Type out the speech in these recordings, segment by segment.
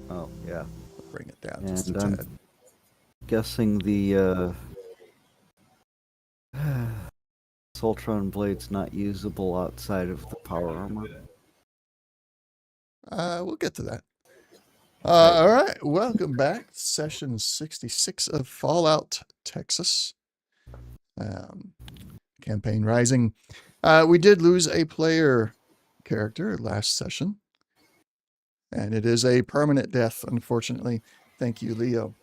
Oh, yeah. Bring it down just a And tad. I'm guessing the Soltron blade's not usable outside of the power armor. We'll get to that. All right, welcome back. Session 66 of Fallout, Texas. Campaign Rising. We did lose a player character last session, and it is a permanent death, unfortunately. Thank you, Leo.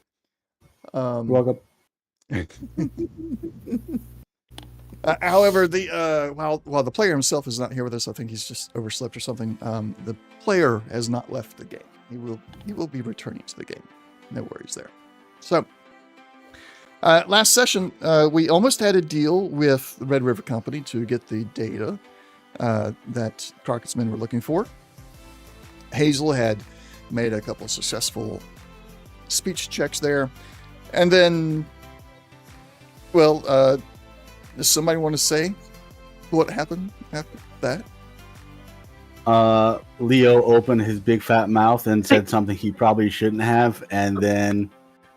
Welcome. However, while the player himself is not here with us, I think he's just overslept or something. The player has not left the game. He will be returning to the game. No worries there. So, last session, we almost had a deal with the Red River Company to get the data that Crockett's men were looking for. Hazel had made a couple successful speech checks there. And then, well, does somebody want to say what happened after that? Leo opened his big fat mouth and said something he probably shouldn't have, and then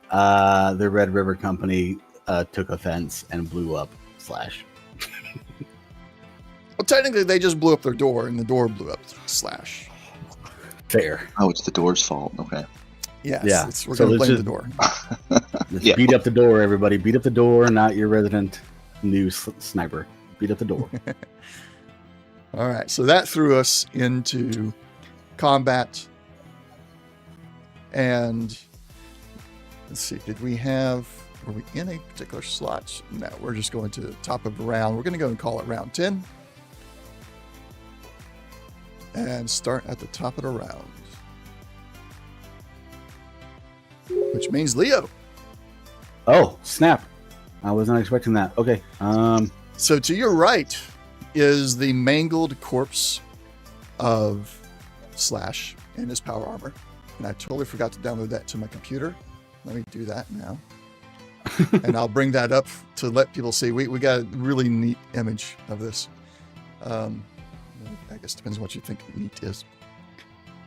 the Red River Company took offense and blew up Slash. Well, technically, they just blew up their door, and the door blew up Slash. Fair. Oh, it's the door's fault. Okay. Yes, Yeah. we're So going to let's blame the door. Let's Yeah. beat up the door, everybody. Beat up the door, not your resident new sniper. Beat up the door. All right, so that threw us into combat. And let's see, were we in a particular slot? No, we're just going to the top of the round. We're going to go and call it round 10. And start at the top of the round. Which means Leo. Oh, snap. I was not expecting that. Okay. So to your right is the mangled corpse of Slash in his power armor. And I totally forgot to download that to my computer. Let me do that now. And I'll bring that up to let people see. We got a really neat image of this. I guess it depends on what you think neat is.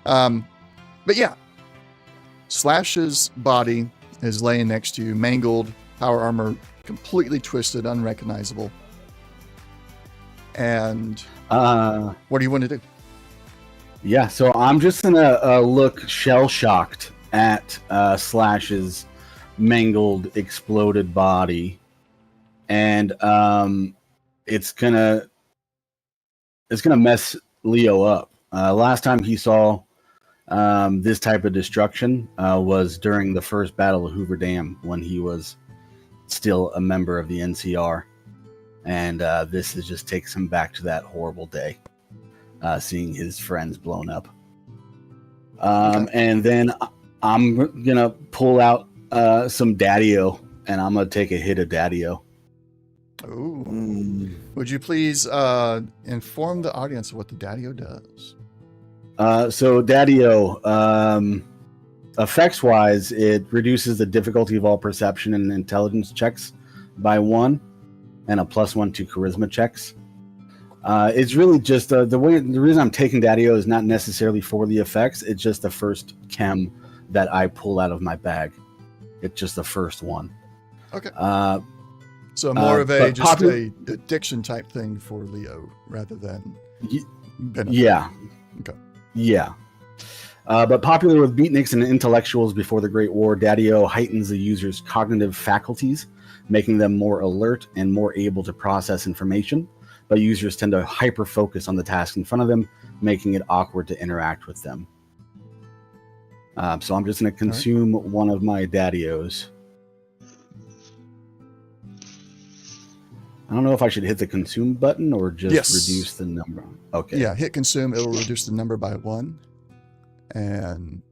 But yeah, Slash's body is laying next to you, mangled, power armor completely twisted, unrecognizable. And what do you want to do? Yeah, so I'm just gonna look shell-shocked at Slash's mangled, exploded body, and it's gonna mess Leo up. Last time he saw this type of destruction was during the first Battle of Hoover Dam, when he was still a member of the NCR, and this just takes him back to that horrible day, seeing his friends blown up. And then I'm gonna pull out some Daddy-O, and I'm gonna take a hit of Daddy-O. Ooh. Would you please inform the audience of what the Daddy-O does? So Daddy-O, effects-wise, it reduces the difficulty of all perception and intelligence checks by 1, and a +1 to charisma checks. It's really just the reason I'm taking Daddy-O is not necessarily for the effects. It's just the first chem that I pull out of my bag. It's just the first one. Okay. So more of a addiction type thing for Leo rather than benefit. Yeah. Okay. Yeah. But popular with beatniks and intellectuals before the Great War, Daddy-O heightens the user's cognitive faculties, making them more alert and more able to process information. But users tend to hyper-focus on the task in front of them, making it awkward to interact with them. So I'm just going to consume one of my Daddy-Os. I don't know if I should hit the consume button or just reduce the number. Okay. Yeah, hit consume. It'll reduce the number by 1. And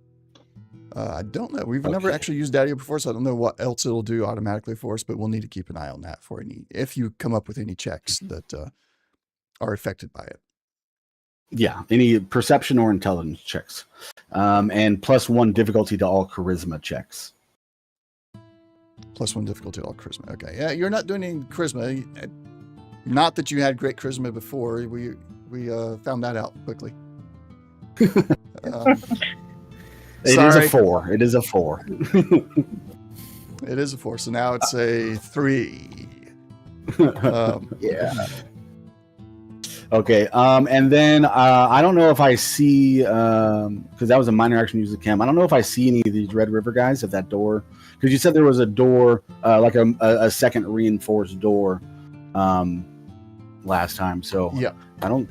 I don't know. We've never actually used Daddy-O before, so I don't know what else it'll do automatically for us, but we'll need to keep an eye on that for if you come up with any checks that are affected by it. Yeah, any perception or intelligence checks. And +1 difficulty to all charisma checks. +1 difficulty to all charisma. Okay. Yeah, you're not doing any charisma. Not that you had great charisma before. We found that out quickly. It is a Sorry. 4. It is a 4. It is a 4. So now it's a 3. Yeah. Okay. And then I don't know if I see because that was a minor action use of chem. I don't know if I see any of these Red River guys at that door, because you said there was a door, like a second reinforced door, last time. So Yeah. I don't.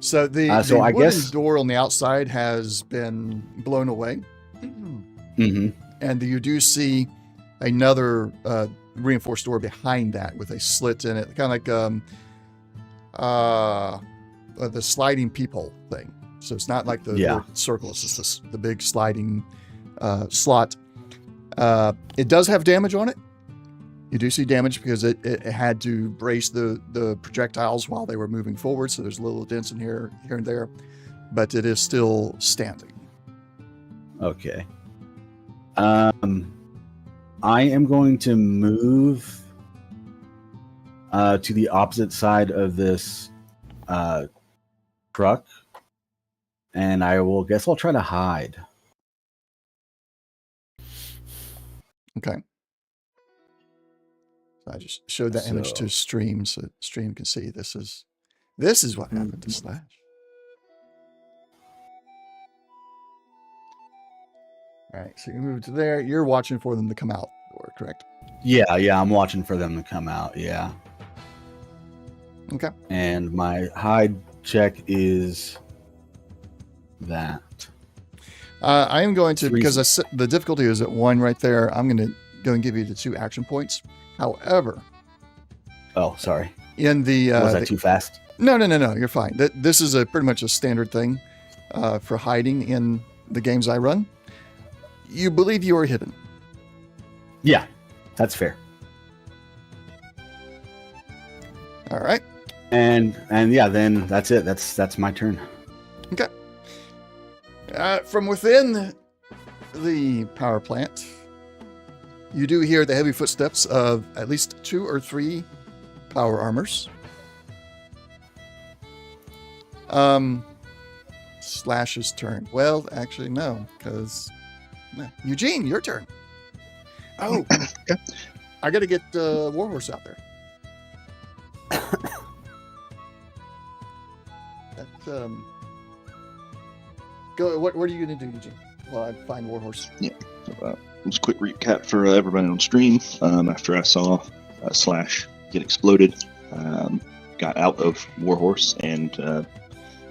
So the So I wooden guess- door on the outside has been blown away. Mm-hmm. And you do see another reinforced door behind that with a slit in it, kind of like the sliding peephole thing. So it's not like the circle, it's just the big sliding slot. It does have damage on it. You do see damage because it had to brace the projectiles while they were moving forward. So there's little dents in here and there, but it is still standing. Okay. I am going to move to the opposite side of this truck, and I'll try to hide. Okay. So I just showed that image to Stream so Stream can see this is what happened to Slash. All right, so you move to there. You're watching for them to come out the door, correct? Yeah, I'm watching for them to come out. Yeah. Okay. And my hide check is that. I am going to, 3. because the difficulty is at 1 right there, I'm going to go and give you the 2 action points. However, Oh, sorry. in the Was that too fast? No, you're fine. This is pretty much a standard thing for hiding in the games I run. You believe you are hidden. Yeah, that's fair. All right. And yeah, then that's it. That's my turn. Okay. From within the power plant, you do hear the heavy footsteps of at least 2 or 3 power armors. Slash's turn. Well, actually, no, because Eugene, your turn. Oh, Okay. I got to get Warhorse out there. Go. What are you going to do, Eugene? While I find Warhorse. Just a quick recap for everybody on stream. After I saw Slash get exploded, got out of Warhorse and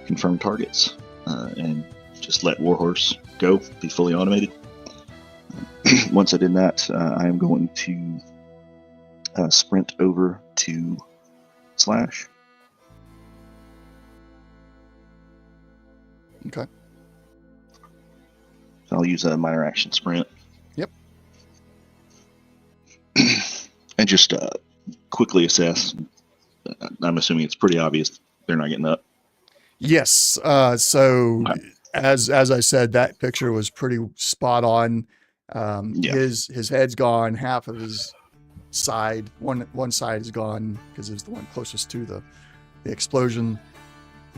confirmed targets, and just let Warhorse go, be fully automated. Once I did that, I am going to sprint over to Slash. Okay. So I'll use a minor action sprint. Yep. And just quickly assess. I'm assuming it's pretty obvious they're not getting up. Yes. So as I said, that picture was pretty spot on. His head's gone. Half of his side, one side is gone because it was the one closest to the explosion.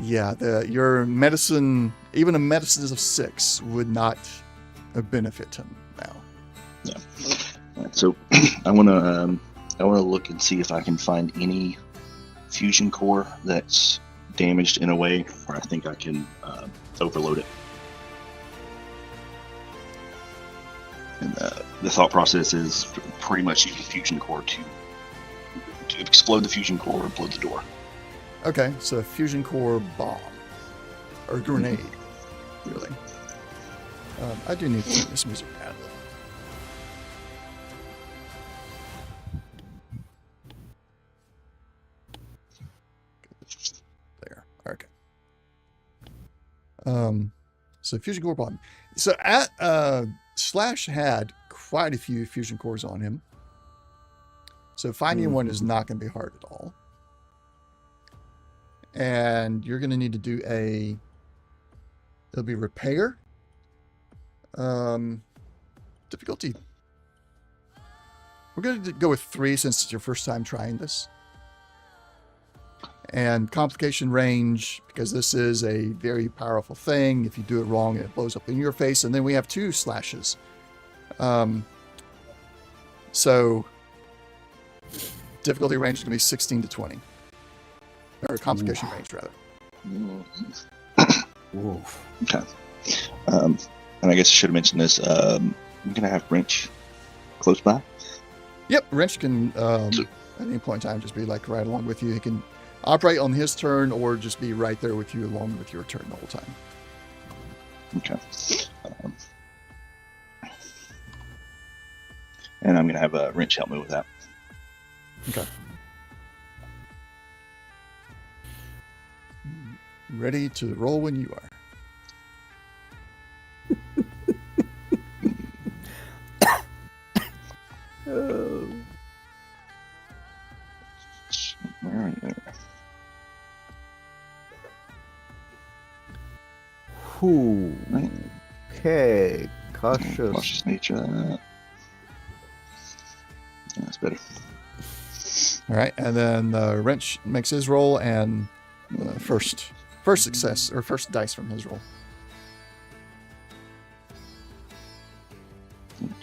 Yeah, your medicine, even a medicine of 6, would not benefit him now. Yeah. All right, so I want to look and see if I can find any fusion core that's damaged in a way where I think I can overload it. And the thought process is pretty much use the fusion core to explode the fusion core and blow the door. Okay, so fusion core bomb or grenade, really. I do need to turn this music down a little. There. Okay. So fusion core bomb. So Slash had quite a few fusion cores on him. So finding one is not going to be hard at all. And you're going to need to do it'll be repair. Difficulty. We're going to go with 3 since it's your first time trying this. And complication range, because this is a very powerful thing. If you do it wrong, it blows up in your face. And then we have 2 slashes. So difficulty range is going to be 16 to 20. Or complication range, rather. Oof. Okay. And I guess I should have mentioned this. I'm going to have Wrench close by. Yep, Wrench can, at any point in time, just be like right along with you. He can operate on his turn or just be right there with you along with your turn the whole time. Okay. And I'm going to have Wrench help me with that. Okay. Ready to roll when you are. Where are you? Whew. Right. Okay. Cautious. Cautious nature. That's better. All right, and then Wrench makes his roll, and first success, or first dice from his roll.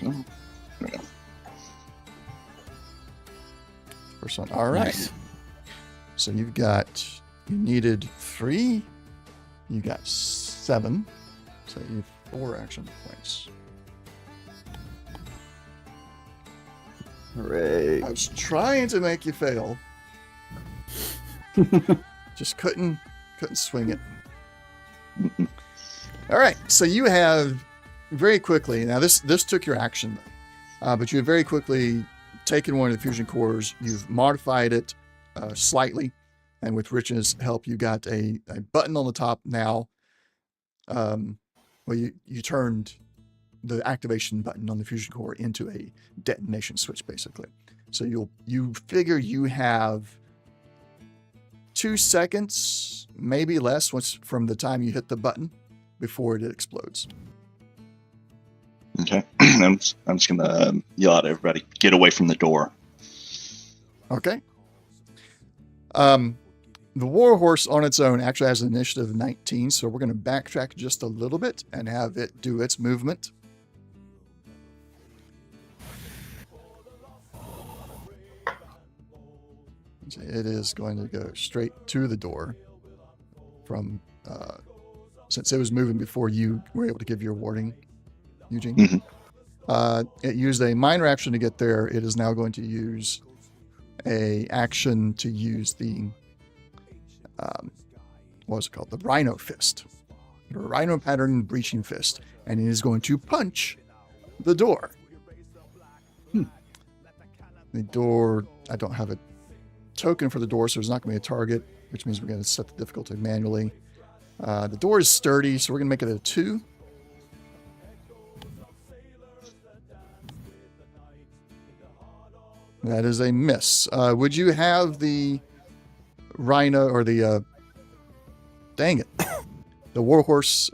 Okay. First one. All right. Nice. So you needed 3. You got 7. So you have 4 action points. Hooray. I was trying to make you fail. Just couldn't swing it. All right. So you have very quickly, now this took your action, but you have very quickly taken one of the fusion cores, you've modified it slightly, and with Rich's help, you got a button on the top now. Well, you turned the activation button on the fusion core into a detonation switch, basically. So you figure you have 2 seconds, maybe less, from the time you hit the button before it explodes. Okay. I'm just going to yell at everybody, get away from the door. Okay. The Warhorse on its own actually has an initiative of 19, so we're going to backtrack just a little bit and have it do its movement. It is going to go straight to the door from, since it was moving before you were able to give your warning, Eugene. Mm-hmm. It used a minor action to get there. It is now going to use a action to use the, what was it called? The Rhino Fist. The Rhino Pattern Breaching Fist. And it is going to punch the door. The door, I don't have a token for the door, so there's not going to be a target, which means we're going to set the difficulty manually. The door is sturdy, so we're going to make it a 2. That is a miss. Would you have the Rhino or the dang it, the Warhorse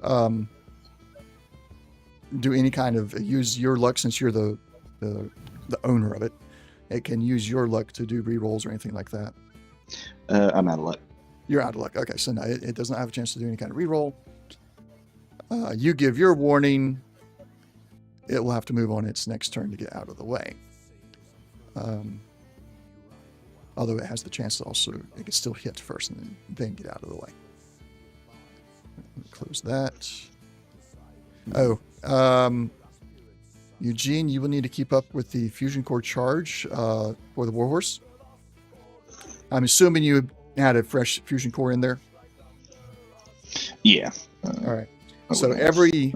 do any kind of use your luck, since you're the owner of it? It can use your luck to do rerolls or anything like that. I'm out of luck. You're out of luck. Okay, so no, it does not have a chance to do any kind of reroll. You give your warning. It will have to move on its next turn to get out of the way. Although it has the chance to also, it can still hit first and then get out of the way. Close that. Oh, Eugene, you will need to keep up with the fusion core charge for the Warhorse. I'm assuming you had a fresh fusion core in there. Yeah. All right. So every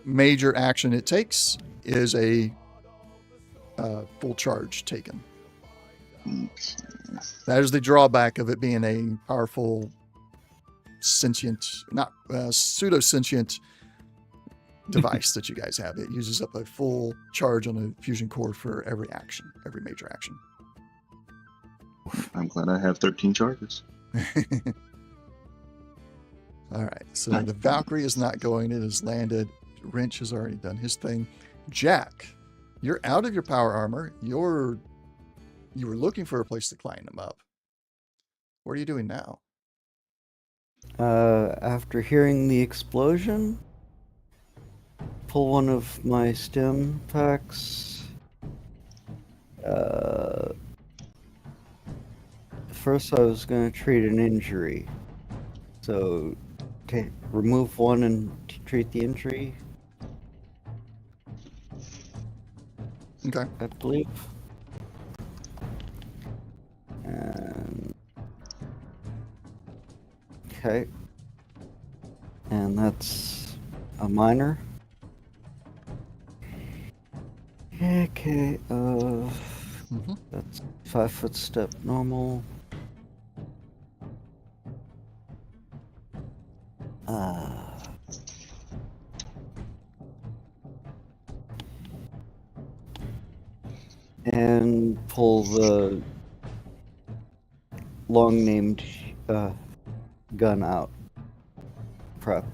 major action it takes is a full charge taken. That is the drawback of it being a powerful sentient, not pseudo-sentient device that you guys have. It uses up a full charge on the fusion core for every action, every major action. I'm glad I have 13 charges. All right, so the Valkyrie is not going. It has landed. Wrench has already done his thing. Jack, you're out of your power armor. You were looking for a place to climb them up. What are you doing now? After hearing the explosion, pull one of my stim packs. First, I was going to treat an injury. So, remove one and treat the injury, Okay. I believe. And... Okay. And that's a minor. Okay, that's 5-foot step normal. And pull the long-named gun out. Prep.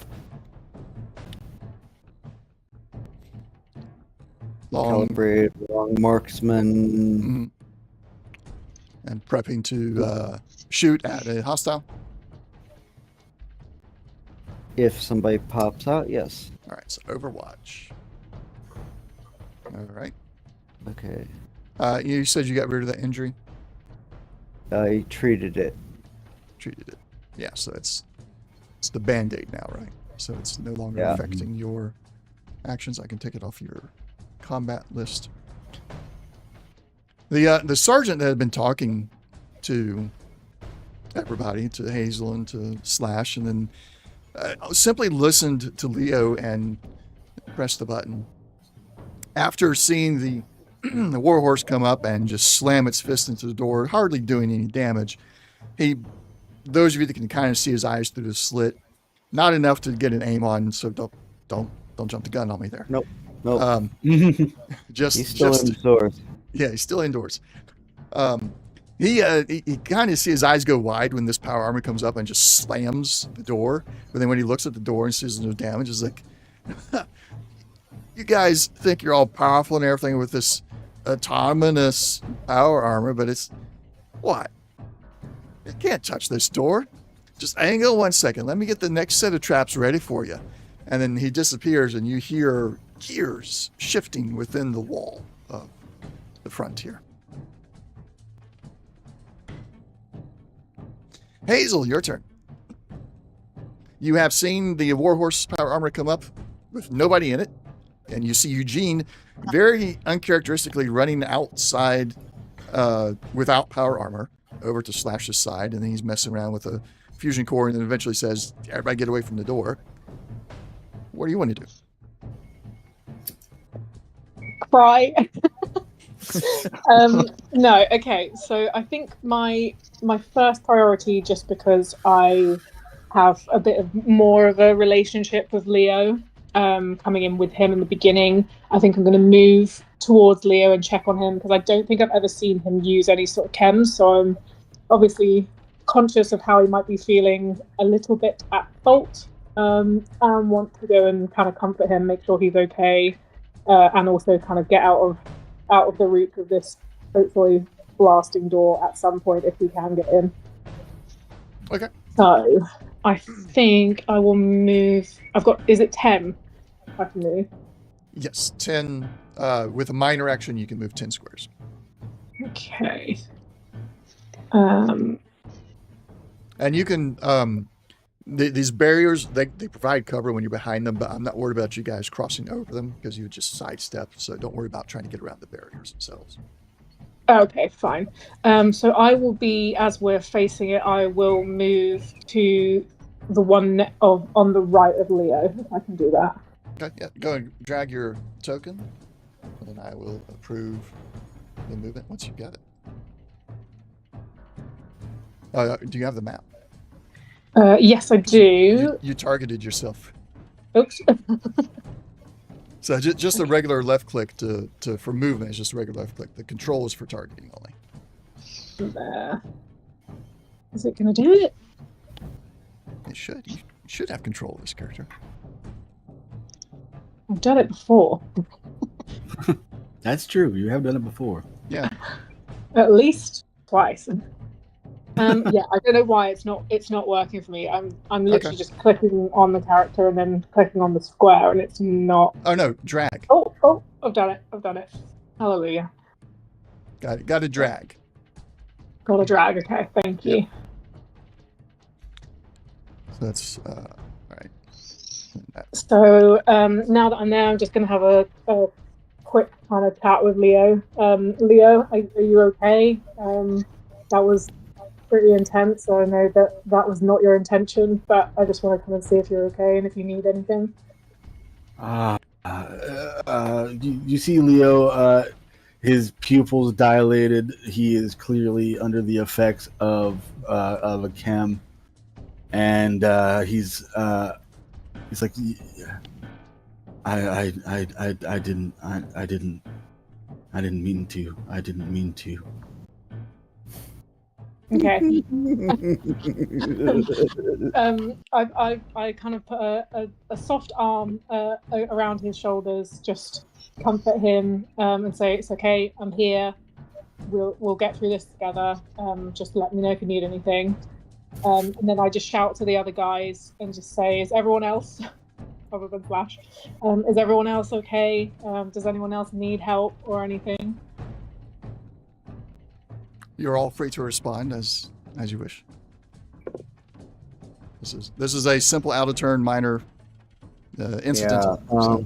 Calibrated, long marksman. Mhm. And prepping to shoot at a hostile. If somebody pops out, yes. All right, so Overwatch. All right. Okay. You said you got rid of that injury? I treated it. Treated it. Yeah, so it's the Band-Aid now, right? So it's no longer Yeah. affecting your actions. I can take it off your combat list. The sergeant that had been talking to everybody, to Hazel and to Slash, and then simply listened to Leo and pressed the button. After seeing the the warhorse come up and just slam its fist into the door, hardly doing any damage, those of you that can kind of see his eyes through the slit, not enough to get an aim on, so don't jump the gun on me there. Nope. Just He's still indoors. Yeah, he's still indoors. He kind of see his eyes go wide when this power armor comes up and just slams the door. But then when he looks at the door and sees no damage, he's like, you guys think you're all powerful and everything with this autonomous power armor, but it's what? You can't touch this door. Just hang on 1 second. Let me get the next set of traps ready for you. And then he disappears and you hear gears shifting within the wall of the frontier. Hazel, your turn. You have seen the warhorse power armor come up with nobody in it, and you see Eugene very uncharacteristically running outside without power armor over to Slash's side, and then he's messing around with a fusion core, and then eventually says, "Everybody get away from the door." What do you want to do? Cry. No, okay. So I think my first priority, just because I have a bit of more of a relationship with Leo, coming in with him in the beginning, I think I'm going to move towards Leo and check on him, because I don't think I've ever seen him use any sort of chems. So I'm obviously conscious of how he might be feeling a little bit at fault, and want to go and kind of comfort him, make sure he's okay, and also kind of get out of the reach of this hopefully blasting door at some point if we can get in. Okay. So I think I will move. Is it 10? I can move. Yes, 10. With a minor action, you can move 10 squares. Okay. And you can, these barriers, they provide cover when you're behind them, but I'm not worried about you guys crossing over them because you would just sidestep, so don't worry about trying to get around the barriers themselves. Okay, fine. So I will be, as we're facing it, I will move to the one on the right of Leo, if I can do that. Okay, yeah, go and drag your token, and I will approve the movement once you've got it. Do you have the map? Yes, I do. You targeted yourself. Oops. So just a regular left click for movement is just a regular left click. The control is for targeting only. There. Is it going to do it? It should. You should have control of this character. I've done it before. That's true. You have done it before. Yeah. At least twice. Yeah, I don't know why it's not working for me. I'm literally Okay. just clicking on the character and then clicking on the square, and it's not. Oh no, drag. Oh, I've done it. Hallelujah. Got it. Got to drag. Got a drag. Okay, thank you. Yep. So that's all right. So now that I'm there, I'm just going to have a quick kind of chat with Leo. Leo, are you okay? That was pretty intense. So I know that was not your intention, but I just want to kind of see if you're okay and if you need anything. You see Leo, his pupils dilated. He is clearly under the effects of a chem, and he's like, I didn't mean to. Okay. I kind of put a soft arm around his shoulders, just comfort him and say, "It's okay. I'm here. We'll get through this together. Just let me know if you need anything." And then I just shout to the other guys and just say, "Is everyone else, other than Flash, is everyone else okay? Does anyone else need help or anything?" You're all free to respond as you wish. This is a simple out of turn minor incidental.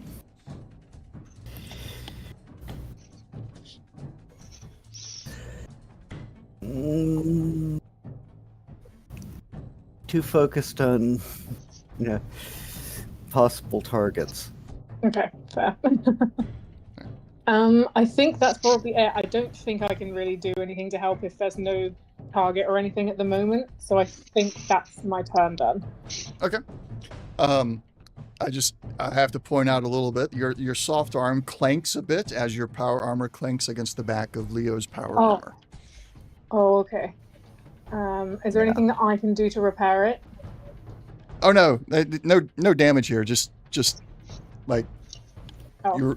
Yeah, too focused on, possible targets. Okay, fair. I think that's probably it. I don't think I can really do anything to help if there's no target or anything at the moment. So I think that's my turn done. Okay. I have to point out a little bit. Your soft arm clanks a bit as your power armor clanks against the back of Leo's power armor. Oh, okay. Is there anything that I can do to repair it? Oh no damage here. Just like you're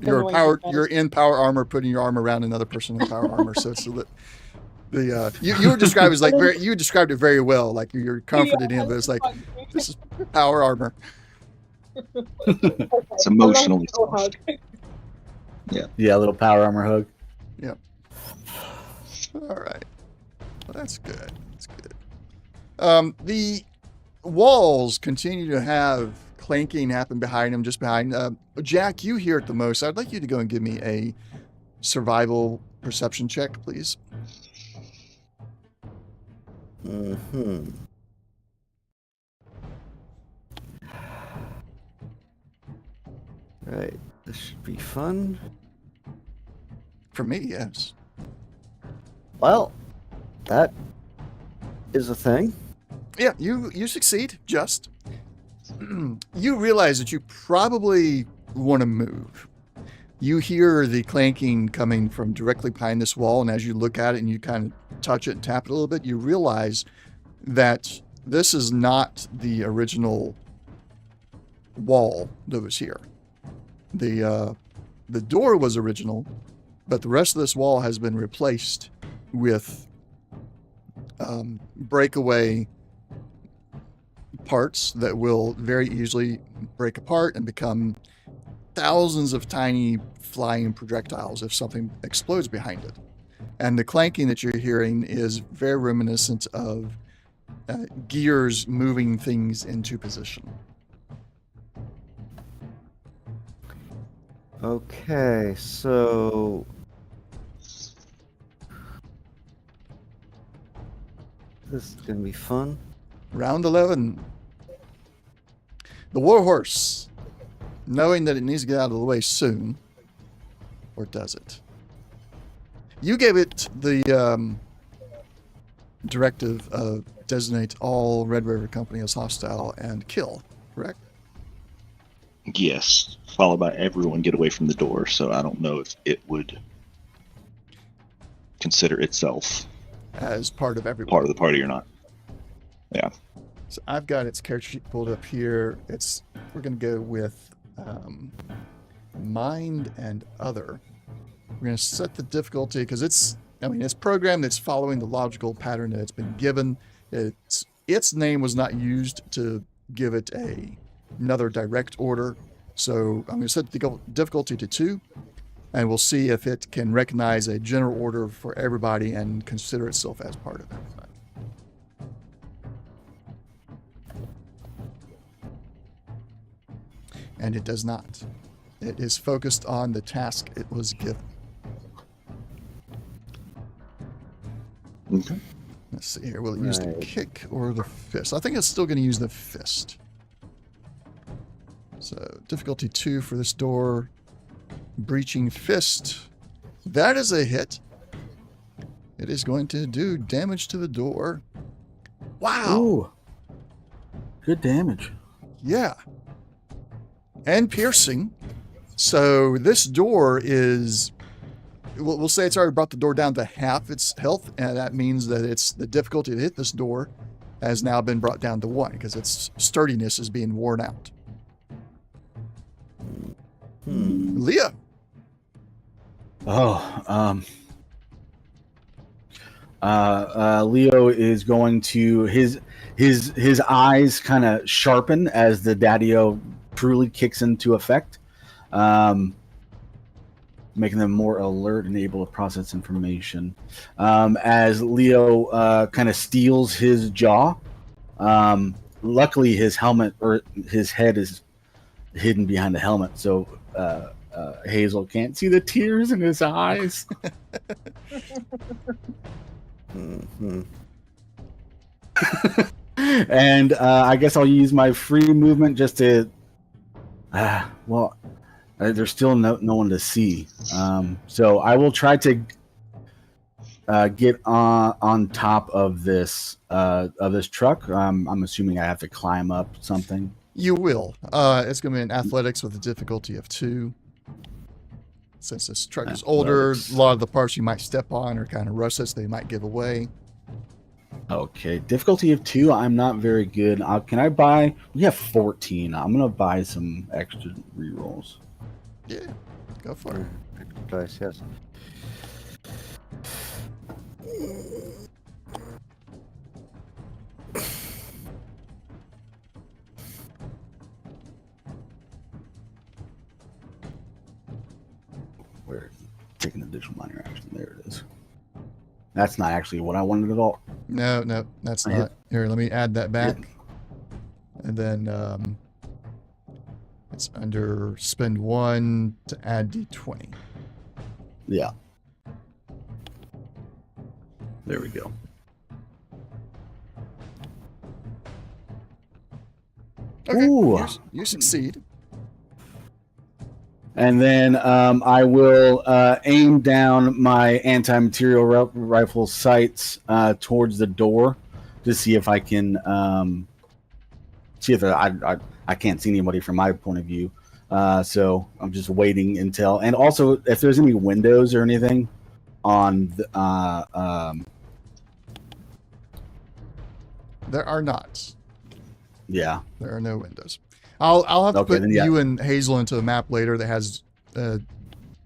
in power armor, putting your arm around another person in power armor. So it's you would describe it as like you described it very well. Like you're comforted in, but it's like this is power armor. It's emotionally soft. Yeah, a little power armor hug. Yep. All right. Well, that's good. That's good. The walls continue to have clanking happen behind him, just behind. Jack, you hear it the most. I'd like you to go and give me a survival perception check, please. Mm-hmm. Right. This should be fun. For me, yes. Well, that is a thing. Yeah, you succeed, just. You realize that you probably want to move. You hear the clanking coming from directly behind this wall, and as you look at it and you kind of touch it and tap it a little bit, you realize that this is not the original wall that was here. The door was original, but the rest of this wall has been replaced with breakaway parts that will very easily break apart and become thousands of tiny flying projectiles if something explodes behind it. And the clanking that you're hearing is very reminiscent of gears moving things into position. Okay, so this is gonna be fun. Round 11. The Warhorse, knowing that it needs to get out of the way soon, or does it? You gave it the directive of designate all Red River Company as hostile and kill, correct? Yes, followed by everyone get away from the door. So I don't know if it would consider itself As part of everyone. part of the party or not. Yeah. So I've got its character sheet pulled up here. We're going to go with mind and other. We're going to set the difficulty because I mean, it's programmed. It's following the logical pattern that it's been given. Its name was not used to give it another direct order. So I'm going to set the difficulty to 2, and we'll see if it can recognize a general order for everybody and consider itself as part of everything. And it does not. It is focused on the task it was given. Okay. Let's see here. Will it use the kick or the fist? I think it's still going to use the fist. So difficulty 2 for this door. Breaching fist. That is a hit. It is going to do damage to the door. Wow. Ooh. Good damage. Yeah. And piercing. So this door is, we'll say it's already brought the door down to half its health, and that means that it's the difficulty to hit this door has now been brought down to 1 because its sturdiness is being worn out. Leah. Oh, Leo is going to his eyes kind of sharpen as the Daddy-O truly kicks into effect, making them more alert and able to process information. As Leo kind of steals his jaw, luckily his helmet or his head is hidden behind the helmet, so Hazel can't see the tears in his eyes. Mm-hmm. And I guess I'll use my free movement just to. There's still no one to see, so I will try to get on top of this truck. I'm assuming I have to climb up something. You will. It's going to be in athletics with a difficulty of 2. Since this truck is older, a lot of the parts you might step on are kind of rusted, so they might give away. Okay, difficulty of 2. I'm not very good. Can I buy? We have 14. I'm gonna buy some extra rerolls. Yeah, go for it. Dice, yes. Where taking additional minor action? There it is. That's not actually what I wanted at all. No, that's not. Here, let me add that back. And then it's under spend 1 to add D20. Yeah. There we go. Okay, Ooh. you succeed. And then I will aim down my anti-material rifle sights towards the door to see if I can see if I can't see anybody from my point of view. So I'm just waiting until, and also if there's any windows or anything on the, There are not. yeah. There are no windows. I'll have to Okay, put then, yeah. you and Hazel into a map later that has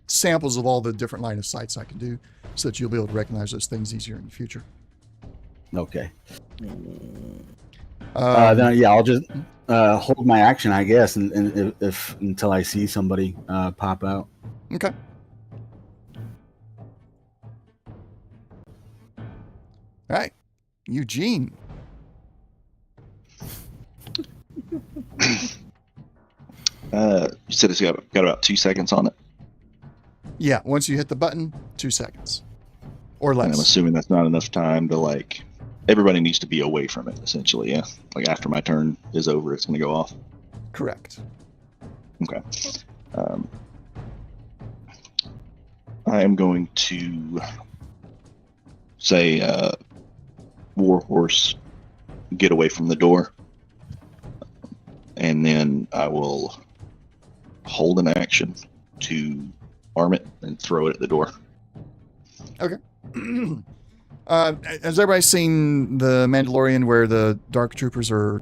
samples of all the different line of sights I can do, so that you'll be able to recognize those things easier in the future. Okay. Then yeah, I'll just hold my action, I guess, and if until I see somebody pop out. Okay. All right, Eugene. You said it's got about 2 seconds on it. Yeah, once you hit the button, 2 seconds or And I'm less. assuming that's not enough time to like. Everybody needs to be away from it, essentially. Yeah. Like after my turn is over, it's going to go off. Correct. Okay. I am going to say, Warhorse, get away from the door. And then I will hold an action to arm it and throw it at the door. Okay. Has everybody seen The Mandalorian where the Dark Troopers are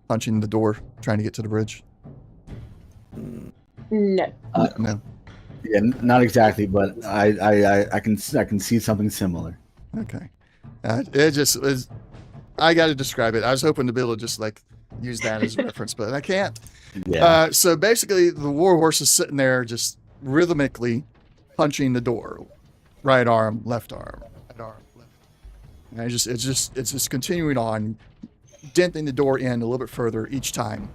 punching the door, trying to get to the bridge? No. No. Yeah, not exactly, but I can see something similar. Okay. It just is. I got to describe it. I was hoping to be able to just like use that as a reference, but I can't. Yeah. So basically, the warhorse is sitting there just rhythmically punching the door, right arm, left arm, right arm, left. And it's just continuing on, denting the door in a little bit further each time.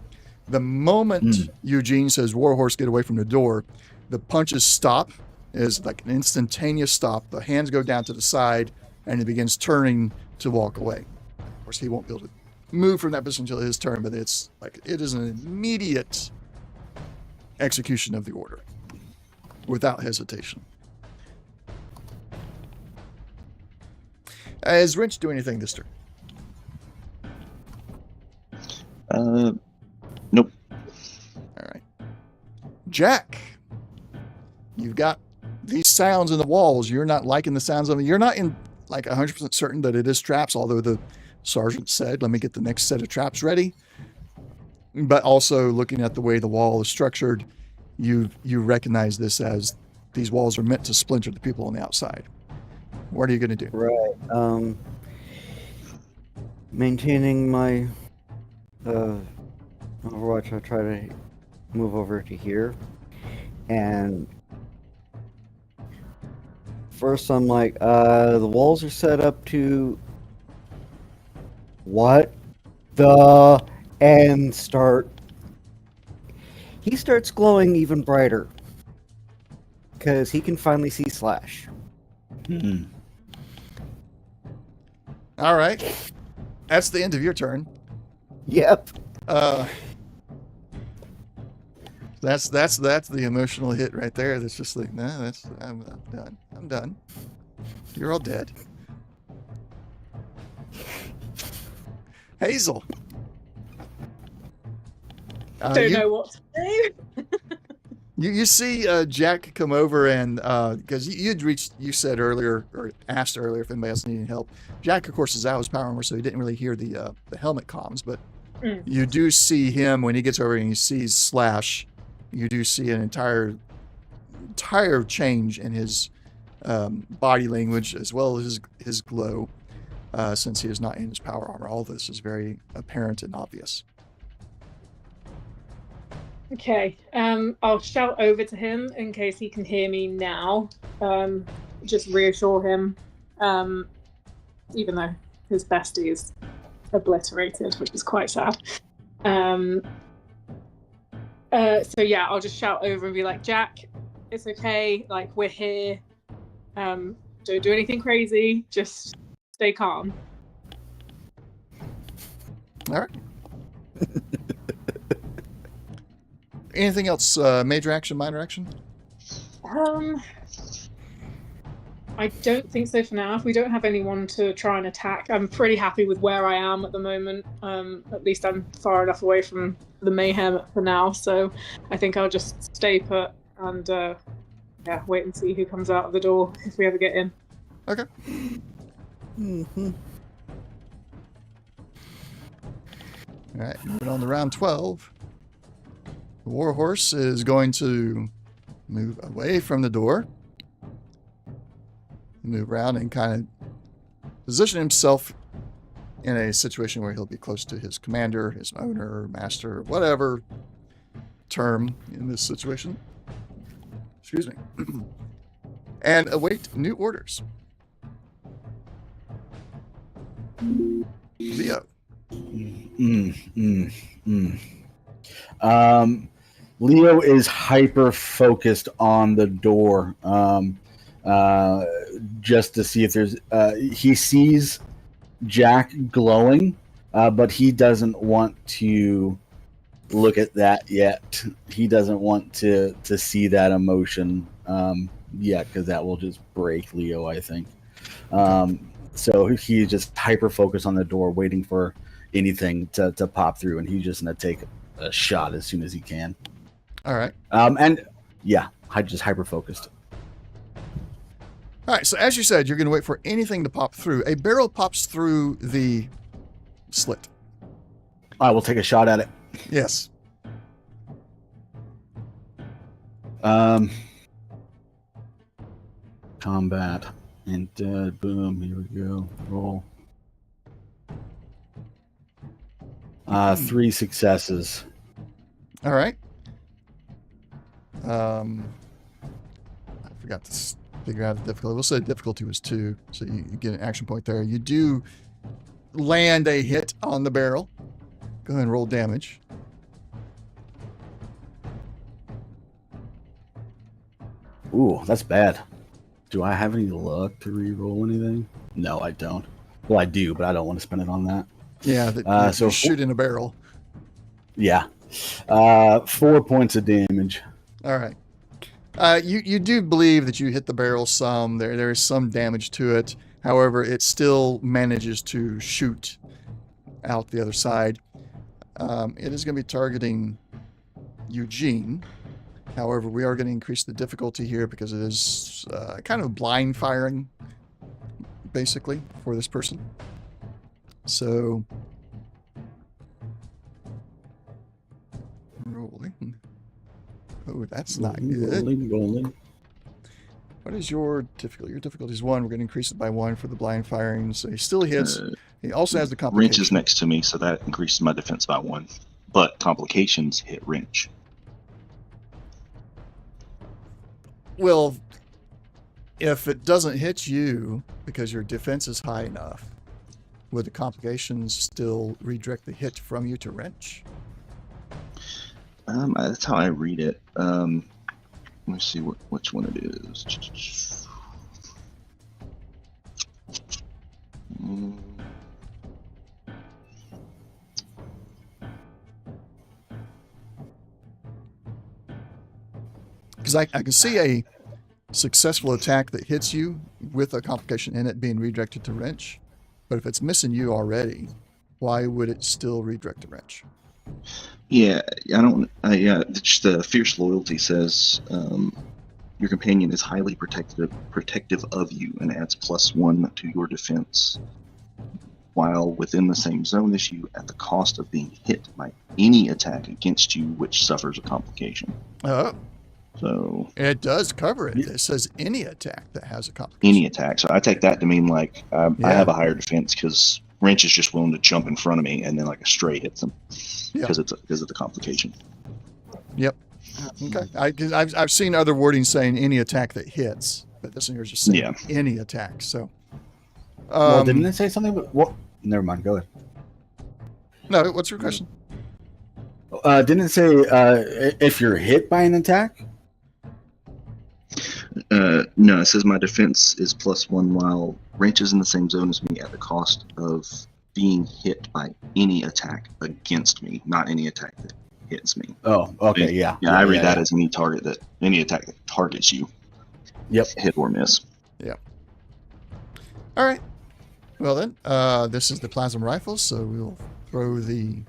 The moment Eugene says, "Warhorse, get away from the door," the punches stop. Is like an instantaneous stop. The hands go down to the side, and he begins turning to walk away. Of course, he won't be able to move from that position until his turn, but it's like it is an immediate execution of the order without hesitation. Is Wrench doing anything this turn? Nope. All right. Jack, you've got these sounds in the walls. You're not liking the sounds of it. You're not in like 100% certain that it is traps, although the sergeant said, let me get the next set of traps ready. But also looking at the way the wall is structured, you recognize this as these walls are meant to splinter the people on the outside. What are you going to do? Right. Maintaining my Overwatch, I'll try to move over to here. And first I'm like, the walls are set up to what the and start. He starts glowing even brighter because he can finally see Slash. All right. That's the end of your turn. Yep. That's the emotional hit right there. That's just like, no, I'm done. I'm done. You're all dead. Hazel. Don't know what to do. You see Jack come over and because you said earlier or asked earlier if anybody else needed help. Jack, of course, is out of his power armor, so he didn't really hear the helmet comms. But you do see him when he gets over and he sees Slash. You do see an entire change in his body language as well as his glow, since he is not in his power armor. All this is very apparent and obvious. Okay, I'll shout over to him in case he can hear me now. Just reassure him, even though his bestie is obliterated, which is quite sad. So yeah, I'll just shout over and be like, Jack, it's okay, like, we're here. Don't do anything crazy, just stay calm. All right. Anything else? Major action, minor action? I don't think so for now. If we don't have anyone to try and attack, I'm pretty happy with where I am at the moment. At least I'm far enough away from the mayhem for now, so I think I'll just stay put and wait and see who comes out of the door if we ever get in. Okay. Mm-hmm. All right, moving on to round 12. The Warhorse is going to move away from the door, move around and kind of position himself in a situation where he'll be close to his commander, his owner, master, whatever term in this situation. Excuse me. And await new orders. Leo. Leo is hyper focused on the door, just to see if there's. He sees Jack glowing, but he doesn't want to look at that yet. He doesn't want to see that emotion yet, because that will just break Leo, I think. So he's just hyper focused on the door, waiting for anything to pop through, and he's just gonna take a shot as soon as he can. All right. And yeah, just hyper focused. All right. So as you said, you're going to wait for anything to pop through. A barrel pops through the slit. I will take a shot at it. Yes. combat. And boom, here we go. Roll. 3 successes. All right. I forgot to figure out the difficulty. We'll say the difficulty was 2, so you get an action point there. You do land a hit on the barrel. Go ahead and roll damage. Ooh, that's bad. Do I have any luck to re-roll anything? No, I don't. Well, I do, but I don't want to spend it on that. Yeah, so you shoot in a barrel. Yeah. 4 points of damage. All right. You do believe that you hit the barrel some. There is some damage to it. However, it still manages to shoot out the other side. It is going to be targeting Eugene. However, we are going to increase the difficulty here because it is kind of blind firing, basically, for this person. So, rolling. Oh, that's not good. Rolling. What is your difficulty? Your difficulty is 1. We're going to increase it by 1 for the blind firing. So he still hits. He also has the complication. Wrench is next to me, so that increases my defense by 1. But complications hit wrench. Well, if it doesn't hit you because your defense is high enough, would the complications still redirect the hit from you to wrench? That's how I read it. Let me see which one it is. Because I can see a successful attack that hits you with a complication in it being redirected to wrench. But if it's missing you already, why would it still redirect to wrench? Yeah, I don't. Just the fierce loyalty says your companion is highly protective of you and adds +1 to your defense while within the same zone as you at the cost of being hit by any attack against you which suffers a complication. Oh. So It does cover it. It says any attack that has a complication. any attack. So I take that to mean like I have a higher defense because wrench is just willing to jump in front of me and then like a stray hits him because of the complication. Yep. Okay. I've seen other wording saying any attack that hits, but this one here is just saying any attack. So. Well, didn't it say something? What? Never mind. Go ahead. No. What's your question? Didn't it say if you're hit by an attack? No, it says my defense is +1 while wrench is in the same zone as me at the cost of being hit by any attack against me, not any attack that hits me. Oh, okay, yeah. I read that as any attack that targets you. Yep. Hit or miss. Yep. All right. Well then, this is the plasma rifle, so we'll throw the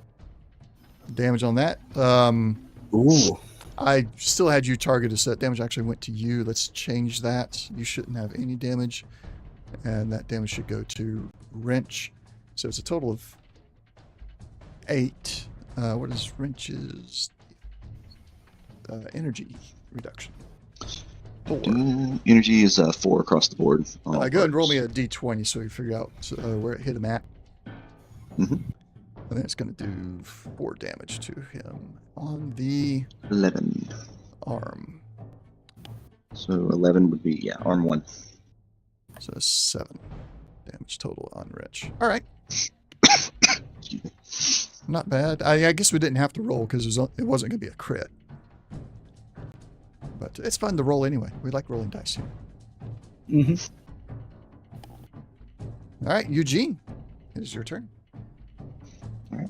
damage on that. Ooh. I still had you targeted, so that damage actually went to you. Let's change that. You shouldn't have any damage, and that damage should go to wrench. So it's a total of 8. What is wrench's energy reduction? 4. Energy is 4 across the board. Go ahead and roll me a d20 so we figure out where it hit him at. Mm-hmm. And then it's going to do 4 damage to him on the 11 arm. So 11 would be arm 1. So 7 damage total on wrench. All right. Excuse me. Not bad. I guess we didn't have to roll because it wasn't going to be a crit. But it's fun to roll anyway. We like rolling dice here. Mm-hmm. All right, Eugene, it is your turn. All right.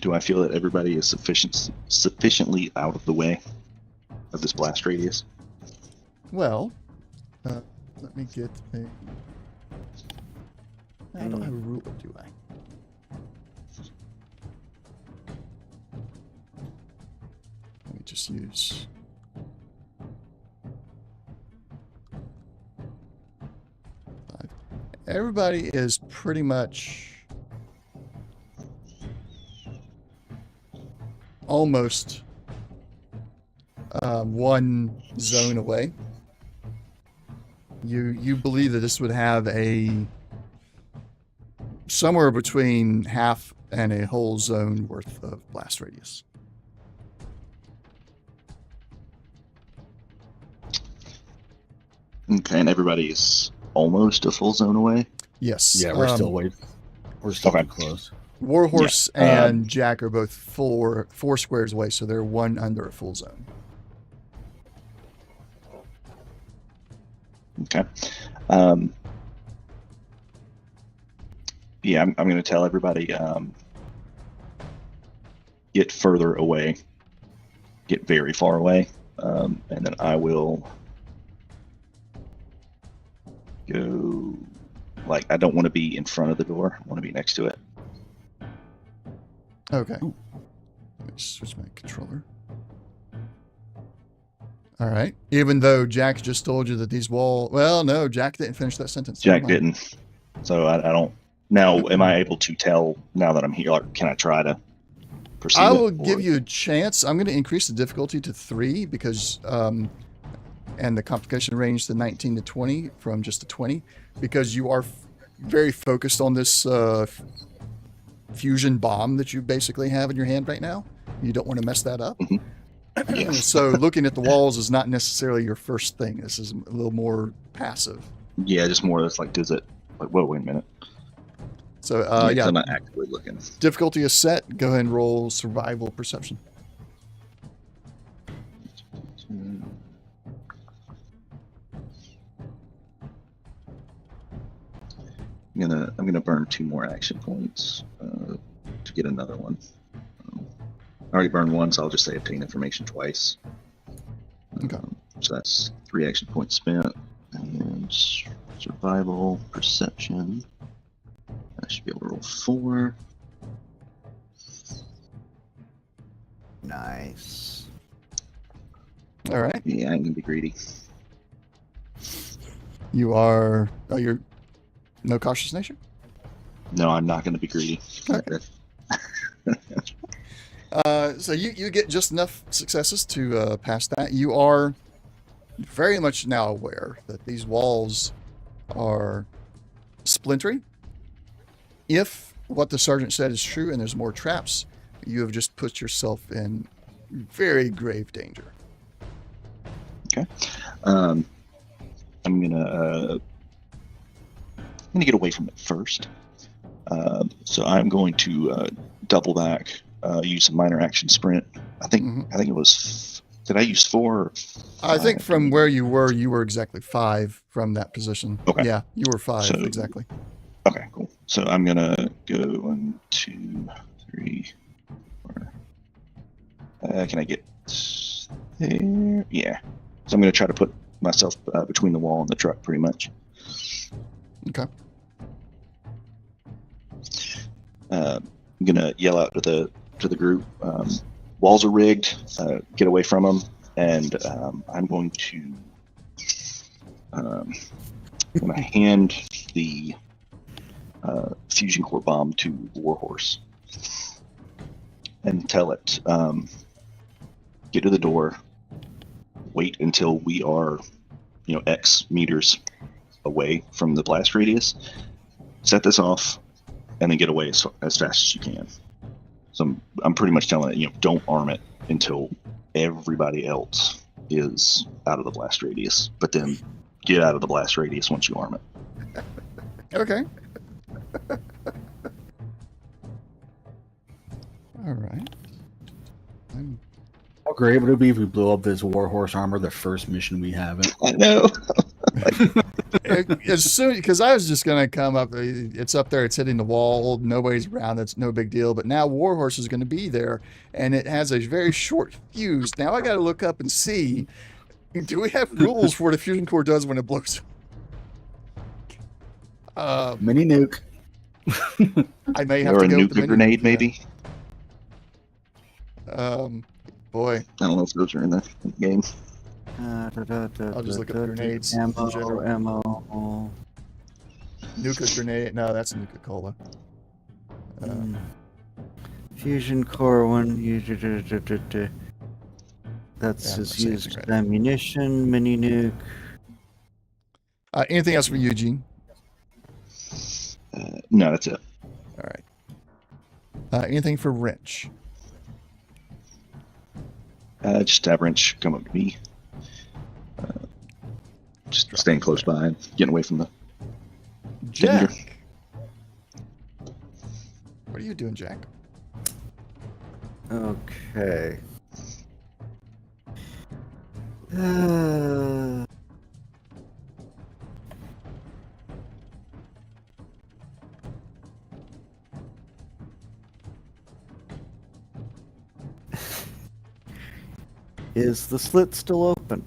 Do I feel that everybody is sufficiently out of the way of this blast radius? Well, let me get a... I don't have a ruler, do I? Let me just use... Everybody is pretty much almost one zone away. You believe that this would have a somewhere between half and a whole zone worth of blast radius. Okay, and everybody's almost a full zone away. Yes. Yeah, we're still waiting. We're still Okay. too close. Warhorse Yeah, and Jack are both four squares away, so they're one under a full zone. Okay. Yeah, I'm going to tell everybody get further away, get very far away, and then I will go. Like, I don't want to be in front of the door. I want to be next to it. Okay. Let me switch my controller. All right. Even though Jack just told you that these walls... Well, no, Jack didn't finish that sentence. Jack Never mind. didn't. So I don't. Now, am I able to tell now that I'm here? Or can I try to perceive I it, will or- give you a chance. I'm going to increase the difficulty to 3 because... and the complication range to 19 to 20 from just to 20 because you are very focused on this fusion bomb that you basically have in your hand right now. You don't want to mess that up. Yeah. So looking at the walls is not necessarily your first thing. This is a little more passive. Yeah, just more. That's like, does it? Like, whoa, wait a minute. So 'Cause yeah, I'm not actively looking. difficulty is set. Go ahead and roll survival perception. I'm gonna burn 2 more action points to get another one. I already burned 1, so I'll just say obtain information twice. Okay. So that's 3 action points spent, and survival perception. I should be able to roll 4. Nice. All right. Yeah, I'm gonna be greedy. You are. Oh, you're no cautious nature. No, I'm not gonna be greedy. Okay. So you get just enough successes to pass that. You are very much now aware that these walls are splintery. If what the sergeant said is true and there's more traps, you have just put yourself in very grave danger. I'm gonna get away from it first. So I'm going to double back, use a minor action sprint. I think it was. Did I use 4? Or I think 5? from where you were exactly 5 from that position. Okay. Yeah, you were 5 So- exactly. Okay, cool. So I'm gonna go 1, 2, 3, 4. Can I get there? Yeah. So I'm gonna try to put myself between the wall and the truck, pretty much. Okay. I'm gonna yell out to the group. Walls are rigged. Get away from them, and I'm going to hand the fusion core bomb to Warhorse and tell it, get to the door, wait until we are, X meters away from the blast radius, set this off, and then get away as fast as you can. So I'm pretty much telling it, don't arm it until everybody else is out of the blast radius, but then get out of the blast radius once you arm it. Okay. All right. How great would it be if we blew up this Warhorse armor the first mission we have it? I know. As soon because I was just gonna come up, it's up there, it's hitting the wall, nobody's around, that's no big deal. But now Warhorse is going to be there, and it has a very short fuse. Now I got to look up and see, do we have rules for what a fusion core does when it blows? Mini nuke. I may have Or to a go with the nuclear mini grenade, nuke, maybe. Boy, I don't know if those are in the game. I'll just look up grenades in Ammo, general. ammo. Nuka grenade. No, that's Nuka Cola. Fusion core one. That's Yeah, just I'm used right. ammunition, mini nuke. Anything else for Eugene? No, that's it. All right. Anything for Wrench? Just have Wrench come up to me. Just staying close by, getting away from the danger. Jack. What are you doing, Jack? Okay. Is the slit still open?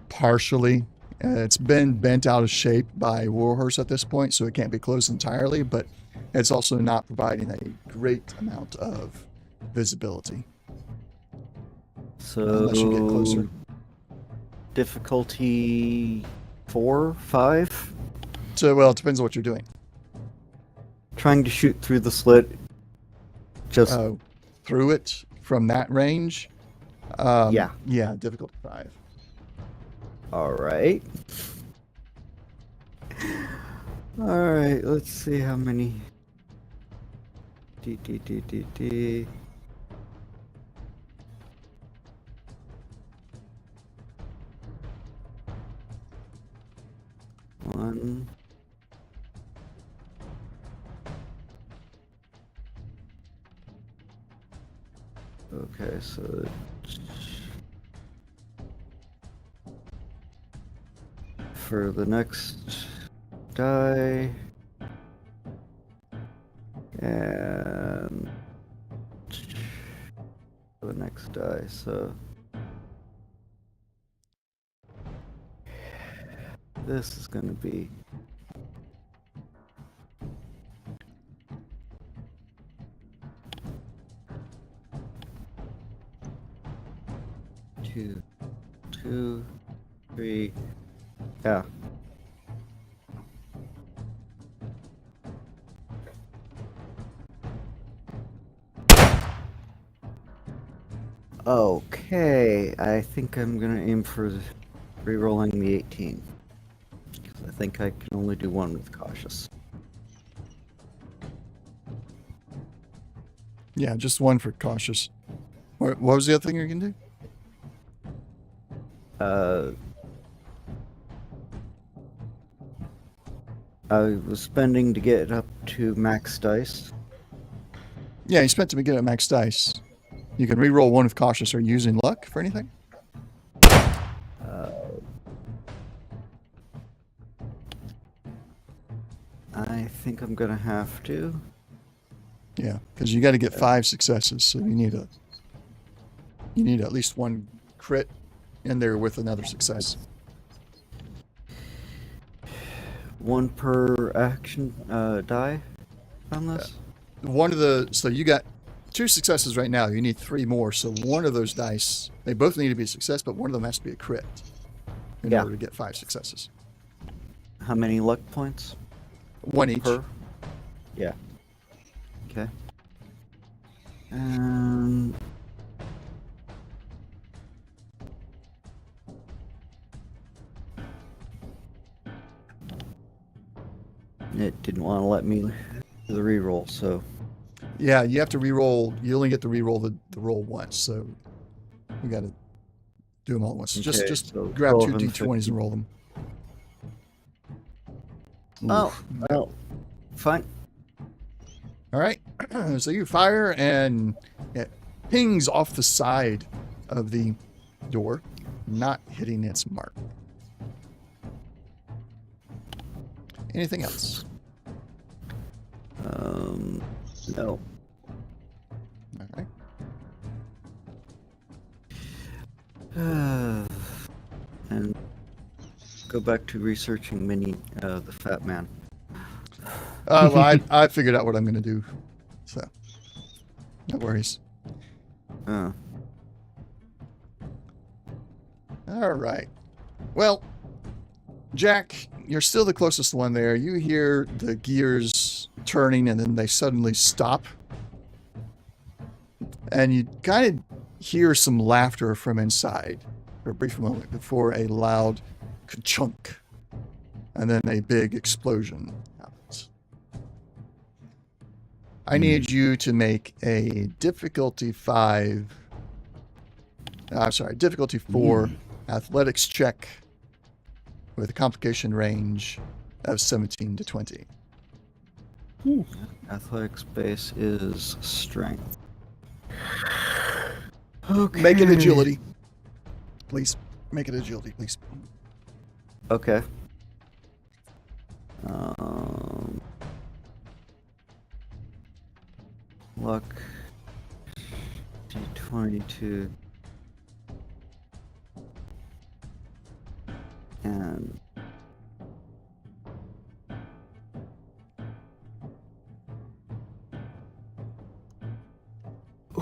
Partially. It's been bent out of shape by Warhorse at this point, so it can't be closed entirely, but it's also not providing a great amount of visibility. So Unless you get closer. Difficulty 4, 5? So, well, it depends on what you're doing. Trying to shoot through the slit. Just Through it from that range? Yeah. Yeah, difficulty 5. Alright. Alright, let's see how many. D. One. Okay, so for the next die and the next die, so this is going to be two, 3, yeah. Okay, I think I'm gonna aim for re-rolling the 18. Because I think I can only do one with cautious. Yeah, just one for cautious. What was the other thing you're going to do? I was spending to get up to max dice. Yeah, you spent to begin at max dice. You can re-roll one with cautious. Are you using luck for anything? I think I'm gonna have to. Yeah, because you got to get 5 successes, so you need at least one crit in there with another success. One per action die on this? So you got 2 successes right now. You need 3 more. So one of those dice, they both need to be a success, but one of them has to be a crit in order to get 5 successes. How many luck points? 1 each. Per? Yeah. Okay. And it didn't want to let me do the reroll, so Yeah, you have to re-roll. You only get to re-roll the roll once, so you got to do them all at once. Okay, Just so grab 2 12 and d20s 50. and roll them. Oh, well, fine. All right. So you fire and it pings off the side of the door, not hitting its mark. Anything else? No. All right. And go back to researching the Fat Man. Well, I figured out what I'm going to do, so no worries. Oh. All right. Well, Jack, you're still the closest one there. You hear the gears turning and then they suddenly stop. And you kind of hear some laughter from inside. for a brief moment before a loud ka-chunk, and then a big explosion happens. I need you to make a difficulty 4 athletics check with a complication range of 17 to 20. Athletics base is strength. Okay. Make it agility. Please. Make it agility, please. Okay. Luck. D22. And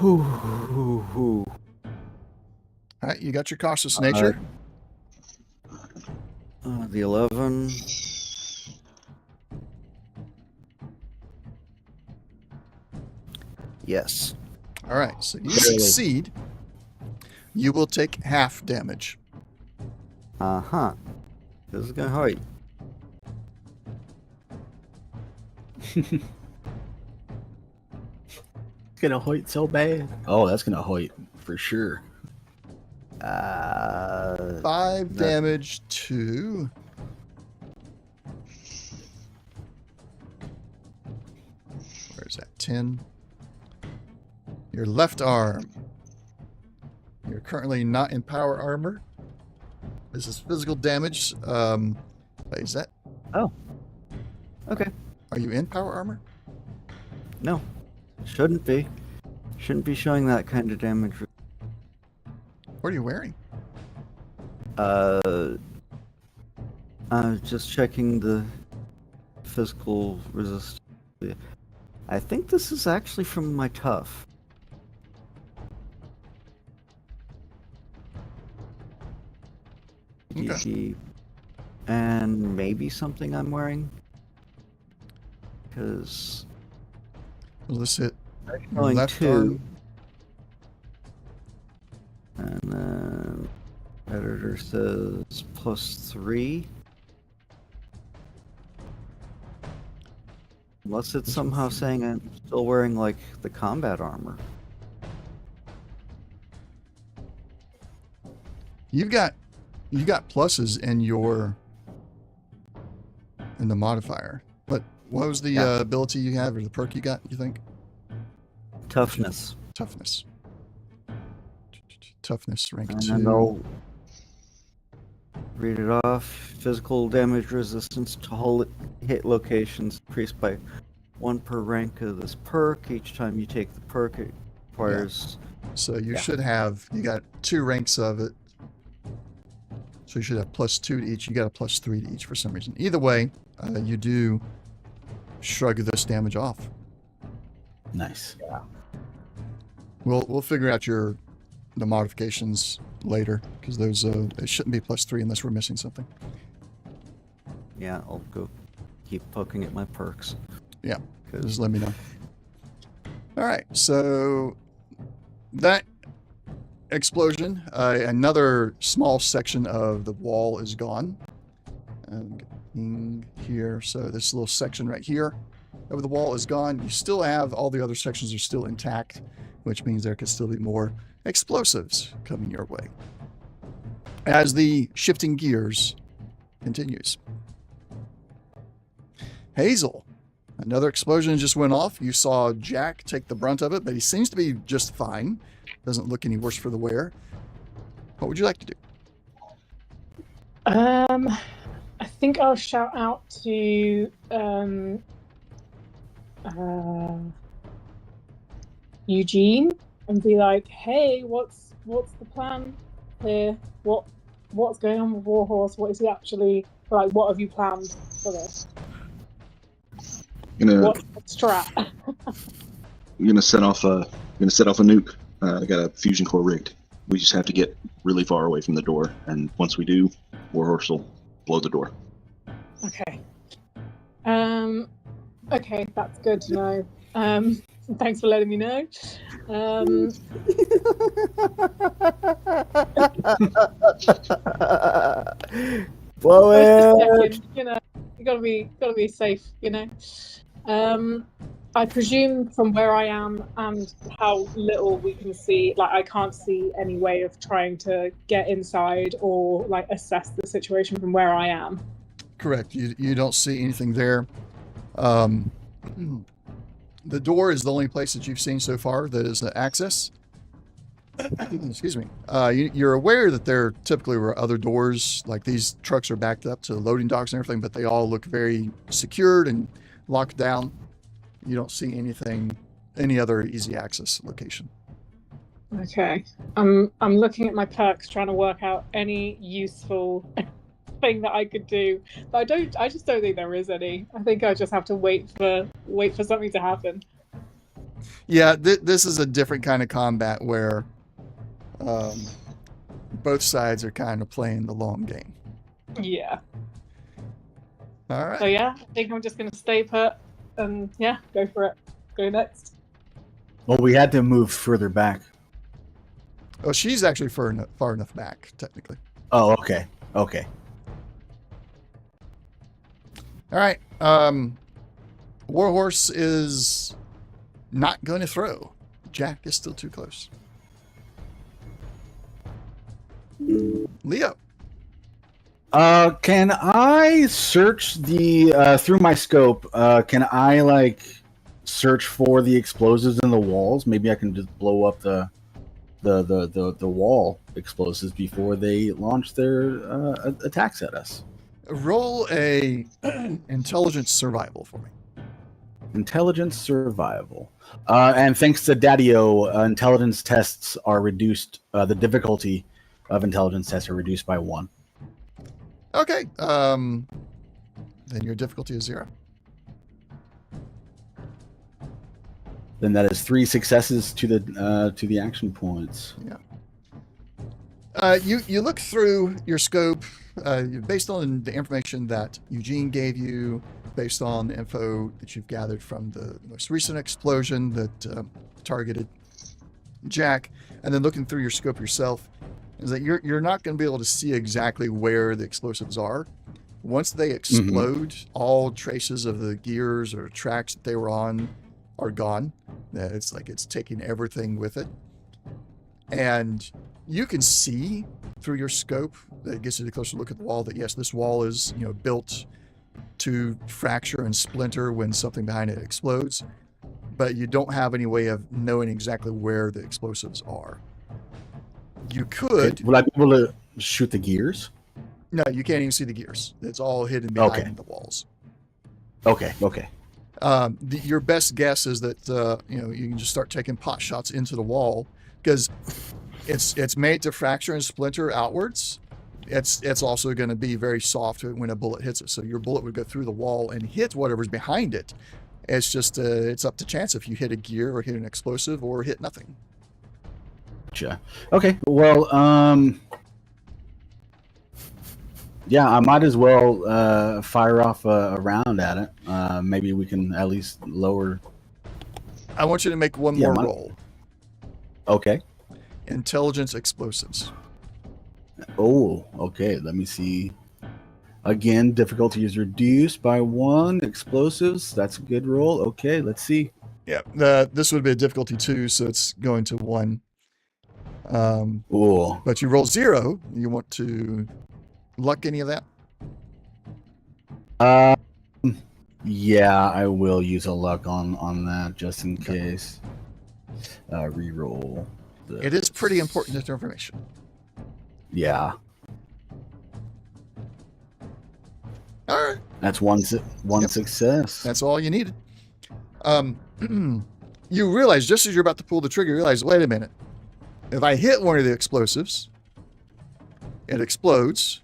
ooh. All right, you got your cautious nature. The 11. Yes. All right, so you succeed. You will take half damage. Uh-huh. This is gonna hurt. It's gonna hurt so bad. Oh, that's gonna hurt for sure. 5 damage to... Where's that? 10. Your left arm. You're currently not in power armor. This is physical damage. Wait, is that? Oh. Okay. Are you in power armor? No. Shouldn't be. Shouldn't be showing that kind of damage. What are you wearing? I was just checking the physical resistance. I think this is actually from my tough. Okay. And maybe something I'm wearing. Because Well, let's hit your going left 2. arm. And then editor says +3. Unless it's somehow saying I'm still wearing like the combat armor. You got pluses in the modifier. But what was the ability you have or the perk you got, you think? Toughness. Toughness. Toughness rank And 2. then I'll read it off. Physical damage resistance to hull hit locations increased by 1 per rank of this perk. Each time you take the perk, it requires... So you should have, you got 2 ranks of it. So you should have +2 to each. You got a +3 to each for some reason. Either way, you do shrug this damage off. Nice. Yeah. We'll figure out the modifications later because those they shouldn't be +3 unless we're missing something. Yeah, I'll go keep poking at my perks. Yeah, just let me know. All right, so that explosion, another small section of the wall is gone. Here, so this little section right here of the wall is gone. You still have all the other sections are still intact, which means there could still be more explosives coming your way as the shifting gears continues. Hazel, another explosion just went off. You saw Jack take the brunt of it, but he seems to be just fine. Doesn't look any worse for the wear. What would you like to do? I think I'll shout out to Eugene and be like, "Hey, what's the plan here? What's going on with Warhorse? What is he actually like? What have you planned for this? What's the strat?" I'm gonna set off a nuke. I got a fusion core rigged. We just have to get really far away from the door, and once we do, Warhorse will blow the door. Okay. Okay, that's good to know. Thanks for letting me know. Blow Just it. checking, you gotta be safe, I presume from where I am and how little we can see, like I can't see any way of trying to get inside or like assess the situation from where I am. Correct. You don't see anything there. The door is the only place that you've seen so far that is the access. Excuse me. You're aware that there typically were other doors, like these trucks are backed up to loading docks and everything, but they all look very secured and locked down. You don't see any other easy access location. Okay. I'm looking at my perks, trying to work out any useful thing that I could do. But I just don't think there is any. I think I just have to wait for something to happen. Yeah, this is a different kind of combat where both sides are kind of playing the long game. Yeah. All right. So yeah, I think I'm just gonna stay put and yeah, go for it. Go next. Well, we had to move further back. Oh, she's actually far enough back, technically. Oh, okay. Okay. All right. Warhorse is not going to throw. Jack is still too close. Leo. Can I search the through my scope? Can I like search for the explosives in the walls? Maybe I can just blow up the wall explosives before they launch their attacks at us. Roll a intelligence survival for me. Intelligence survival. And thanks to Daddy-O, intelligence tests are reduced. The difficulty of intelligence tests are reduced by 1. Okay. Then your difficulty is 0. Then that is 3 successes to the action points. Yeah. You look through your scope based on the information that Eugene gave you, based on the info that you've gathered from the most recent explosion that targeted Jack, and then looking through your scope yourself, is that you're not going to be able to see exactly where the explosives are. Once they explode, all traces of the gears or tracks that they were on are gone. It's like it's taking everything with it. And you can see through your scope that it gets you a closer look at the wall that yes, this wall is built to fracture and splinter when something behind it explodes, but you don't have any way of knowing exactly where the explosives are. You could. Will I be able to shoot the gears? No, you can't even see the gears. It's all hidden behind the walls. Okay. Your best guess is that you can just start taking pot shots into the wall because it's made to fracture and splinter outwards. It's also going to be very soft when a bullet hits it. So your bullet would go through the wall and hit whatever's behind it. It's just it's up to chance if you hit a gear or hit an explosive or hit nothing. Gotcha. Okay. Well, yeah, I might as well fire off a round at it. Maybe we can at least lower. I want you to make one more roll. Okay. Intelligence explosives. Oh, okay. Let me see. Again, difficulty is reduced by 1. Explosives. That's a good roll. Okay, let's see. Yeah, this would be a difficulty 2, so it's going to 1. But you roll 0. You want to luck any of that? Yeah, I will use a luck on that just in case. Reroll. It is pretty important information. Yeah. All right. That's one success. That's all you needed. You realize just as you're about to pull the trigger, you realize, wait a minute. If I hit one of the explosives, it explodes.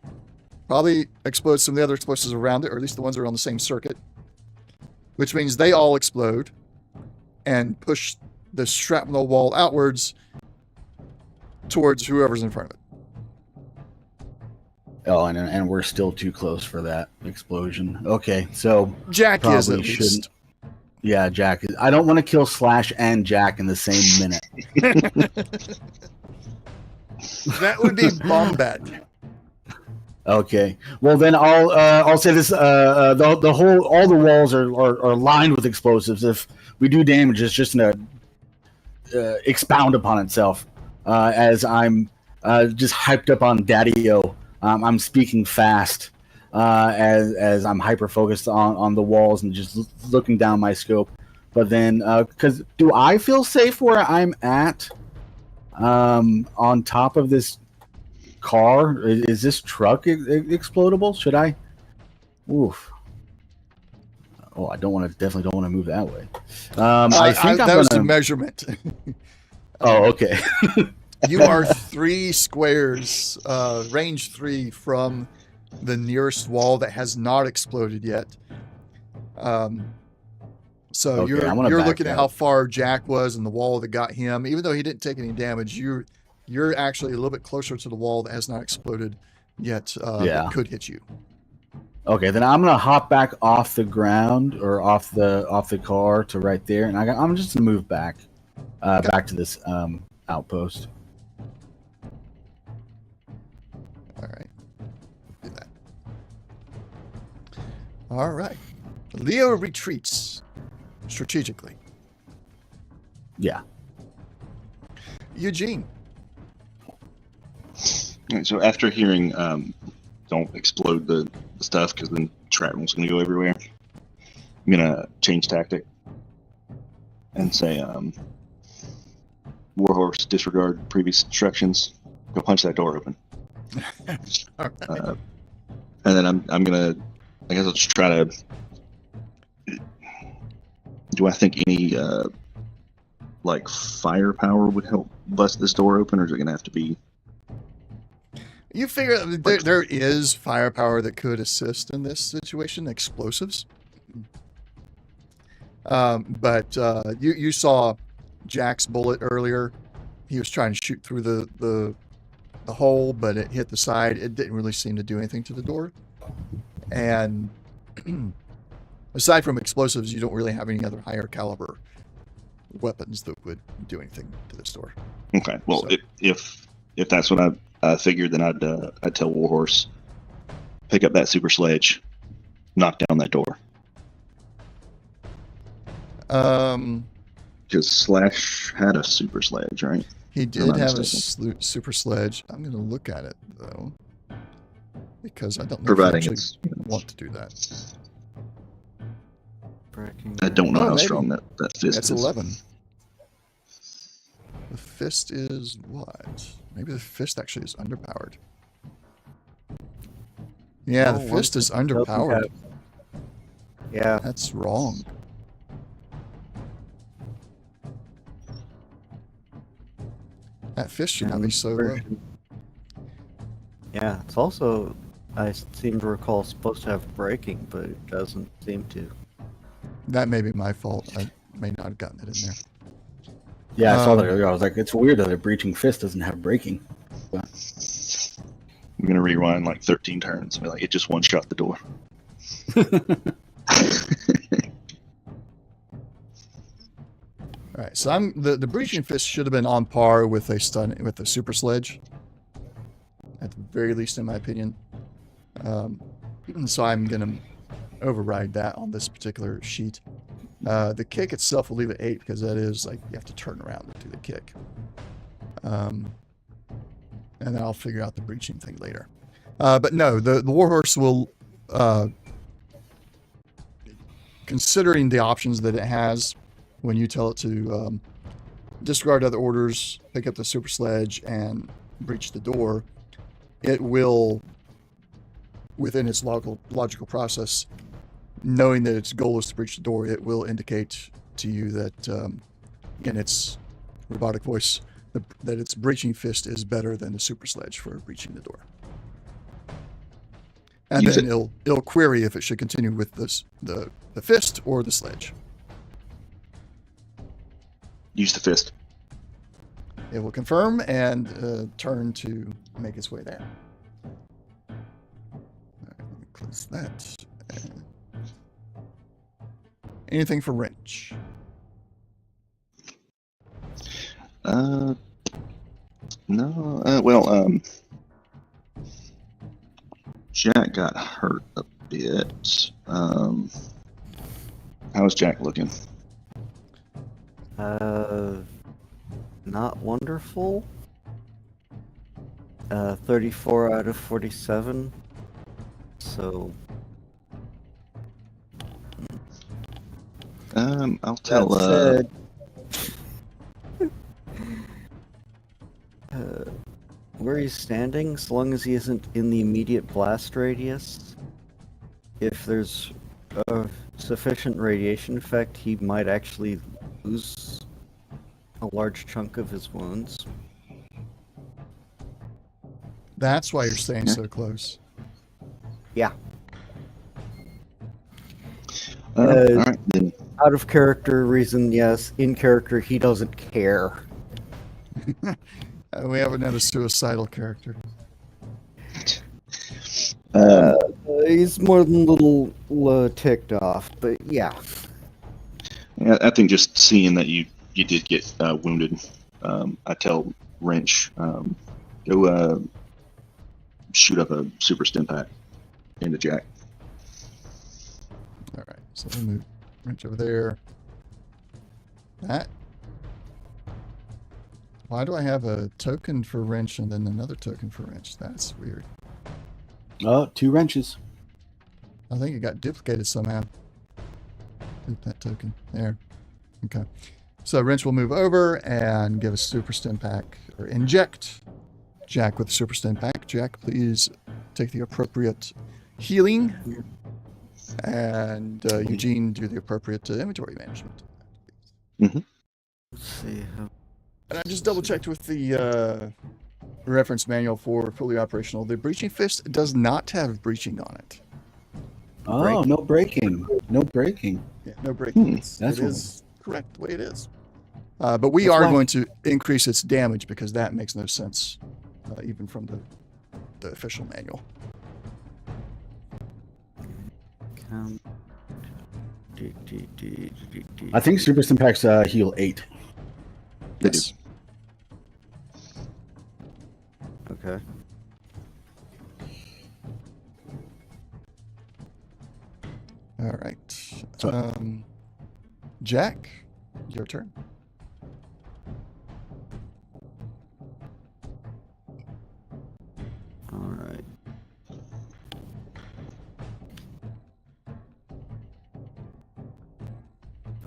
Probably explodes some of the other explosives around it, or at least the ones that are on the same circuit. Which means they all explode and push the shrapnel wall outwards towards whoever's in front of it. Oh, and we're still too close for that explosion. Okay, so Jack is at least. Yeah, Jack. I don't want to kill Slash and Jack in the same minute. That would be Bombat. Okay. Well, then I'll say this: all the walls are lined with explosives. If we do damage, it's just gonna expound upon itself. As I'm just hyped up on Daddy-O, I'm speaking fast as I'm hyper focused on the walls and just looking down my scope. But then, because do I feel safe where I'm at? On top of this car, is this truck explodable? Should I? Oof. Oh, definitely don't want to move that way. I think that was the measurement. Oh, okay. You are 3 squares, range 3 from the nearest wall that has not exploded yet. So Okay, you're looking at how far Jack was and the wall that got him. Even though he didn't take any damage, you're actually a little bit closer to the wall that has not exploded yet. That could hit you. Okay, then I'm gonna hop back off the ground or off the car to right there, and I'm just gonna move back, back to this outpost. All right, do that. All right, Leo retreats strategically. Yeah. Eugene. All right, so after hearing don't explode the stuff because then shrapnel's going to go everywhere, I'm going to change tactic and say, Warhorse, disregard previous instructions, go punch that door open. All right. And then I'm going to, I guess I'll just try to, do I think any like firepower would help bust this door open, or is it going to have to be? You figure there is firepower that could assist in this situation, explosives. But you saw Jack's bullet earlier. He was trying to shoot through the hole, but it hit the side. It didn't really seem to do anything to the door. And aside from explosives, you don't really have any other higher caliber weapons that would do anything to this door. Okay, well, So- if that's what I figured, then I'd tell Warhorse, pick up that super sledge, knock down that door. Because Slash had a super sledge, right? He Am did I have a mistaken? super sledge. I'm going to look at it though, because I don't know Providing if you it's, actually want to do that. I don't know Oh, how maybe. strong that fist That's is. 11. The fist is what? Maybe the fist actually is underpowered. Yeah, the fist is underpowered. Yeah. That's wrong. That fist should not be so low. Yeah, it's also, I seem to recall, supposed to have braking, but it doesn't seem to. That may be my fault. I may not have gotten it in there. Yeah, I saw that earlier. I was like, it's weird that a breaching fist doesn't have braking. I'm gonna rewind like 13 turns and be like, it just one shot the door. All right, so the breaching fist should have been on par with a super sledge, at the very least, in my opinion. So I'm gonna override that on this particular sheet. The kick itself will leave at 8 because that is like you have to turn around to do the kick. And then I'll figure out the breaching thing later. But no, the Warhorse will, considering the options that it has, when you tell it to disregard other orders, pick up the super sledge, and breach the door, it will, within its logical process, knowing that its goal is to breach the door, it will indicate to you that, in its robotic voice, that its breaching fist is better than the super sledge for breaching the door. And Use then it. it'll query if it should continue with the fist or the sledge. Use the fist. It will confirm and turn to make its way there. All right, let me close that. Anything for wrench? No. Jack got hurt a bit. How's Jack looking? Not wonderful. 34 out of 47. So I'll tell. that said, where he's standing, as long as he isn't in the immediate blast radius, if there's a sufficient radiation effect, he might actually lose a large chunk of his wounds. That's why you're staying so close. Yeah. all right then. Out of character reason, yes. In character, he doesn't care. We have another suicidal character. He's more than a little ticked off, but yeah. I think just seeing that you did get wounded, I tell Wrench, go shoot up a super stim pack into Jack. All right, so we'll move wrench over there. That. Why do I have a token for wrench and then another token for wrench? That's weird. Oh, 2 wrenches. I think it got duplicated somehow. Delete that token. There. Okay. So wrench will move over and give a super stim pack, or inject Jack with a super stim pack. Jack, please take the appropriate healing. And Eugene, do the appropriate inventory management. Mm-hmm. Let's see. And I just double checked with the reference manual for fully operational. The breaching fist does not have breaching on it. Oh, no breaking. No breaking. Yeah, no breaking. That's It is correct the way it is. But we are going to increase its damage because that makes no sense, even from the official manual. I think super stim packs heal 8. They do. Yes. Okay. All right. Jack, your turn. All right.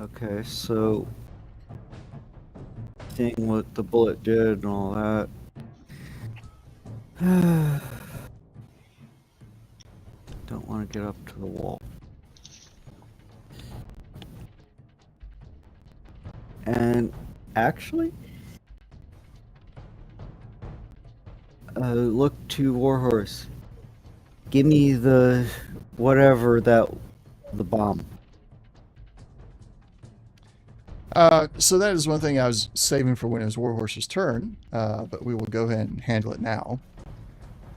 Okay, so seeing what the bullet did and all that. Don't want to get up to the wall. And actually, look to Warhorse. Give me the whatever the bomb. So that is one thing I was saving for when it was Warhorse's turn, but we will go ahead and handle it now.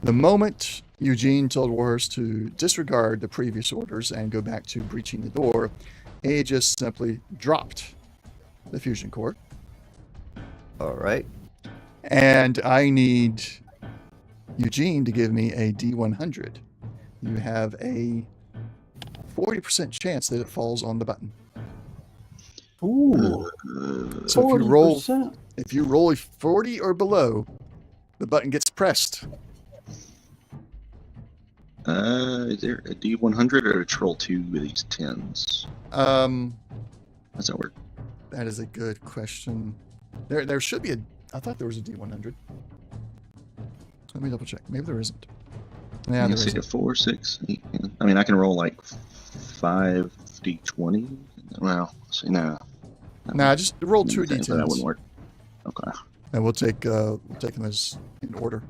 The moment Eugene told Warhorse to disregard the previous orders and go back to breaching the door, he just simply dropped the fusion core. All right. And I need Eugene to give me a D100. You have a 40% chance that it falls on the button. Ooh. So 40%. if you roll a 40 or below, the button gets pressed. Is there a D100 or a Troll 2 with these 10s? How's that work? That is a good question. There should be I thought there was a D100. Let me double check. Maybe there isn't. Yeah, I there see a isn't. 4, 6, 8. Yeah. I mean, I can roll like 5 D20. Well, see, no. Nah, just roll 2 That D10s. wouldn't work. Okay. And we'll take them as in order.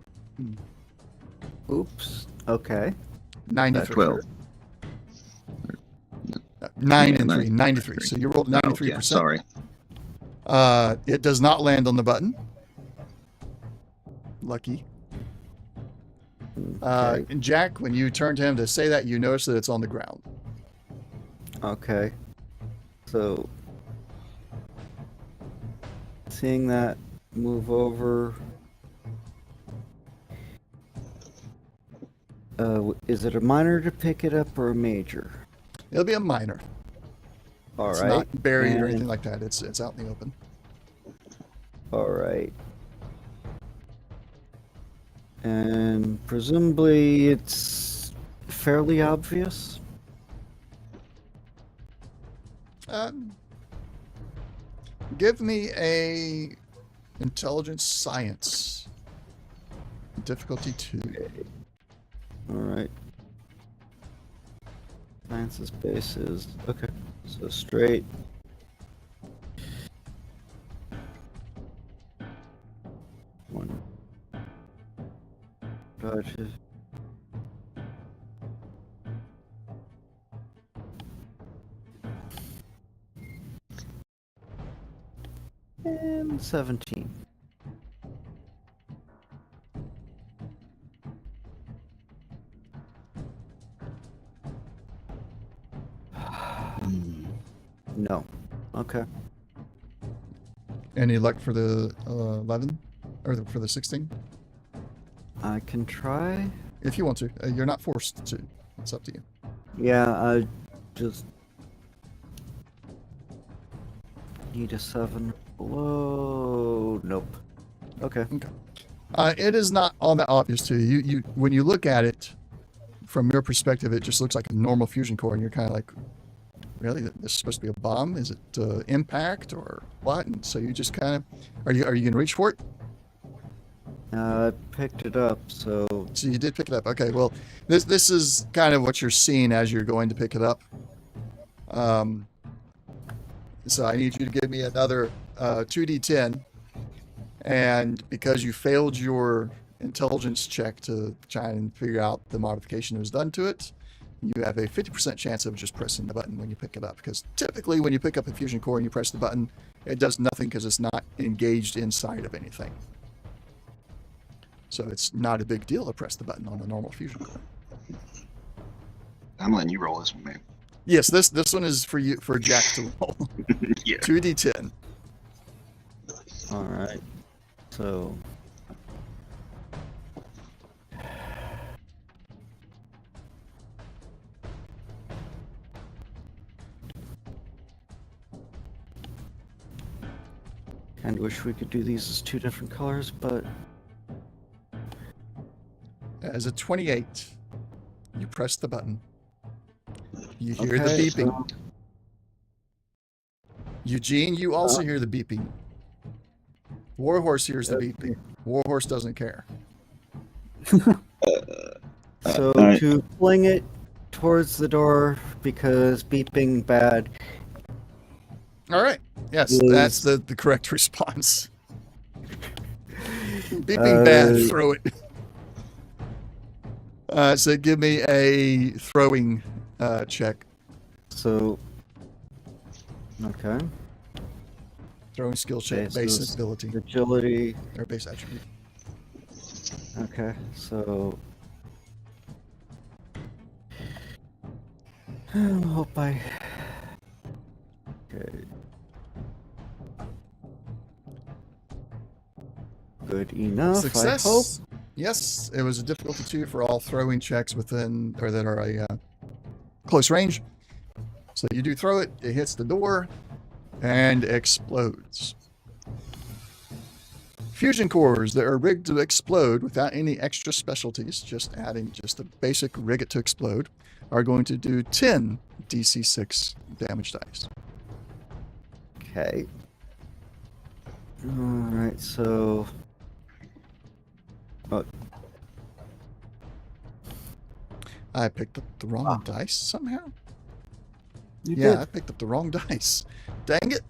Oops. Okay. 93. 12. 9 Yeah, and 3. 93. 93. So you rolled 93%. Oh, yeah, sorry. It does not land on the button. Lucky. Okay. And Jack, when you turn to him to say that, you notice that it's on the ground. Okay. So, seeing that, move over. Is it a minor to pick it up or a major? It'll be a minor. All It's right. not buried or and- anything like that. It's out in the open. All right. And presumably it's fairly obvious. Give me a intelligence science. Difficulty 2. All right. Sciences bases. Okay. So straight. One. Dodges. And 17. No. Okay. Any luck for the 11? Or for the 16? I can try. If you want to. You're not forced to. It's up to you. Yeah, I just need a 7 below. Nope. Okay. It is not all that obvious to you. You when you look at it, from your perspective, it just looks like a normal fusion core, and you're kind of like, really, this is supposed to be a bomb? Is it impact or what? And so you just kind of, are you gonna reach for it? I picked it up, so So you did pick it up. Okay, well, this is kind of what you're seeing as you're going to pick it up. So I need you to give me another 2d10. And because you failed your intelligence check to try and figure out the modification that was done to it, you have a 50% chance of just pressing the button when you pick it up. Because typically when you pick up a fusion core and you press the button, it does nothing because it's not engaged inside of anything. So it's not a big deal to press the button on a normal fusion core. I'm letting you roll this one, man. Yes, this one is for you, for Jack to roll. Yeah. 2d10. all right. So kind of wish we could do these as 2 different colors, but As a 28, you press the button. You hear Okay, the beeping. so- Eugene, you also hear the beeping. Warhorse hears the beeping. Warhorse doesn't care. So alright. to fling it towards the door because beeping bad. All right. Yes, Is- that's the correct response. Beeping bad, throw it. So give me a throwing check. So okay. Throwing skill check, Okay, so base it's ability, Agility. or base attribute. Okay, so I hope I. Okay. Good enough. Success. I hope. Yes, it was a difficulty 2 for all throwing checks within or that are a close range. So you do throw it, it hits the door, and explodes. Fusion cores that are rigged to explode without any extra specialties, just adding just a basic rig it to explode, are going to do 10 DC 6 damage dice. Okay. All right. So. Oh, I picked up the wrong dice somehow. you Yeah, did. I picked up the wrong dice. Dang it.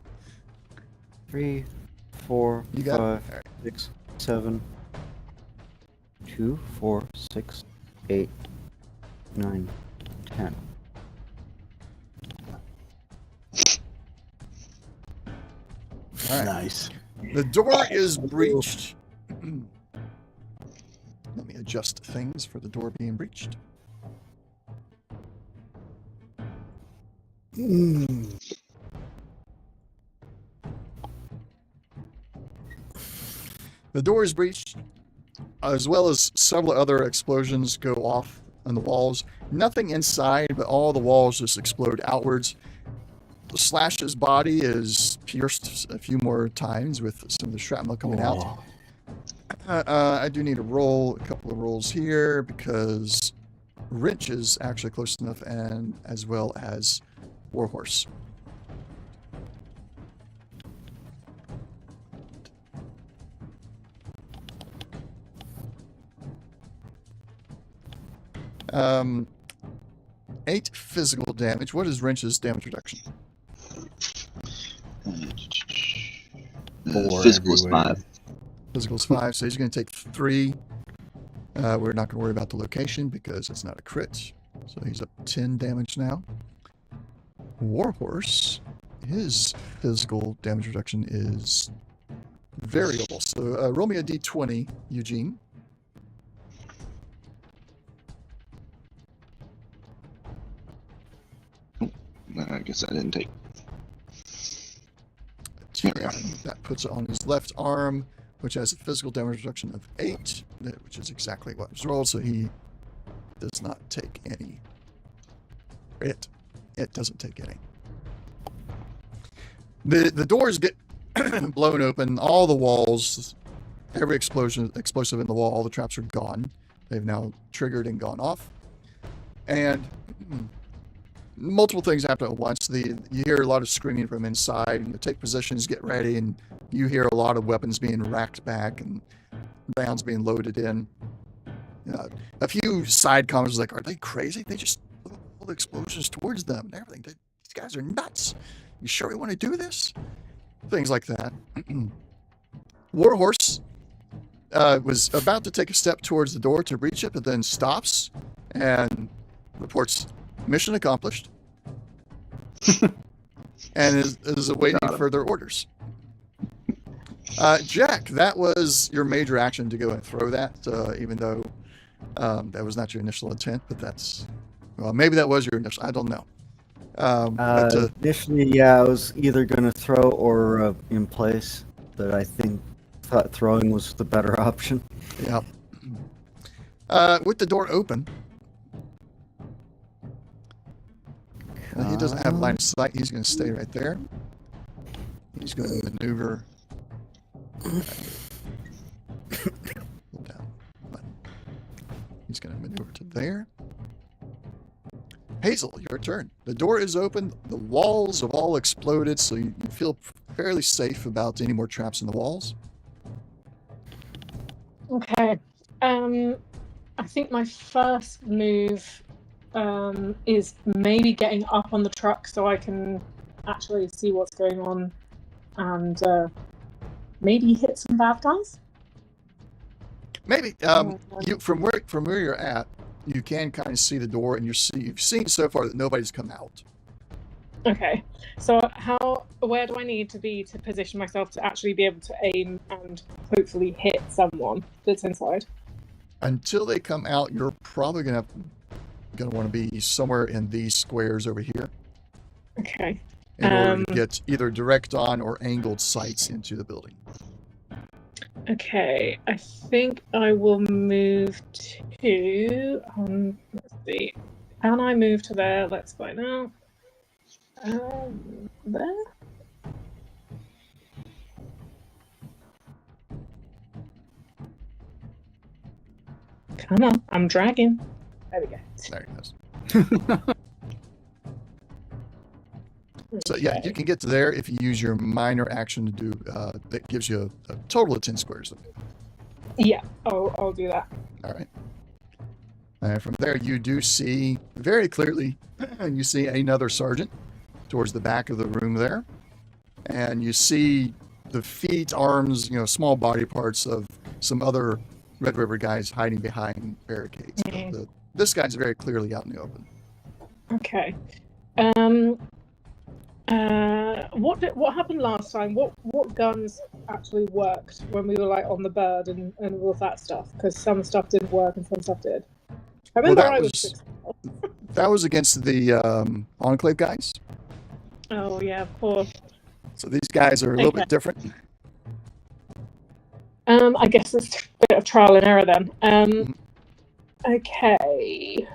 3, 4, You got 5, it. 6, 7, 2, 4, 6, 8, 9, 10. All right. Nice. The door is breached. Let me adjust things for the door being breached. The door is breached, as well as several other explosions go off on the walls. Nothing inside, but all the walls just explode outwards. Slash's body is pierced a few more times with some of the shrapnel coming out. I do need to roll a couple of rolls here because Wrench is actually close enough, and as well as Warhorse. Um, 8 physical damage. What is Wrench's damage reduction? Physical is everywhere. 5. Physical is 5, so he's going to take 3. We're not going to worry about the location because it's not a crit. So he's up 10 damage now. Warhorse, his physical damage reduction is variable. So roll me a d20, Eugene. I guess I didn't take. 10. That puts it on his left arm, which has a physical damage reduction of 8, which is exactly what was rolled, so he does not take any. It doesn't take any. The doors get blown open, all the walls, every explosive in the wall, all the traps are gone. They've now triggered and gone off. And multiple things happen at once. You hear a lot of screaming from inside, and you take positions, get ready, and you hear a lot of weapons being racked back and rounds being loaded in. A few side comments like, are they crazy? They just all the explosions towards them and everything. These guys are nuts. You sure we want to do this? Things like that. Warhorse was about to take a step towards the door to reach it, but then stops and reports mission accomplished and is awaiting further orders. Jack, that was your major action to go and throw that, even though that was not your initial intent, but maybe that was your initial, I don't know. Initially, yeah, I was either going to throw or in place, but I thought throwing was the better option. Yeah. With the door open, he doesn't have line of sight. He's going to stay right there. He's going to maneuver. Down. He's going to maneuver to there. Hazel, your turn. The door is open. The walls have all exploded, so you feel fairly safe about any more traps in the walls. Okay. I think my first move is maybe getting up on the truck so I can actually see what's going on and maybe hit some bad guys. Maybe you from where you're at, you can kind of see the door, and you've seen so far that nobody's come out. Okay, so where do I need to be to position myself to actually be able to aim and hopefully hit someone that's inside? Until they come out, you're probably gonna want to be somewhere in these squares over here. Okay. In order to get either direct on or angled sights into the building. Okay, I think I will move to. Let's see. Can I move to there? Let's find out. There. Come on, I'm dragging. There we go. There it goes. So yeah, you can get to there if you use your minor action to do. That gives you a total of 10 squares. Yeah, I'll do that. All right. And from there, you do see very clearly. You see another sergeant towards the back of the room there, and you see the feet, arms, small body parts of some other Red River guys hiding behind barricades. But this guy's very clearly out in the open. Okay. What happened last time? What guns actually worked when we were on the bird and all of that stuff? Because some stuff didn't work and some stuff did. I remember that was against the Enclave guys. Oh yeah, of course. So these guys are a little bit different. I guess it's a bit of trial and error then. Okay.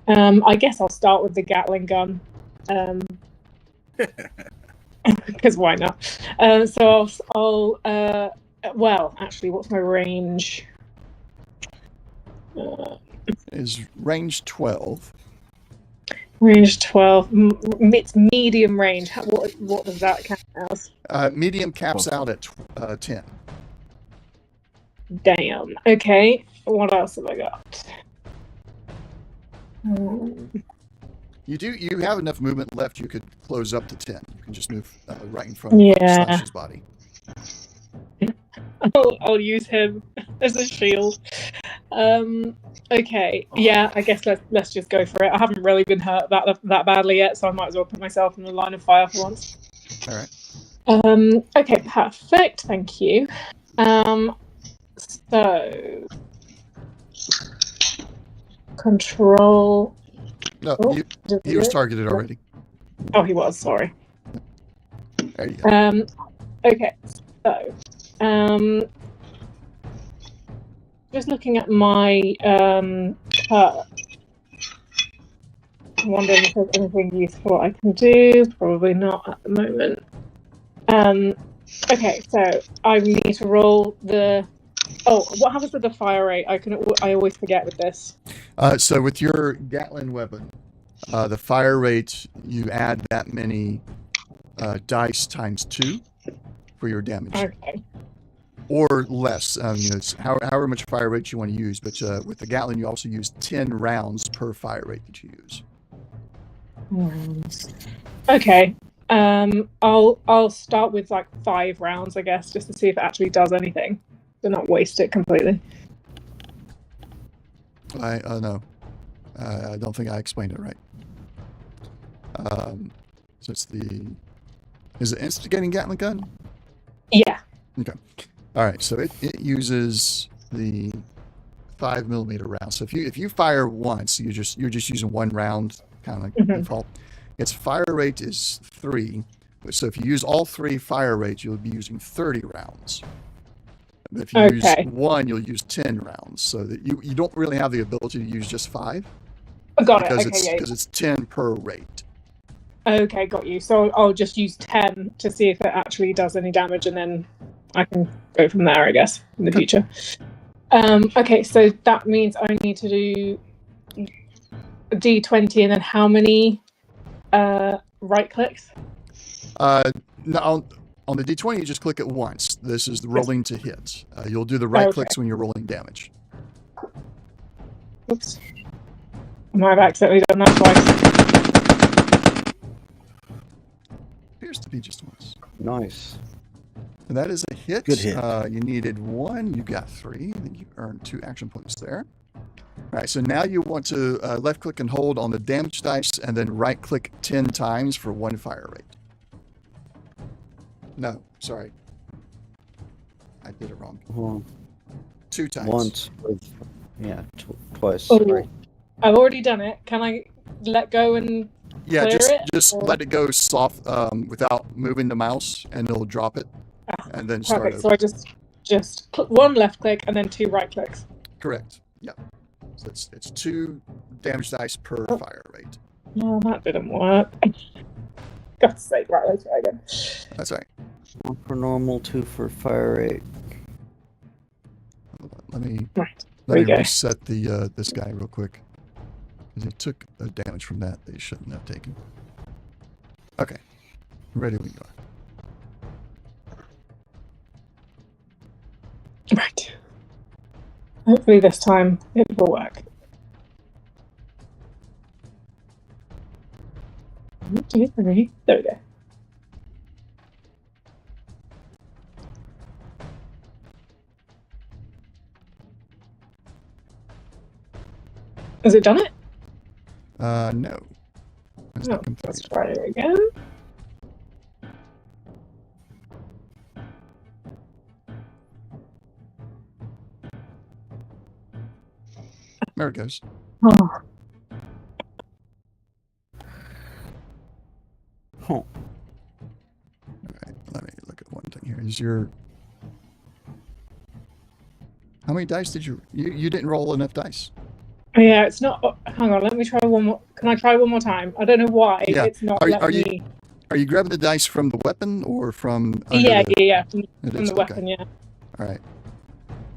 I guess I'll start with the Gatling gun. Because why not? So I'll well, actually, what's my range? Is range 12. Range 12. It's medium range. What does that count as? Medium caps out at 10. Damn. Okay. What else have I got? You have enough movement left. You could close up to 10. You can just move right in front of Slash's body. I'll use him as a shield. Okay. Yeah, I guess let's just go for it. I haven't really been hurt that badly yet, so I might as well put myself in the line of fire for once. All right. Okay, perfect. Thank you. So control. No, he was targeted already. Oh, he was. Sorry. There you go. Okay. So, just looking at my chart, I'm wondering if there's anything useful I can do. Probably not at the moment. Okay, so I need to roll the. Oh, what happens with the fire rate? I always forget with this. So with your Gatling weapon, the fire rate, you add that many dice times 2 for your damage. Okay. Or less. It's however much fire rate you want to use. But with the Gatling, you also use 10 rounds per fire rate that you use. Okay. I'll start with like 5 rounds, I guess, just to see if it actually does anything. To not waste it completely. I no. I don't think I explained it right. So it's is it instigating Gatling gun? Yeah. Okay. All right. So it uses the 5mm round. So if you fire once, you're just using 1 round, kind of like default. Its fire rate is 3. So if you use all 3 fire rates, you'll be using 30 rounds. But if you use 1, you'll use 10 rounds. So that you don't really have the ability to use just 5. Got because it. Okay, because it's 10 per rate. Okay, got you. So I'll just use 10 to see if it actually does any damage, and then I can go from there, I guess, in the future. Okay, so that means I need to do a D20, and then how many right clicks? No, on the D20, you just click it once. This is the rolling to hit. You'll do the right clicks when you're rolling damage. Oops. I might have accidentally done that twice. Appears to be just once. Nice. And that is a hit. Good hit. You needed 1. You got 3. Then you earned 2 action points there. All right. So now you want to left click and hold on the damage dice, and then right click 10 times for 1 fire rate. No, sorry. I did it wrong. Well, 2 times. once. Twice. Oh, Right. I've already done it. Can I let go and Yeah, clear just or... let it go soft without moving the mouse, and it'll drop it, and then start Perfect. over. So I just 1 left click and then 2 right clicks. Correct. Yeah. So it's 2 damage dice per fire rate. No, that didn't work. God's sake, right, let's try again. That's right. 1 for normal, 2 for fire rate. Let me we go. reset the this guy real quick. Because he took a damage from that they shouldn't have taken. Okay. Ready we are. Right. Hopefully this time it will work. 1, 2, 3. There we go. Has it done it? No. It's not complete. Let's try it again. There it goes. Oh. Huh. All right, let me look at one thing here. Is your How many dice did you didn't roll enough dice? Yeah, it's not. Hang on, let me try one more. Can I try one more time? I don't know why Yeah. it's not Are letting you- me. Are you grabbing the dice from the weapon or from under Yeah, the... yeah, It from is, the weapon, yeah. All right.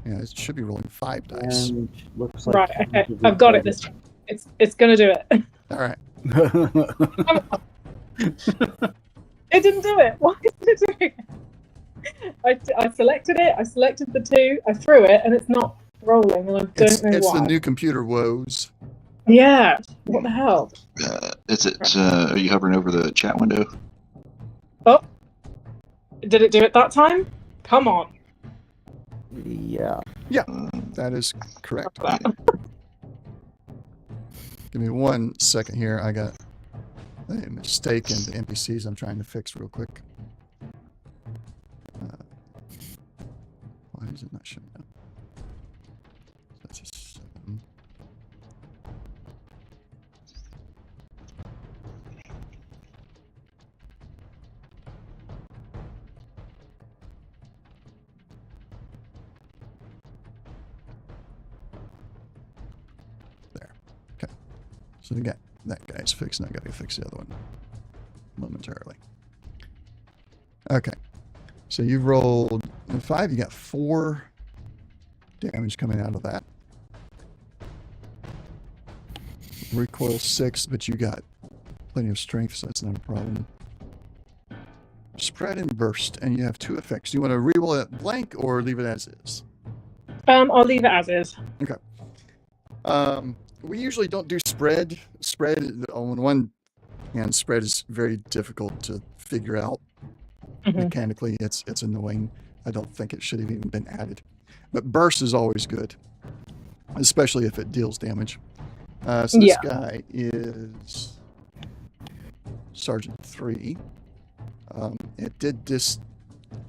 Yeah, it should be rolling 5 dice. And looks like Right, okay, I've got it this time. It's gonna do it. All right. It didn't do it. Why is it doing it? I selected it. I selected the 2. I threw it, and it's not rolling, and I don't know It's why. the new computer woes. Yeah. What the hell? Is it? Are you hovering over the chat window? Oh, did it do it that time? Come on. Yeah. That is correct. Wow. Give me 1 second here. I got a mistake in the NPCs I'm trying to fix real quick. Why is it not showing up? That's a 7. There. Okay. So we got that guy's fixed, and I got to fix the other one momentarily. Okay. So you rolled a 5. You got 4 damage coming out of that. Recoil 6, but you got plenty of strength, so that's not a problem. Spread and burst, and you have 2 effects. Do you want to re-roll it blank or leave it as is? I'll leave it as is. We usually don't do spread. Spread, on one hand, spread is very difficult to figure out. Mhm. Mechanically, it's annoying. I don't think it should have even been added. But burst is always good, especially if it deals damage. So this guy is Sergeant 3. It did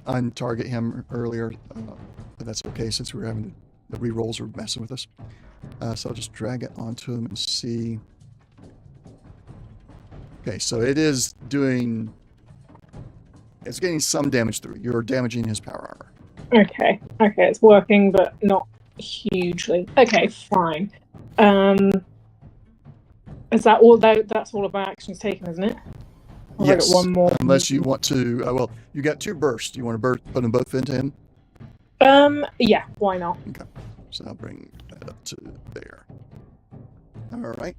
untarget him earlier, but that's okay since we were having the rerolls are messing with us. So I'll just drag it onto him and see. Okay, so it is doing... It's getting some damage through. You're damaging his power armor. Okay, it's working, but not hugely. Okay, fine. Is that all? That's all of my actions taken, isn't it? Or have I got one more. Unless you want to... well, you got 2 bursts. You want to put them both into him? Yeah, why not? Okay. So I'll bring that up to there. All right.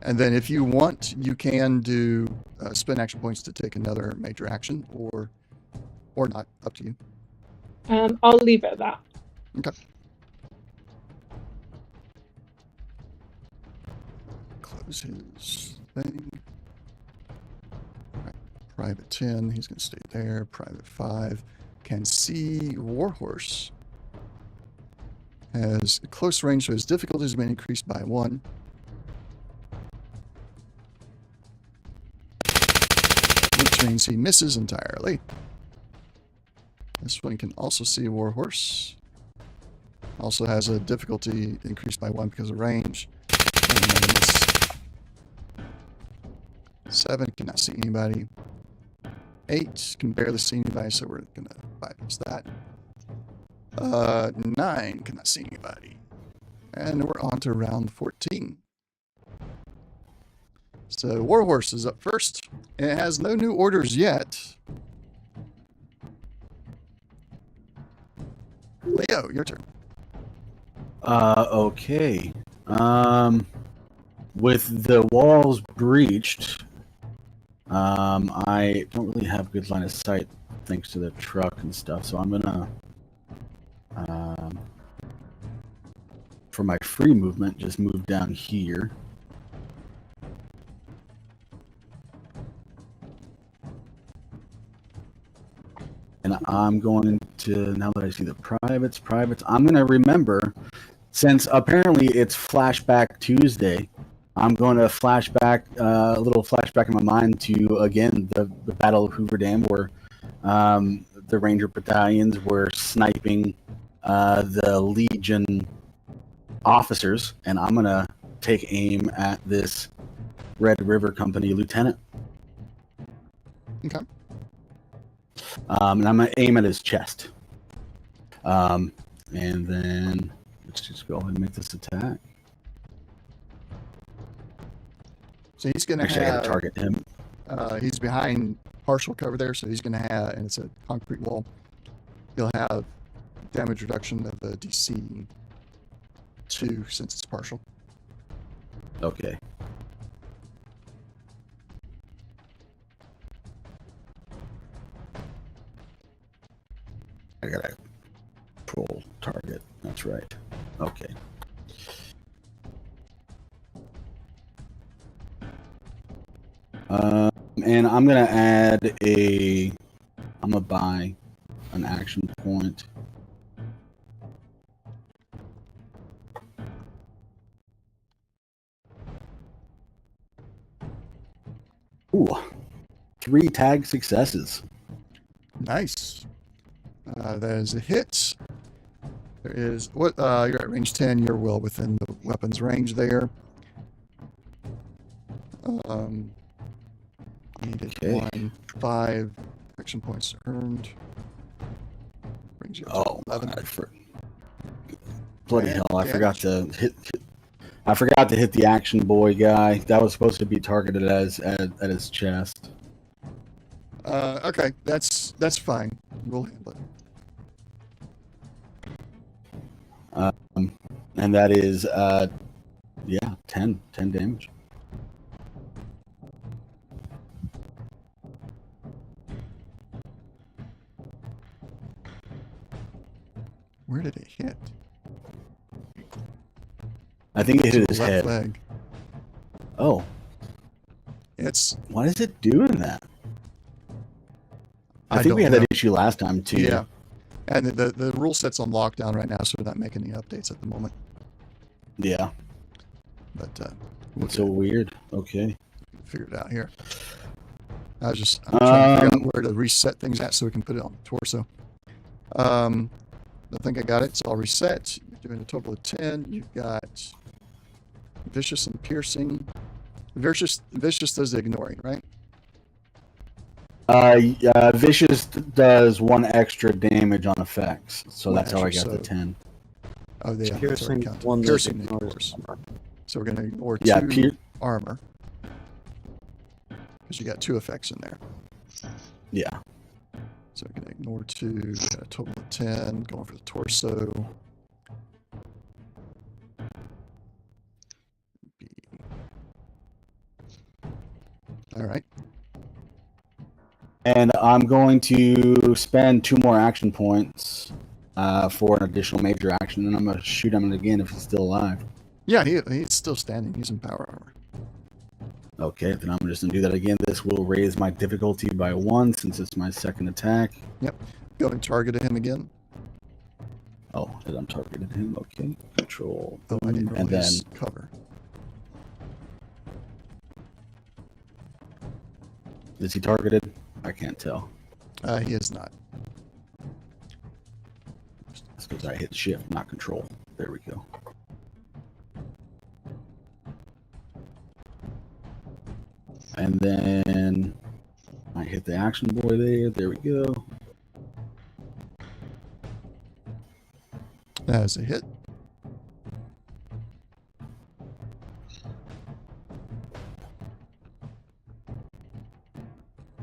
And then if you want, you can do spend action points to take another major action, or not. Up to you. I'll leave it at that. Okay. Close his thing. All right. Private 10, he's going to stay there. Private 5 can see Warhorse. Has close range, so his difficulty has been increased by 1. Which means he misses entirely. This one can also see Warhorse. Also has a difficulty increased by 1 because of range. And another miss. 7 cannot see anybody. 8 can barely see anybody, so we're going to bypass that. 9 cannot see anybody. And we're on to round 14. So Warhorse is up first. It has no new orders yet. Leo, your turn. Okay. With the walls breached, I don't really have good line of sight thanks to the truck and stuff, so I'm gonna, for my free movement, just move down here. And I'm going to, now that I see the privates, I'm going to remember, since apparently it's Flashback Tuesday, I'm going to flashback, a little flashback in my mind to, again, the Battle of Hoover Dam, where the Ranger battalions were sniping the Legion officers, and I'm going to take aim at this Red River Company lieutenant. Okay. And I'm going to aim at his chest. And then let's just go ahead and make this attack. So he's going to Actually, I have gotta target him. He's behind partial cover there, so he's going to have, and it's a concrete wall. He'll have damage reduction of a DC 2 since it's partial. Okay. I gotta control target. That's right. Okay. And I'm gonna add a. I'm gonna buy an action point. Ooh, 3 tag successes. Nice. That is a hit. There is what? You're at range 10. You're well within the weapon's range there. Needed Okay. 5 action points earned. Brings you up to Oh, 11. bloody Yeah, hell! I yeah. forgot to hit. I forgot to hit the action boy guy. That was supposed to be targeted at his chest. Okay, that's fine. We'll handle it. And that is, yeah, 10 damage. Where did it hit? I think it hit his Left head. leg. Oh, It's why is it doing that? I think don't we had know. that issue last time too. Yeah. And the rule set's on lockdown right now, so we're not making any updates at the moment. Yeah. But It's so weird. Okay. figure it out here. I'm trying to figure out where to reset things at so we can put it on the torso. I think I got it. So I'll reset. You're doing a total of 10. You've got vicious and piercing. Vicious does the ignoring, right? Vicious does 1 extra damage on effects, so One that's how I extra, got the so- 10. Oh, yeah. Piercing, That's already one that piercing, of ignores course. armor. So we're going to ignore Yeah, 2 armor. Because you got 2 effects in there. Yeah. So we're going to ignore 2. We got a total of 10. Going for the torso. B. All right. And I'm going to spend 2 more action points for an additional major action, and I'm going to shoot him again if he's still alive. Yeah, he's still standing. He's in power armor. Okay, then I'm just going to do that again. This will raise my difficulty by 1 since it's my second attack. Go and target him again. Oh, and I'm targeted him. Okay, control. Oh, I didn't roll And then, his cover. is he targeted? I can't tell. He is not. That's because I hit shift, not control. There we go. And then I hit the action boy there. There we go. That is a hit.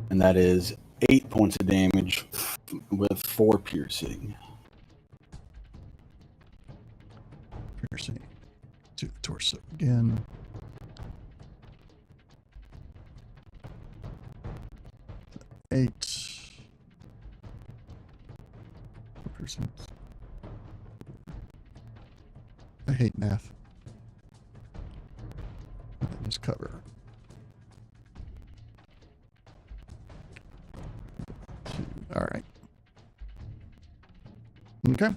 And that is 8 points of damage with 4 piercing. Piercing to the torso again. Eight. Piercing. I hate math. And just cover. All right. Okay.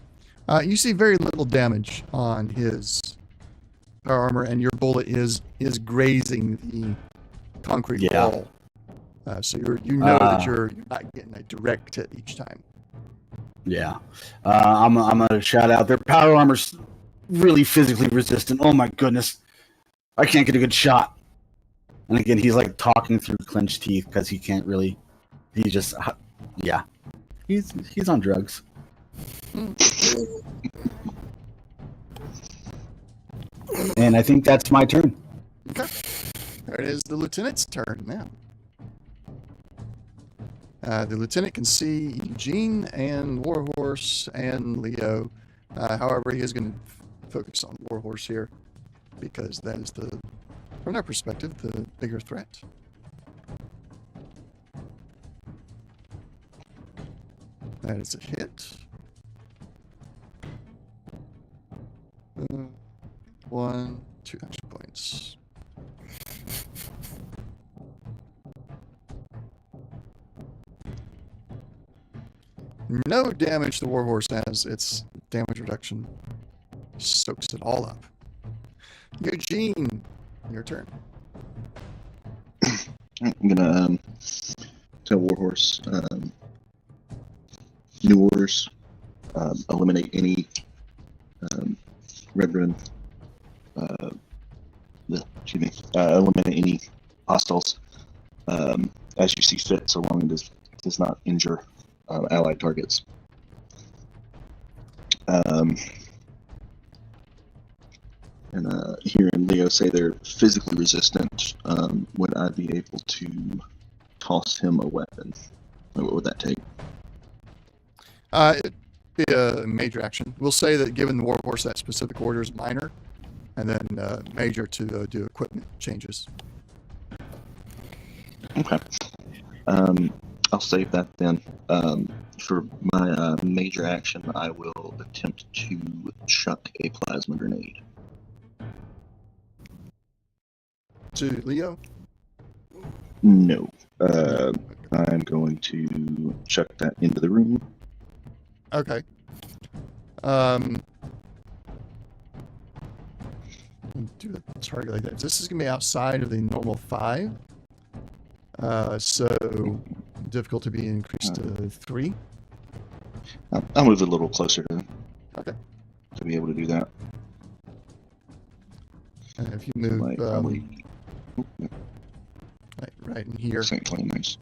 You see very little damage on his power armor, and your bullet is grazing the concrete Yeah. wall. So you know that you're not getting a direct hit each time. Yeah. I'm gonna shout out their power armor's really physically resistant. Oh my goodness. I can't get a good shot. And again, he's like talking through clenched teeth because he can't really. He just, yeah. He's on drugs. And I think that's my turn. Okay. There it is, the lieutenant's turn now. The lieutenant can see Eugene and Warhorse and Leo. However, he is going to focus on Warhorse here because that is from their perspective, the bigger threat. That is a hit. 1, 2 action points. No damage the Warhorse has. Its damage reduction soaks it all up. Eugene, your turn. I'm gonna tell Warhorse new orders, eliminate any red ribbon. Eliminate any hostiles as you see fit, so long as it does not injure allied targets. Hearing Leo say they're physically resistant, would I be able to toss him a weapon? What would that take? It'd be a major action. We'll say that given the Warhorse, that specific order is minor, and then major to do equipment changes. Okay. I'll save that then. For my major action, I will attempt to chuck a plasma grenade. To Leo? No. I'm going to chuck that into the room. Okay. Do a target like that. This is going to be outside of the normal 5. So difficulty be increased to 3. I'll move it a little closer Okay. to be able to do that. And if you move Probably right in here, St. Claims.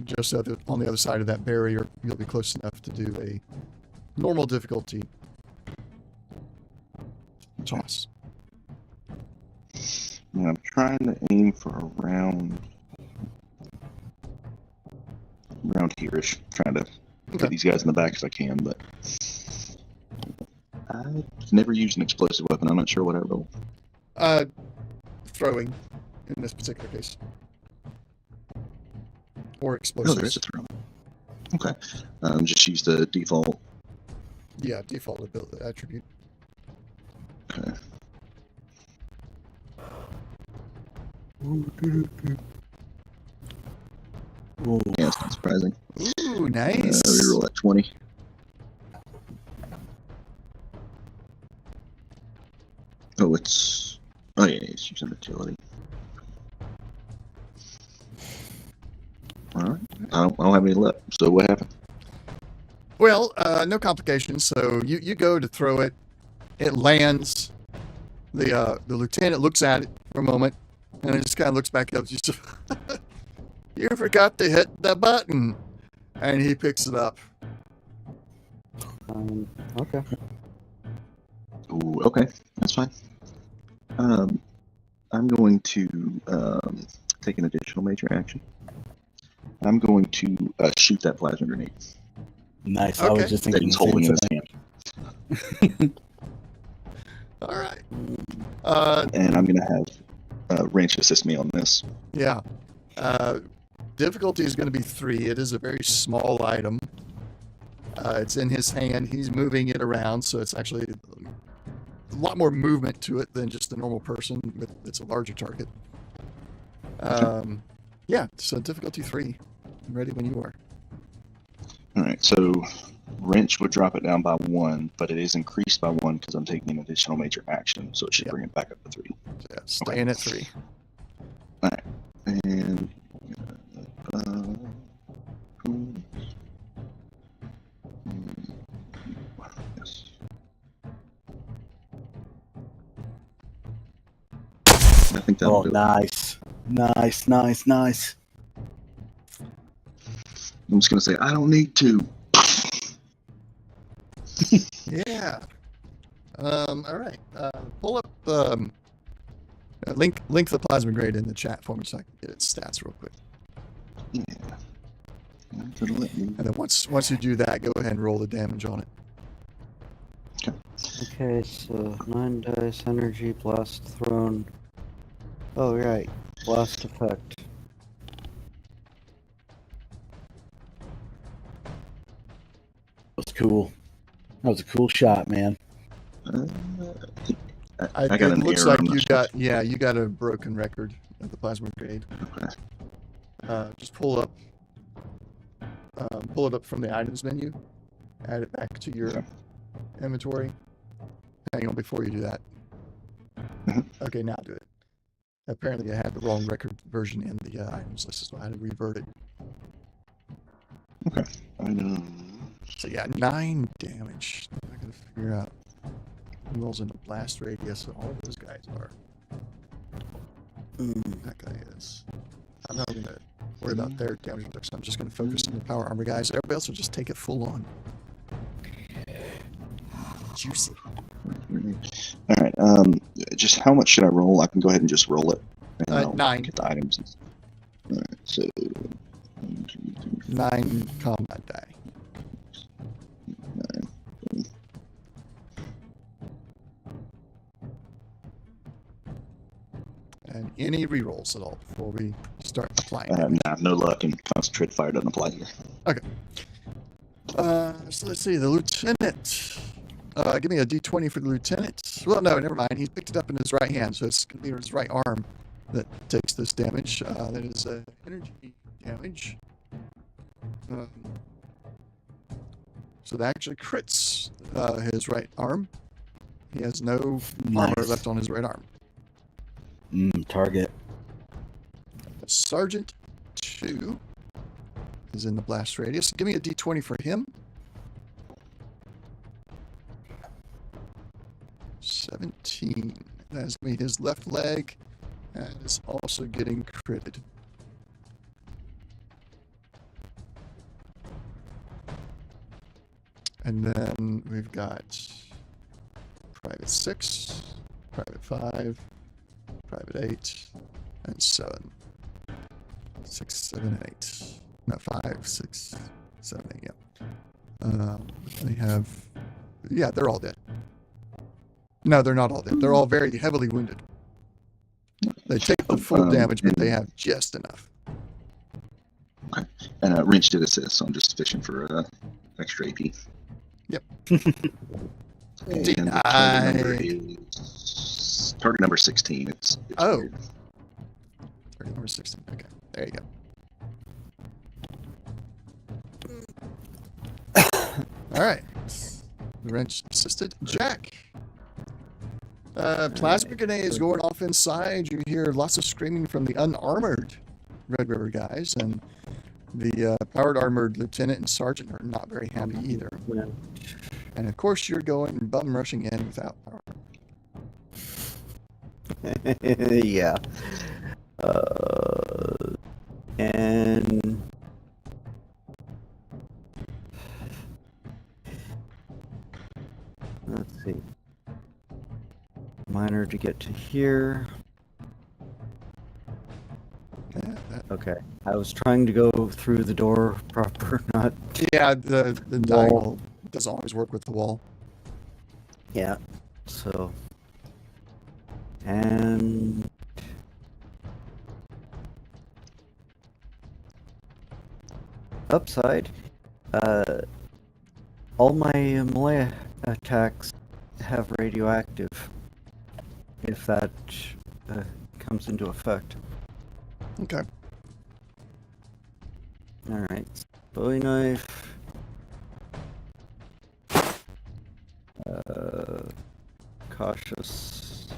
just on the other side of that barrier, you'll be close enough to do a normal difficulty toss. And I'm trying to aim for around here-ish. Trying to Okay. get these guys in the back if I can, but I've never used an explosive weapon. I'm not sure what I roll. Throwing in this particular case. Or Oh, explosives. there's a throw. Okay. Just use the default. Yeah, default ability attribute. Okay. Yeah, it's not surprising. Ooh, nice. We roll at 20. Oh, it's it's using utility. All right. I don't have any left. So what happened? Well, no complications. So you go to throw it. It lands. The lieutenant looks at it for a moment, and it just kind of looks back up. Just, you forgot to hit the button, and he picks it up. Okay. Ooh, okay, that's fine. I'm going to take an additional major action. I'm going to shoot that plasma grenade Nice. I Okay. was just that thinking he's the same holding in thing. his hand. All right. And I'm going to have Ranch assist me on this. Yeah. Difficulty is going to be 3. It is a very small item. It's in his hand. He's moving it around, so it's actually a lot more movement to it than just a normal person. But it's a larger target. Yeah, so difficulty 3. I'm ready when you are. All right, so Wrench would drop it down by 1, but it is increased by 1 because I'm taking an additional major action, so it should Yep. bring it back up to 3. So yeah, staying at 3. All right, and yes. I think that'll Oh, do it. nice. Nice. I'm just gonna say I don't need to. Yeah. All right. Pull up link the plasma grade in the chat for me so I can get its stats real quick. Yeah. Gonna let me. And then once you do that, go ahead and roll the damage on it. Okay, so 9 dice, energy, blast thrown. Oh, right. Blast effect. That was cool. That was a cool shot, man. I got it an looks error. like I'm not sure. you got a broken record of the plasma grade. Okay. Just pull it up from the items menu, add it back to your Okay. inventory. Hang on before you do that. Mhm. Okay, now do it. Apparently, I had the wrong record version in the items list, so I had to revert it. Okay. I know. So yeah, 9 damage. I gotta figure out who rolls in the blast radius. So all of those guys are. That guy is. I'm not gonna worry about their damage reduction. I'm just gonna focus on the power armor guys. Everybody else will just take it full on. Juicy. All right. Just how much should I roll? I can go ahead and just roll it. And I'll 9. Get the items. All right. So 1, 2, 3, 9 combat die. 9. And any rerolls at all before we start applying. Nah, no luck, and concentrated fire doesn't apply here. Okay. So let's see, the lieutenant. Give me a d20 for the lieutenant. Well, no, never mind. He picked it up in his right hand, so it's going to be his right arm that takes this damage. That is energy damage. So that actually crits his right arm. He has no armor Nice. left on his right arm. Target. Sergeant 2 is in the blast radius. Give me a d20 for him. 17. That's me. His left leg and is also getting critted. And then we've got Private 6, Private 5, Private 8, and 7. 6, 7, 8. No, 5, 6, 7, 8, yeah. They have... Yeah, they're all dead. No, they're not all dead. They're all very heavily wounded. They take the full damage, but they have just enough. Okay. And Wrench did assist, so I'm just fishing for extra AP. Yep. And the target number 16. It's Oh. weird. Target number 16. Okay, there you go. All right. The wrench assisted. Jack. Plasma grenade is going off inside. You hear lots of screaming from the unarmored Red River guys, and the powered armored lieutenant and sergeant are not very happy either. And of course, you're going bum rushing in without power. Yeah. And let's see. Miner to get to here. Yeah, Okay. I was trying to go through the door proper, not. the diagonal doesn't always work with the wall. Yeah. So. And. Upside. All my melee attacks have radioactive. If that comes into effect. Okay. Alright. Bowie knife. Cautious.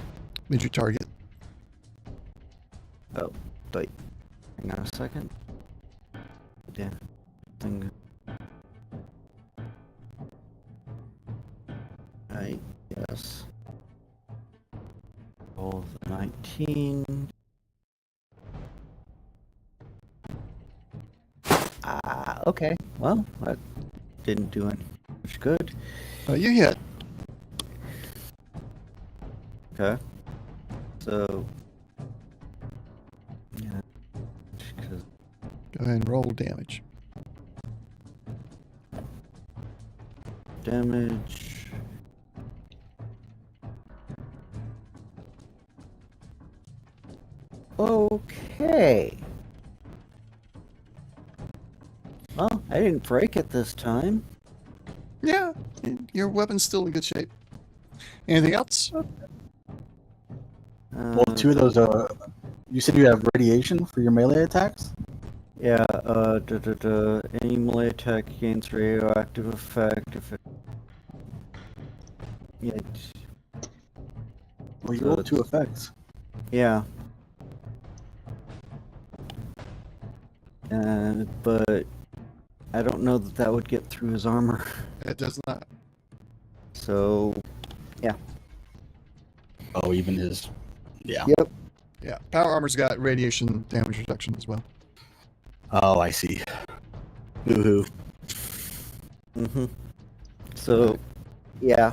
Major target. Oh, wait. Hang on a second. Yeah. Thing. Right. Yes. Roll the 19. Ah, okay. Well, that didn't do any much good. You hit. Okay. So. Yeah. 'Cause- Go ahead and roll damage. Damage. Okay. Well, I didn't break it this time. Yeah, your weapon's still in good shape. Anything else? Well, 2 of those. You said you have radiation for your melee attacks. Yeah, any melee attack gains radioactive effect if it... Yeah, Well, you So rolled 2 it's- effects. yeah. But I don't know that that would get through his armor. It does not. So, Oh, even his. Yeah. yep. Yeah, power armor's got radiation damage reduction as well. Oh, I see. Hoo-hoo. Mm-hmm. So, yeah.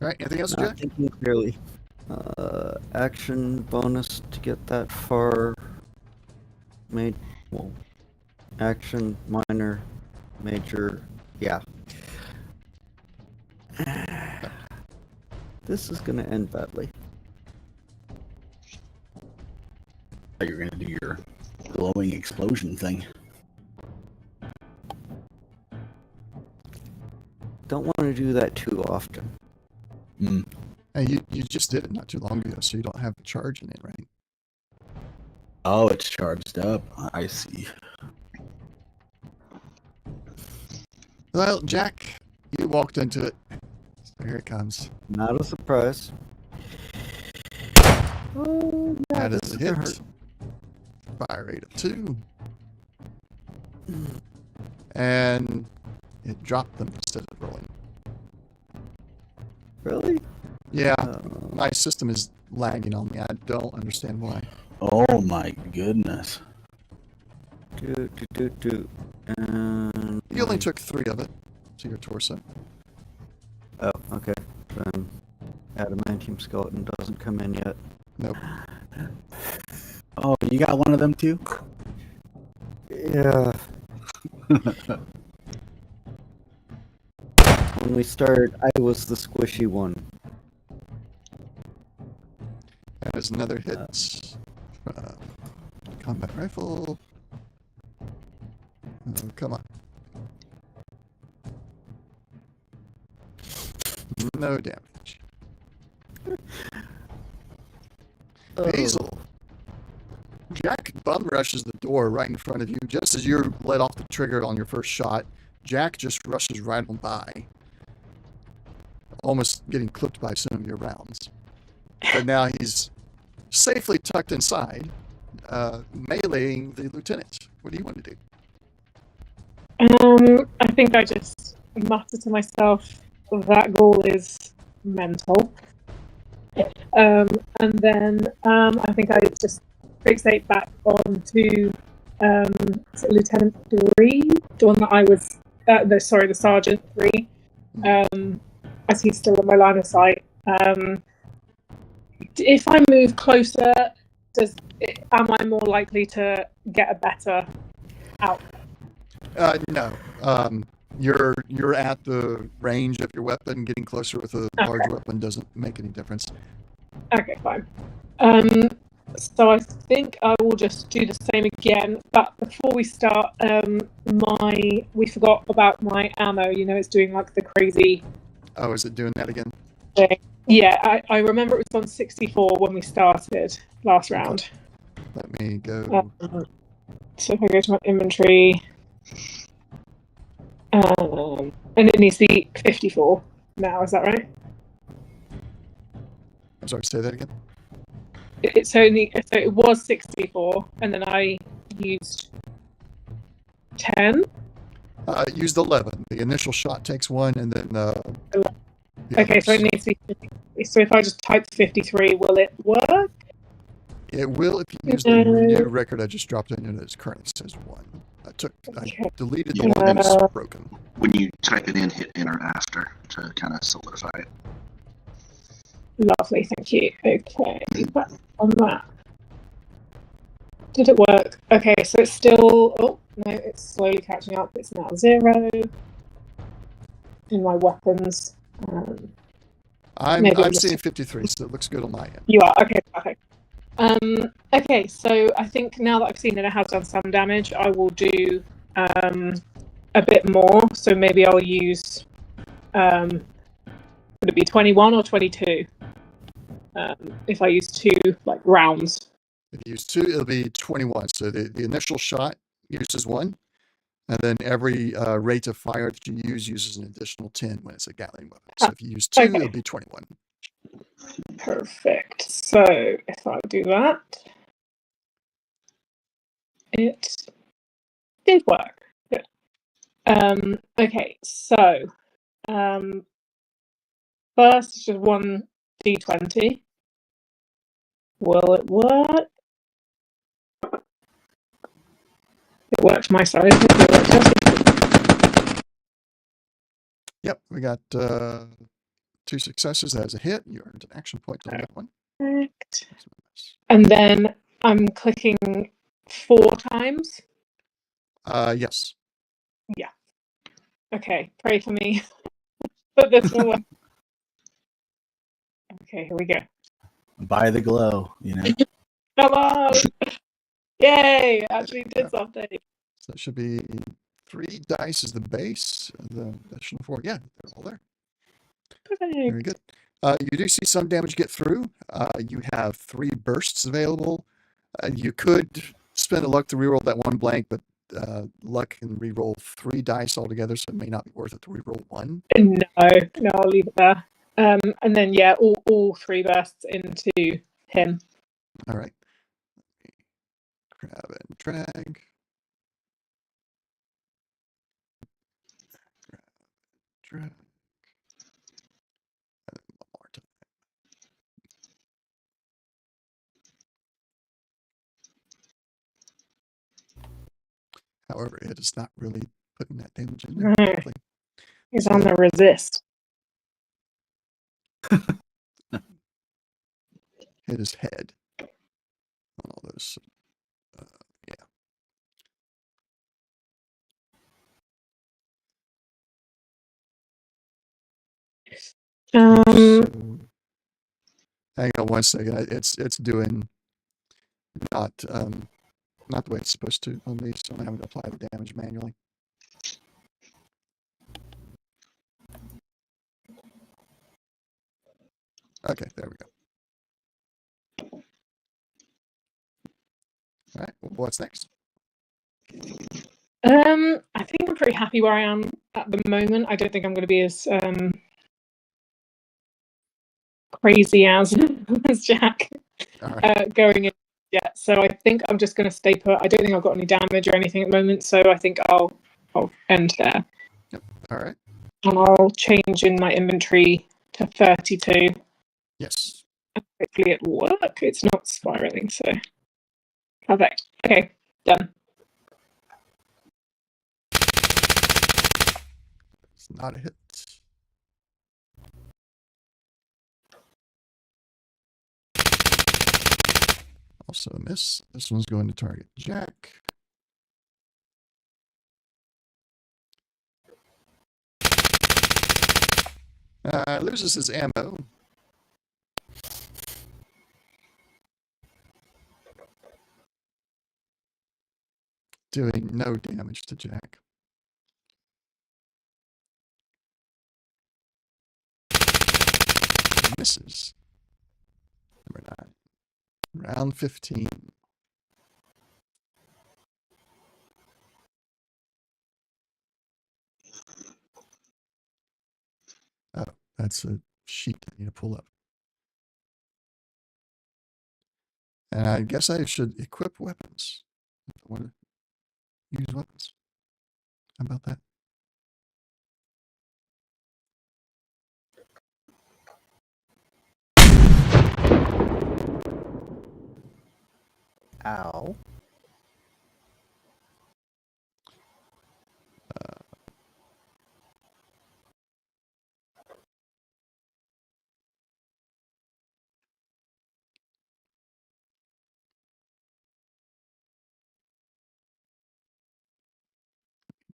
All right, anything else, Not Jack? thinking clearly. Action bonus to get that far. Well, action, minor, major, yeah. This is gonna end badly. You're going to do your glowing explosion thing. Don't want to do that too often. Mm. Hey, you just did it not too long ago, so you don't have the charge in it, right? Oh, it's charged up. I see. Well, Jack, you walked into it. So here it comes. Not a surprise. Oh, yeah, That this is a gonna hit. Fire rate of 2. And it dropped them instead of rolling. Really? Yeah, Uh, my system is lagging on me. I don't understand why. Oh my goodness. And You only took 3 of it to your torso. Oh, okay. Then adamantium skeleton doesn't come in yet. Nope. Oh, you got one of them too? Yeah. When we started, I was the squishy one. That is another hit. Combat rifle. Oh, come on. No damage. Hazel. Jack bum rushes the door right in front of you. Just as you're let off the trigger on your first shot, Jack just rushes right on by, almost getting clipped by some of your rounds. But now he's safely tucked inside, meleeing the lieutenant. What do you want to do? I think I just mutter to myself, that ghoul is mental. And then I think I just fixate back on to Lieutenant 3, the one that I was, the Sergeant 3, as he's still in my line of sight. If I move closer, am I more likely to get a better out? No. You're at the range of your weapon. Getting closer with a large weapon doesn't make any difference. Okay, fine. So I think I will just do the same again. But before we start, we forgot about my ammo. You know, it's doing like the crazy Oh, is it doing that again? thing. Yeah, I remember it was on 64 when we started last round. Let me go. So if I go to my inventory, and it needs to be 54 now. Is that right? I'm sorry, say that again. So it was 64, and then I used 10. Used 11. The initial shot takes 1, and then the Okay, so it others. needs to be. So if I just type 53, will it work? It will if you use the new record I just dropped in, and it's currently says 1. I Okay. deleted the one that is broken. When you type it in, hit enter after to kind of solidify it. Lovely, thank you. Okay, back on that. Did it work? Okay, so it's still... Oh, no, it's slowly catching up. It's now 0 in my weapons. I'm maybe I'm seeing just... 53, so it looks good on my end. You are? Okay, perfect. Okay, so I think now that I've seen that it has done some damage, I will do a bit more. So maybe I'll use... would it be 21 or 22? If I use 2 like rounds. If you use 2, it'll be 21. So the initial shot uses 1, and then every rate of fire that you use uses an additional 10 when it's a Gatling weapon. So if you use 2, Okay. it'll be 21. Perfect. So if I do that, it did work. Good. Okay, so first is just 1 d20. Will it work? It worked my side. It worked yours. Yep, we got 2 successes. That is a hit. You earned an action point on that one. Perfect. And then I'm clicking 4 times. Yes. Yeah. Okay, pray for me. But this will work. Okay, here we go. By the glow, you know. Come on! Yay! Actually did something. So that should be 3 dice is the base. The additional 4. Yeah, they're all there. Perfect. Very good. You do see some damage get through. You have 3 bursts available. You could spend a luck to reroll that 1 blank, but luck can reroll 3 dice altogether, so it may not be worth it to reroll 1. No, I'll leave it there. And then yeah, all 3 bursts into him. All right. Grab and drag. Grab, drag. And then one more time. However, it is not really putting that damage in there. No. He's on the resist. Hit his head on all those. Yeah. So, hang on 1 second. It's doing not the way it's supposed to on these, so I'm having to apply the damage manually. Okay, there we go. All right, well, what's next? I think I'm pretty happy where I am at the moment. I don't think I'm going to be as crazy as Jack going in yet. So I think I'm just going to stay put. I don't think I've got any damage or anything at the moment, so I think I'll end there. Yep. All right. And I'll change in my inventory to 32. Yes. And hopefully it'll work. It's not spiraling, so perfect. Okay, done. It's not a hit. Also a miss. This one's going to target Jack. Loses his ammo. Doing no damage to Jack. Misses. Number 9. Round 15. Oh, that's a sheet I need to pull up. And I guess I should equip weapons. If I want to use weapons. How about that? Ow.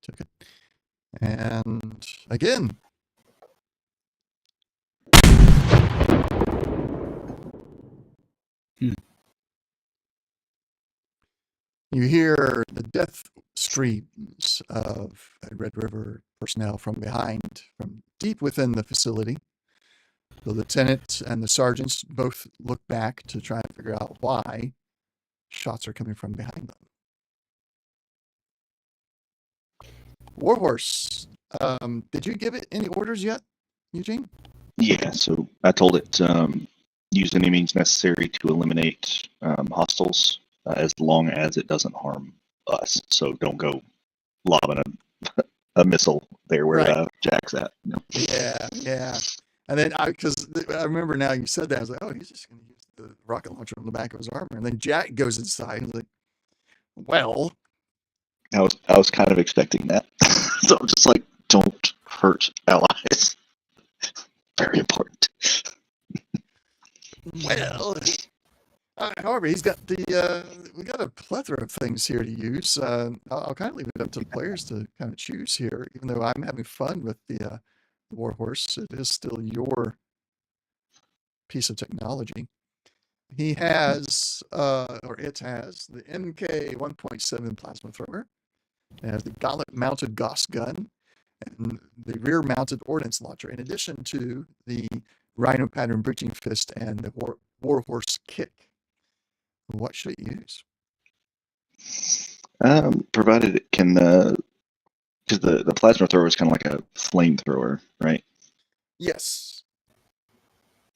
took it. And again. You hear the death screams of Red River personnel from behind, from deep within the facility. The lieutenant and the sergeants both look back to try and figure out why shots are coming from behind them. Warhorse, did you give it any orders yet, Eugene? Yeah, so I told it use any means necessary to eliminate hostiles as long as it doesn't harm us. So don't go lobbing a missile there where Right. Jack's at. Yeah. And then because I remember now you said that, I was like, oh, he's just going to use the rocket launcher on the back of his armor. And then Jack goes inside and is like, well. I was kind of expecting that. So I'm just like, don't hurt allies. Very important. Well, however, he's got we got a plethora of things here to use. I'll kind of leave it up to the players to kind of choose here, even though I'm having fun with the Warhorse. It is still your piece of technology. He has, or it has, the MK 1.7 plasma thrower. It has the gauntlet-mounted Gauss gun and the rear-mounted ordnance launcher, in addition to the Rhino pattern breaching fist and the Warhorse kick. What should it use? Provided it can, because the plasma thrower is kind of like a flamethrower, right? Yes.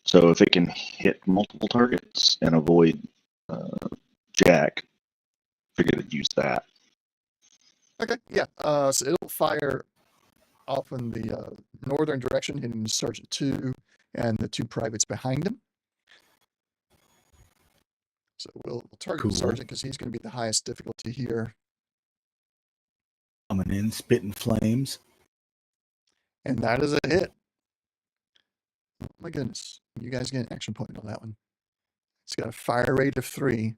So if it can hit multiple targets and avoid Jack, figured I'd use that. Okay, yeah. So it'll fire off in the northern direction, hitting Sergeant 2 and the 2 privates behind him. So we'll target the Sergeant because he's going to be the highest difficulty here. Coming in, spitting flames. And that is a hit. Oh my goodness. You guys get an action point on that one. It's got a fire rate of 3.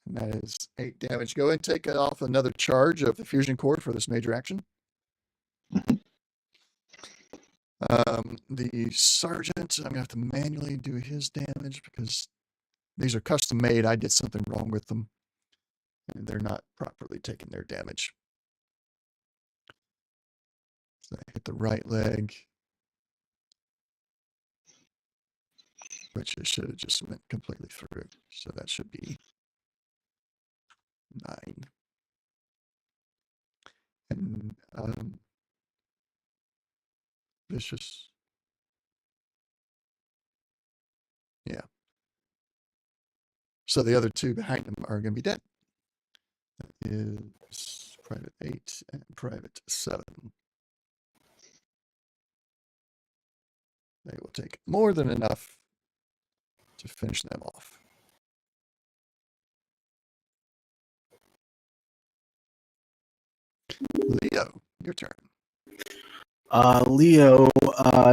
And that is 8 damage. Go ahead and take off another charge of the fusion core for this major action. The sergeant, I'm going to have to manually do his damage because these are custom made. I did something wrong with them, and they're not properly taking their damage. So I hit the right leg, which it should have just went completely through. So that should be 9. And vicious. Yeah. So the other 2 behind him are going to be dead. That is Private 8 and Private 7. They will take more than enough to finish them off. Leo, your turn. Leo,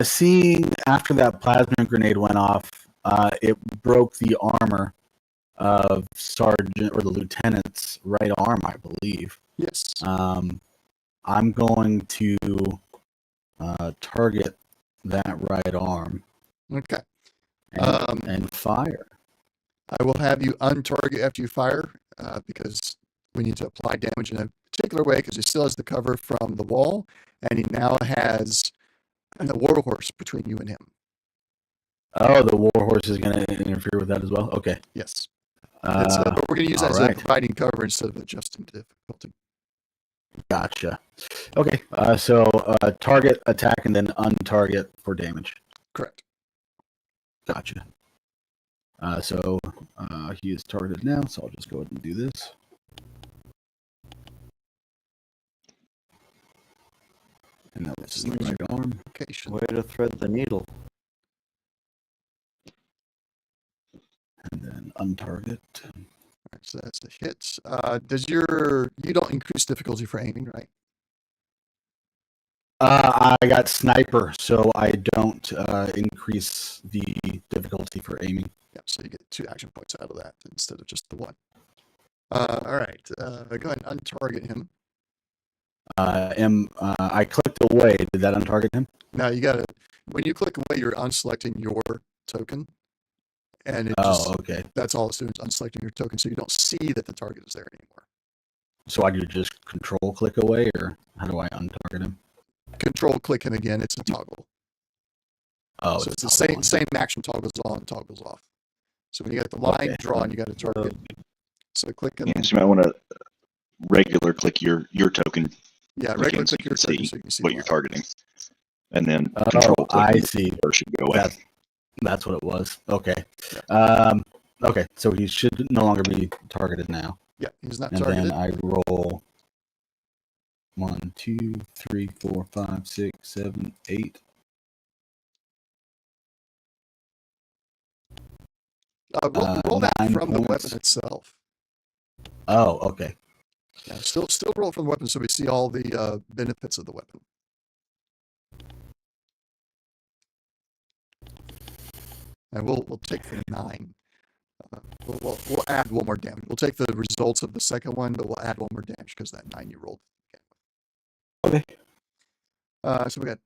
seeing after that plasma grenade went off, it broke the armor of Sergeant or the Lieutenant's right arm, I believe. Yes. I'm going to target that right arm. Okay. And fire. I will have you untarget after you fire because we need to apply damage in a particular way because he still has the cover from the wall and he now has the Warhorse between you and him. Oh, the Warhorse is going to interfere with that as well? Okay. Yes. But we're going to use that as a providing cover instead of adjusting difficulty. Gotcha. Okay. So target, attack, and then untarget for damage. Correct. Gotcha. So he is targeted now, so I'll just go ahead and do this. And that was the right arm. Way to thread the needle. And then untarget. All right, so that's the hit. You don't increase difficulty for aiming, right? I got sniper, so I don't increase the difficulty for aiming. Yeah, so you get 2 action points out of that instead of just the 1. All right, go ahead and untarget him. I clicked away. Did that untarget him? Now you gotta, when you click away, you're unselecting your token, and it Oh, just, okay. that's all it's doing, is unselecting your token, so you don't see that the target is there anymore. So I could just control click away, or how do I untarget him? Control click him again, it's a toggle. Oh, So it's the toggle same action, toggles on, toggles off. So when you got the line Okay. drawn, you got to target. So click him. Yeah, so you might want to regular click your token Yeah, again regular so click you your can token see so you can see what the you're line. targeting, and then Oh, control click. I see. Or should go away. That's what it was. Okay. Yeah. Okay, so he should no longer be targeted now. Yeah, he's not And targeted. then I roll 1, 2, 3, 4, 5, 6, 7, 8. Roll that 9 from the points. weapon itself. Oh, okay. Yeah, still roll from the weapon so we see all the benefits of the weapon. And we'll take the 9. We'll add 1 more damage. We'll take the results of the second one, but we'll add 1 more damage because that 9 you rolled. Okay. So we got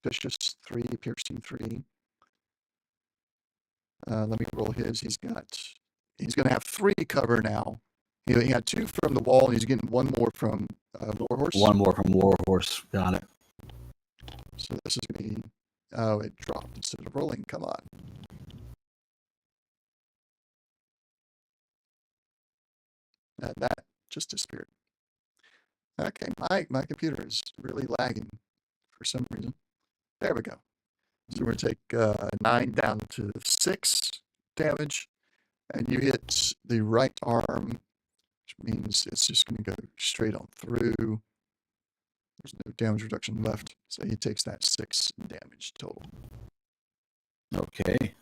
vicious 3, piercing 3. Let me roll his. He's going to have 3 cover now. He had 2 from the wall, and he's getting 1 more from Warhorse. 1 more from Warhorse. Got it. So this is going to be, oh, it dropped instead of rolling. Come on. That just disappeared. Okay, my computer is really lagging for some reason. There we go. So we're going to take 9 down to 6 damage, and you hit the right arm, which means it's just going to go straight on through. There's no damage reduction left, so he takes that 6 damage total. Okay.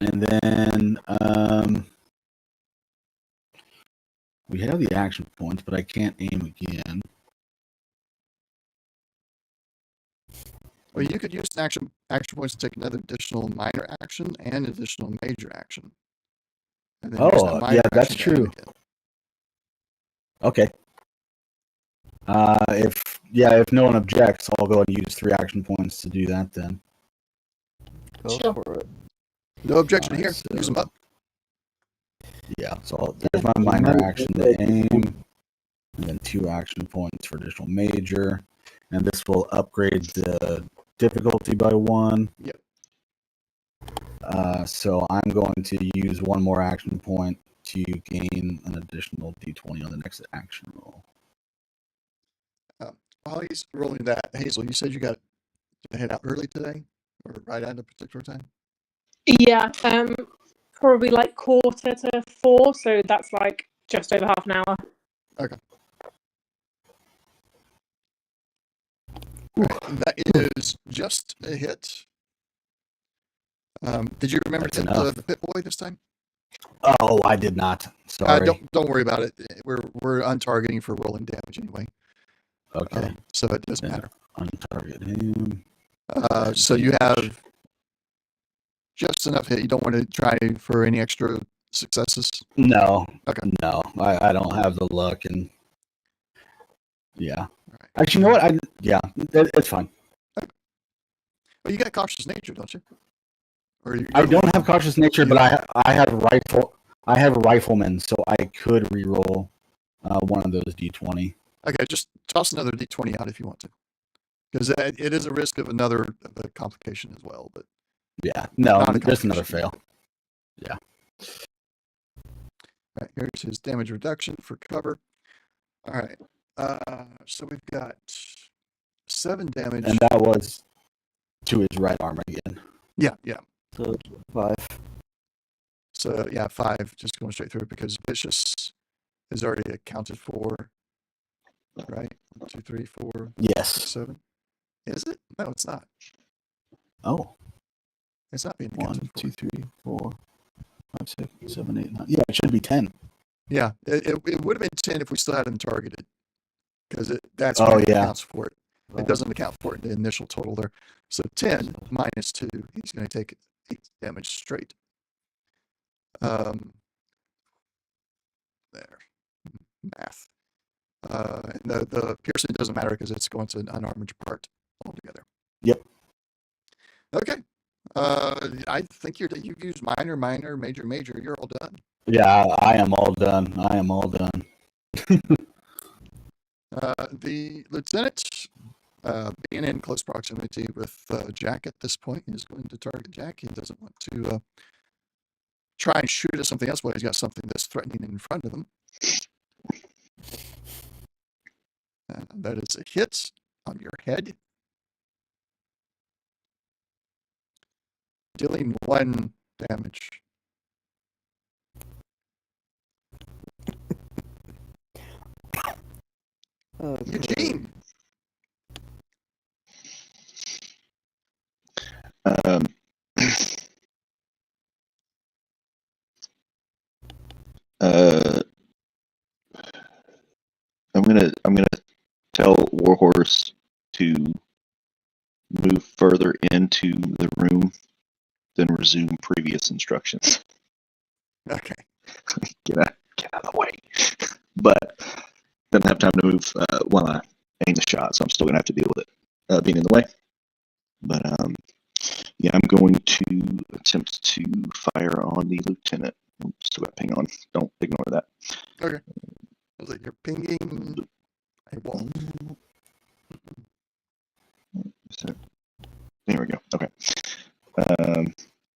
And then we have the action points, but I can't aim again. Well, you could use an action points to take another additional minor action and additional major action. And then use that Oh, minor yeah, that's action to aim true. again. Okay. If no one objects, I'll go and use 3 action points to do that then. Go Sure. for it. No objection Alright, here. so- Use them up. Yeah, so there's my minor action to aim, and then 2 action points for additional major, and this will upgrade the difficulty by 1. Yep. So I'm going to use 1 more action point to gain an additional d20 on the next action roll. While he's rolling that, Hazel, you said you got to head out early today, or right at a particular time? Yeah, probably like 3:45, so that's like just over half an hour. Okay. All right, that is just a hit. Did you remember That's to enough. the pit boy this time? Oh, I did not. Sorry. Don't worry about it. We're untargeting for rolling damage anyway, Okay. so it doesn't Then matter. untarget him. So you have just enough hit. You don't want to try for any extra successes. No. Okay. No. I don't have the luck, and yeah. All right. Actually, you know what? It's fine. Well, you got cautious nature, don't you? Or I don't have cautious nature, but I have rifle. I have rifleman, so I could reroll one of those d20. Okay, just toss another d20 out if you want to, because it is a risk of another complication as well. But Yeah, no, Not a just another complication. fail. Yeah. all right, here's his damage reduction for cover. All right, so we've got 7 damage. And that was to his right arm again. Yeah. So 5. So yeah, 5 just going straight through because vicious is already accounted for. Right, 1, 2, 3, 4, 5, Yes. 7. Is it? No, it's not. Oh, It's not being 1, accounted for. 2, 3, 4, 5, 6, 7, 8, 9. Yeah, it should be 10. Yeah, it would have been 10 if we still had him targeted. because that's Oh, what yeah. accounts for it. It doesn't account for it in the initial total there. So 10 minus 2, he's going to take 8 damage straight. There. Math. And the piercing doesn't matter because it's going to an unarmored part altogether. Yep. Okay. I think you've used minor, minor, major, major. You're all done. Yeah, I am all done. I am all done. The lieutenant, being in close proximity with Jack at this point, is going to target Jack. He doesn't want to try and shoot at something else, but he's got something that's threatening in front of him. That is a hit on your head, dealing 1 damage. Eugene. Um, I'm gonna tell Warhorse to move further into the room, then resume previous instructions. Okay. Get out of the way. But doesn't have time to move while I aim the shot, so I'm still gonna have to deal with it being in the way. But yeah, I'm going to attempt to fire on the lieutenant. Still got ping on. Don't ignore that. Okay. I was like, you're pinging a wall. There we go. Okay.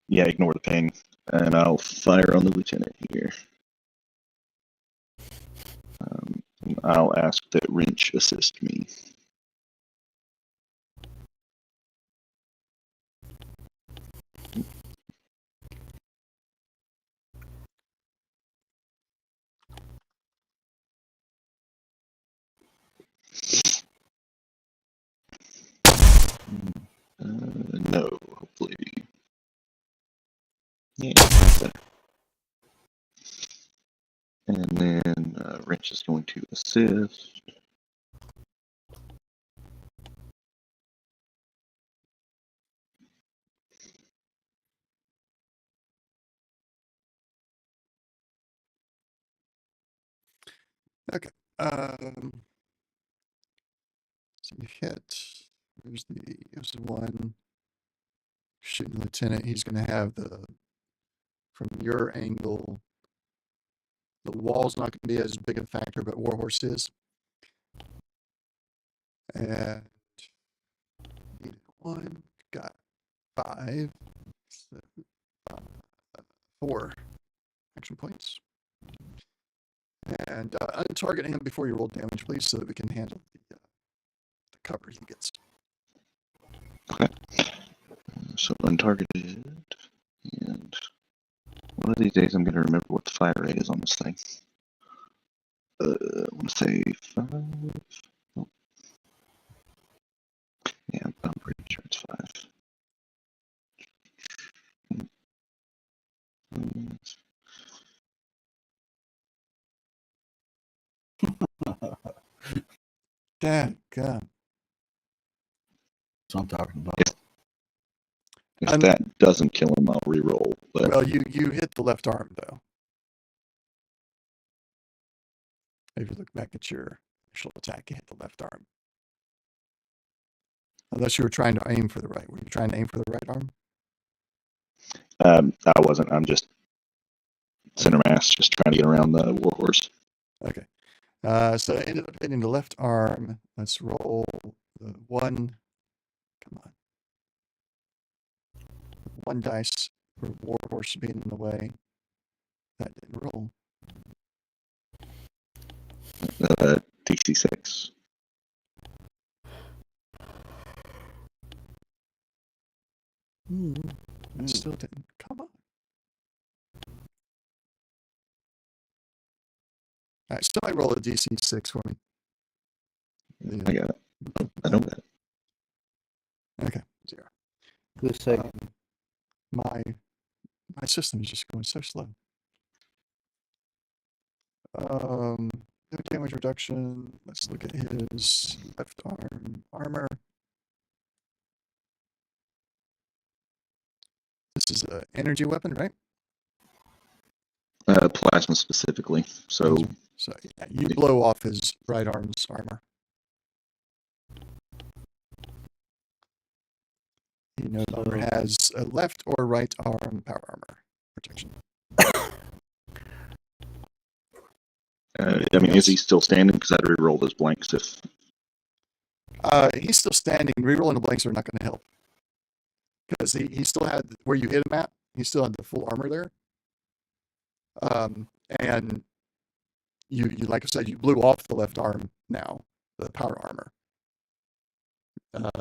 Yeah, ignore the ping, and I'll fire on the lieutenant here. I'll ask that Wrench assist me. No, hopefully. Yeah, that's better. And then Wrench is going to assist. Okay. So you hit. There's the one shooting the lieutenant. He's going to have from your angle, the wall's not going to be as big a factor, but Warhorse is. And one got 5, 4 action points. And untarget him before you roll damage, please, so that we can handle the cover he gets. Okay. So untargeted, and one of these days I'm going to remember what the fire rate is on this thing. I want to say 5. Oh. Yeah, I'm pretty sure it's 5. Dadgum. That's what I'm talking about. If that doesn't kill him, I'll re-roll. But Well, you hit the left arm, though. If you look back at your initial attack, you hit the left arm. Unless you were trying to aim for the right. Were you trying to aim for the right arm? I wasn't. I'm just center mass, just trying to get around the Warhorse. Okay. So it ended up hitting the left arm. Let's roll the 1. Come on. 1 dice for Warhorse being in the way. That didn't roll. DC6. It still didn't. Come on. All right, somebody roll a DC6 for me. I got it. I don't got it. Okay, 0. Who's second? My system is just going so slow. damage reduction. Let's look at his left arm armor. This is an energy weapon, right? Plasma specifically. So So yeah, you blow off his right arm's armor. He no longer has a left or right arm power armor protection. I mean, is he still standing? Because I'd re-roll those blanks if. He's still standing. Rerolling the blanks are not going to help because he still had where you hit him at. He still had the full armor there. And you like I said, you blew off the left arm now, the power armor.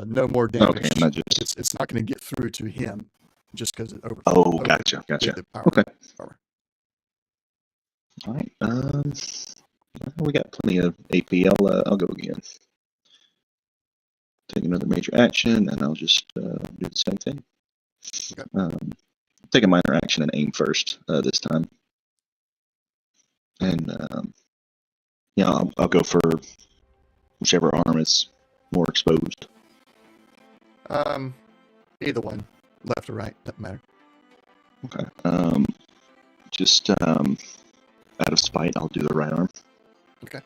No more damage. Okay, not just. It's not going to get through to him just because it over. Oh, gotcha. The power Okay. armor. All right. We got plenty of AP. I'll go again. Take another major action, and I'll just do the same thing. Okay. Take a minor action and aim first this time. And I'll go for whichever arm is more exposed. Either one, left or right, doesn't matter. Okay. Just out of spite, I'll do the right arm. Okay.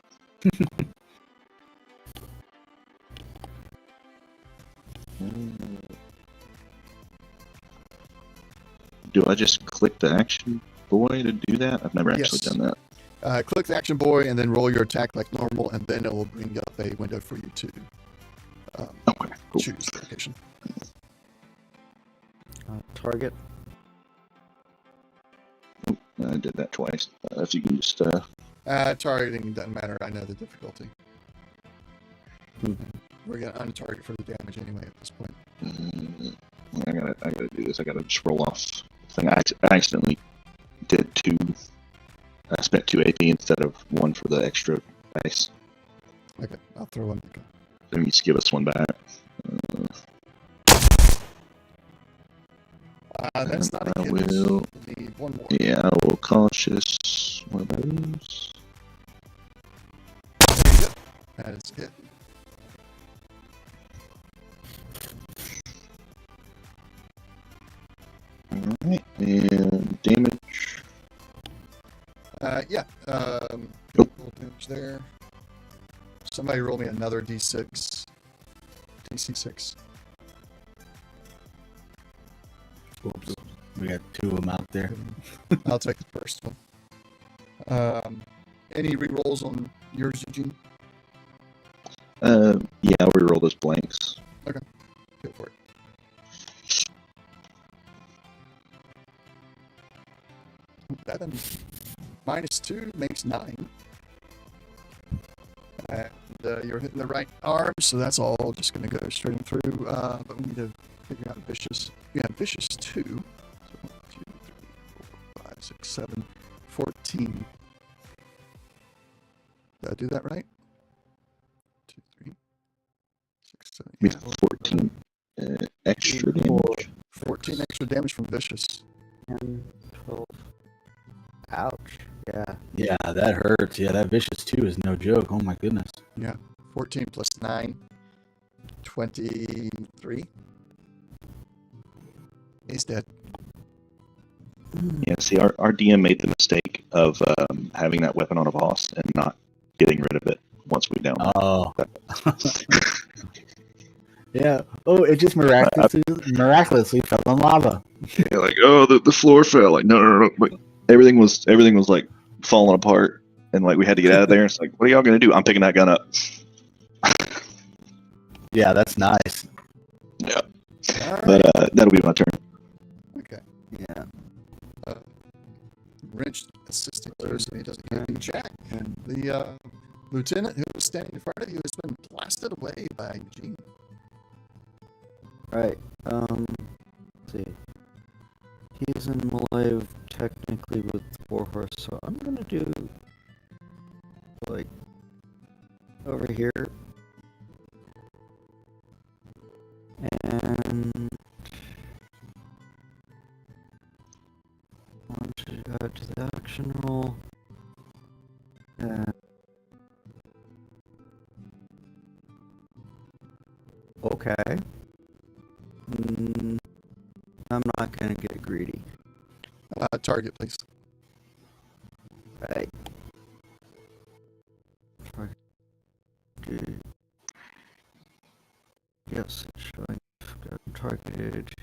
Do I just click the action boy to do that? I've never actually Yes. done that. Click the action boy and then roll your attack like normal, and then it will bring up a window for you to Okay, cool. choose the location. Target. I did that twice. If you can just Targeting doesn't matter. I know the difficulty. Hmm. We're going to untarget for the damage anyway at this point. I gotta do this. I gotta just roll off the thing. I accidentally did two. I spent 2 AP instead of 1 for the extra dice. Okay, I'll throw one back up. So you just give us one back. That's not a I hit. will. Need one more. Yeah, I will cautious one of those. There you go. That is a hit. Alright, and damage. Yeah. Good roll damage there. Somebody roll me another D6. DC6. Oops. We got 2 of them out there. I'll take the first one. Any rerolls on yours, Eugene? Yeah, I'll reroll those blanks. Go for it. That -2 makes 9. And you're hitting the right arm, so that's all just going to go straight in through. But we need to figure out vicious. We have vicious 2. So 1, 2, 3, 4, 5, 6, 7, 14. Did I do that right? 2, 3, 6, 7. With Yeah, 14 extra damage. 14 extra damage from vicious. 10, 12. Ouch. Yeah. Yeah, that hurts. Yeah, that vicious 2 is no joke. Oh my goodness. Yeah, 14 plus 9, 23. He's dead. Yeah, see, our DM made the mistake of having that weapon on a boss and not getting rid of it once we down. Oh. Yeah. Oh, it just miraculously fell in lava. Yeah, like, oh, the floor fell. Like, no. Like, everything was like falling apart, and like we had to get out of there. It's like, what are y'all gonna do? I'm picking that gun up. Yeah, that's nice. Yeah, All right. but that'll be my turn. Okay. Yeah. Wrench assisting so he doesn't get any jack. And the lieutenant who was standing in front of you has been blasted away by Eugene. Right. Let's see. He's in melee technically with Warhorse, so I'm gonna do like over here. And want to add to the action roll. And Okay. I'm not gonna get greedy. Target, please. Right. Targeted. Yes, it's showing targeted.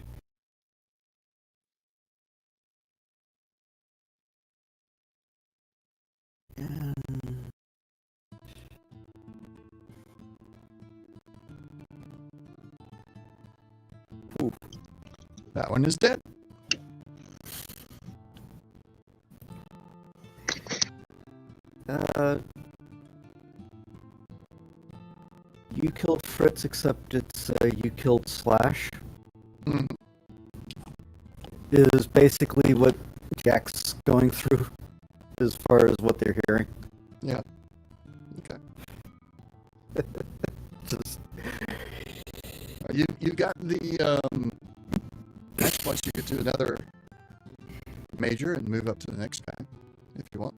And That one is dead. You killed Fritz, except it's you killed Slash. Mhm. Is basically what Jack's going through as far as what they're hearing. Yeah. Okay. Just, You got the next once you get to another major and move up to the next pack if you want.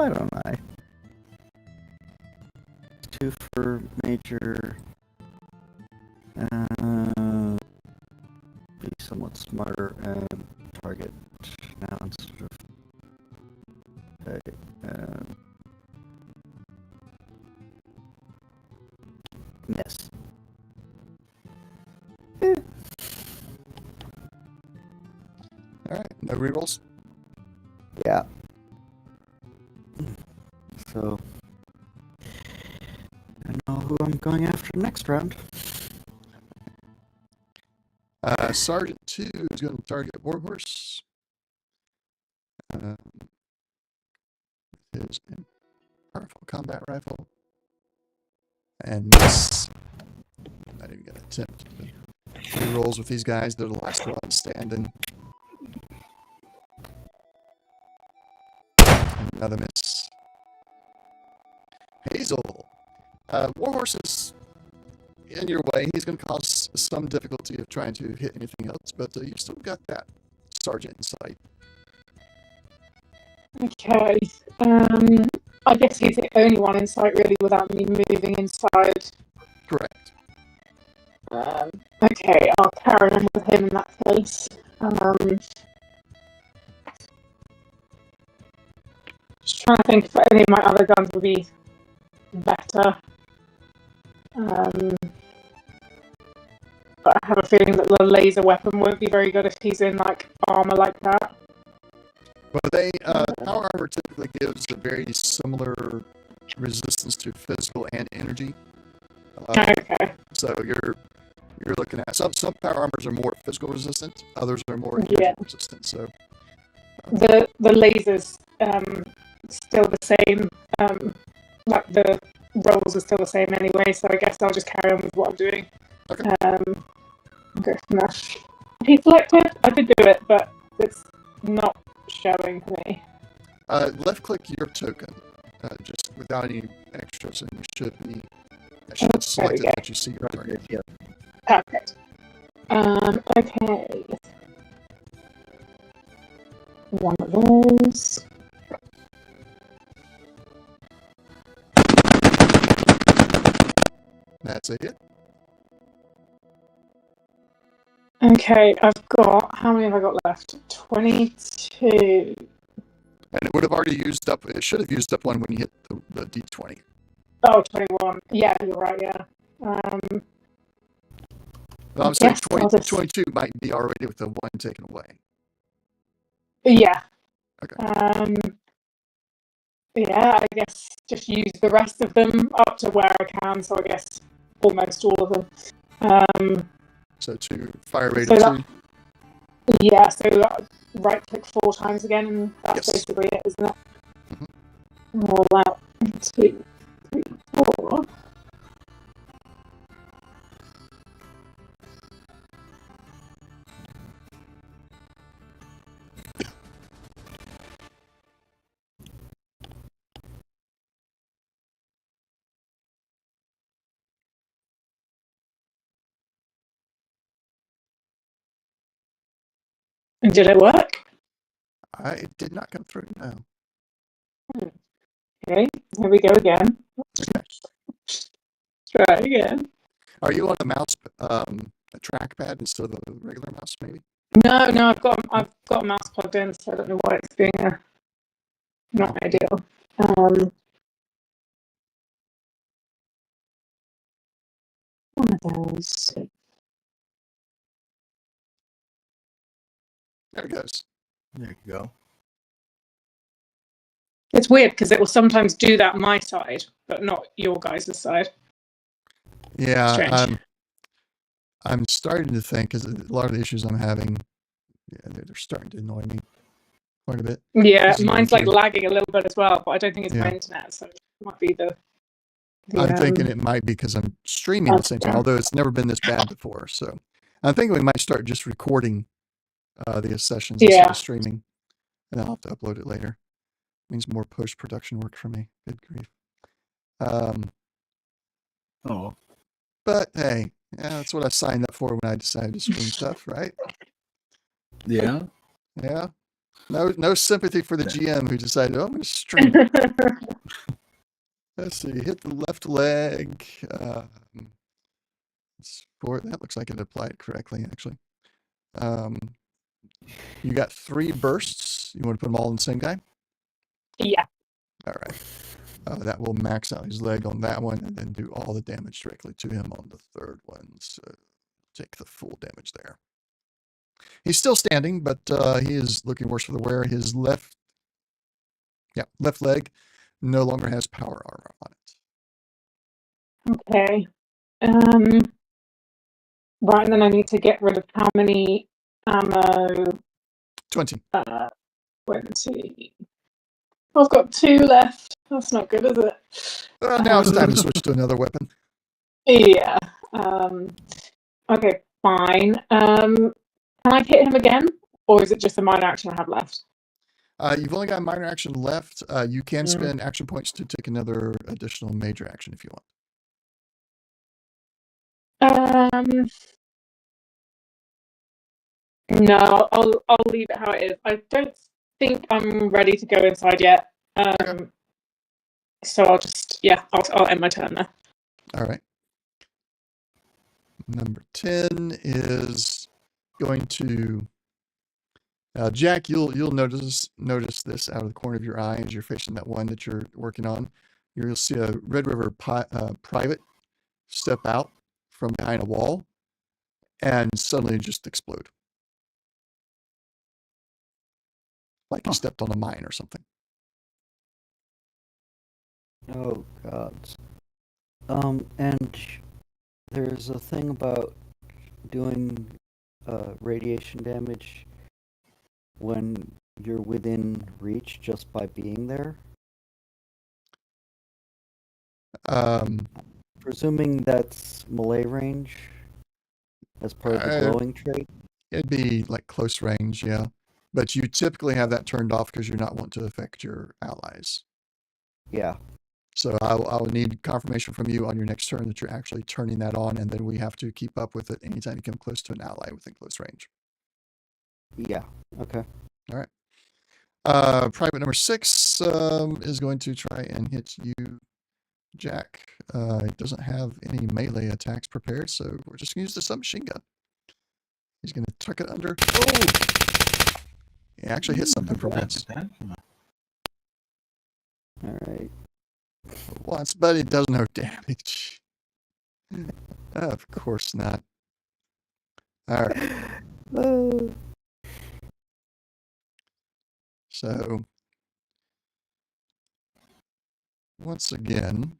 why don't I? 2 for major. Be somewhat smarter and target now instead of. Okay. Miss. All right. No rerolls. Yeah. So I know who I'm going after next round. Sergeant 2 is going to target Warhorse. His powerful combat rifle. And miss. Not even going to attempt. Three rolls with these guys. They're the last one standing. Another miss. Hazel. Warhorse is in your way. He's going to cause some difficulty of trying to hit anything else, but you've still got that sergeant in sight. Okay. I guess he's the only one in sight, really, without me moving inside. Correct. Okay, I'll carry on with him in that case. Just trying to think if any of my other guns would be better. But I have a feeling that the laser weapon won't be very good if he's in like armor like that. But power armor typically gives a very similar resistance to physical and energy. Okay. So you're looking at some power armors are more physical resistant, others are more energy resistant. So the lasers still the same. Like the rolls are still the same anyway. So I guess I'll just carry on with what I'm doing. Okay. Go from there. He selected. I did do it, but it's not showing for me. Left click your token, just without any extras, and you should be. That should have selected that you see your target. Yeah. Perfect. Okay. One of those. That's a hit. Okay, I've got, how many have I got left? 22. And it would have already used up, it should have used up one when you hit the D20. Oh, 21. Yeah, you're right, yeah. I'm saying Yes, 22 might be already with the one taken away. Yeah. Okay. Yeah, I guess just use the rest of them up to where I can, so I guess almost all of them. So to fire rate So of 2. Yeah, so right click 4 times again, and that's Yes. basically it, isn't it? Roll out 2, 3, 4. Did it work? It did not come through, no. Okay, here we go again. Okay. Try again. Are you on the mouse, a trackpad instead of the regular mouse, maybe? No, I've got a mouse plugged in, so I don't know why it's being not ideal. One of those. There it goes. There you go. It's weird because it will sometimes do that on my side, but not your guys' side. Yeah, Strange. I'm starting to think, because a lot of the issues I'm having, they're starting to annoy me quite a bit. Yeah, This is mine's really like lagging a little bit as well, but I don't think it's my Yeah. internet, so it might be the I'm thinking it might be because I'm streaming at the same time, although it's never been this bad before. So I'm thinking we might start just recording the sessions instead of streaming, and I'll have to upload it later. Means more post-production work for me. Good grief. Oh, But hey, yeah, that's what I signed up for when I decided to stream stuff, right? yeah. Yeah. No sympathy for the GM who decided, oh, I'm going to stream. Let's see, hit the left leg. That looks like it applied correctly, actually. You got 3 bursts. You want to put them all in the same guy? Yeah. All right. That will max out his leg on that one and then do all the damage directly to him on the third one. So take the full damage there. He's still standing, but he is looking worse for the wear. His left leg no longer has power armor on it. Okay. Right, and then I need to get rid of how many ammo? 20. 20. I've got 2 left. That's not good, is it? Now it's time to switch to another weapon. Yeah. Okay, fine. Can I hit him again? Or is it just a minor action I have left? You've only got a minor action left. You can spend action points to take another additional major action if you want. No, I'll leave it how it is. I don't think I'm ready to go inside yet. So I'll end my turn there. All right. Number 10 is going to Jack. You'll notice this out of the corner of your eye as you're facing that one that you're working on. You'll see a Red River private step out from behind a wall and suddenly just explode. Like he stepped on a mine or something. Oh God. And there's a thing about doing radiation damage when you're within reach just by being there. Presuming that's melee range as part of the glowing trait. It'd be like close range, yeah. But you typically have that turned off because you're not wanting to affect your allies. Yeah. So I will need confirmation from you on your next turn that you're actually turning that on, and then we have to keep up with it anytime you come close to an ally within close range. Yeah. Okay. All right. Private number 6 is going to try and hit you, Jack. He doesn't have any melee attacks prepared, so we're just going to use the submachine gun. He's going to tuck it under. Oh! He actually hit something for once. All right. Once, but it does no damage. Of course not. All right. So, once again,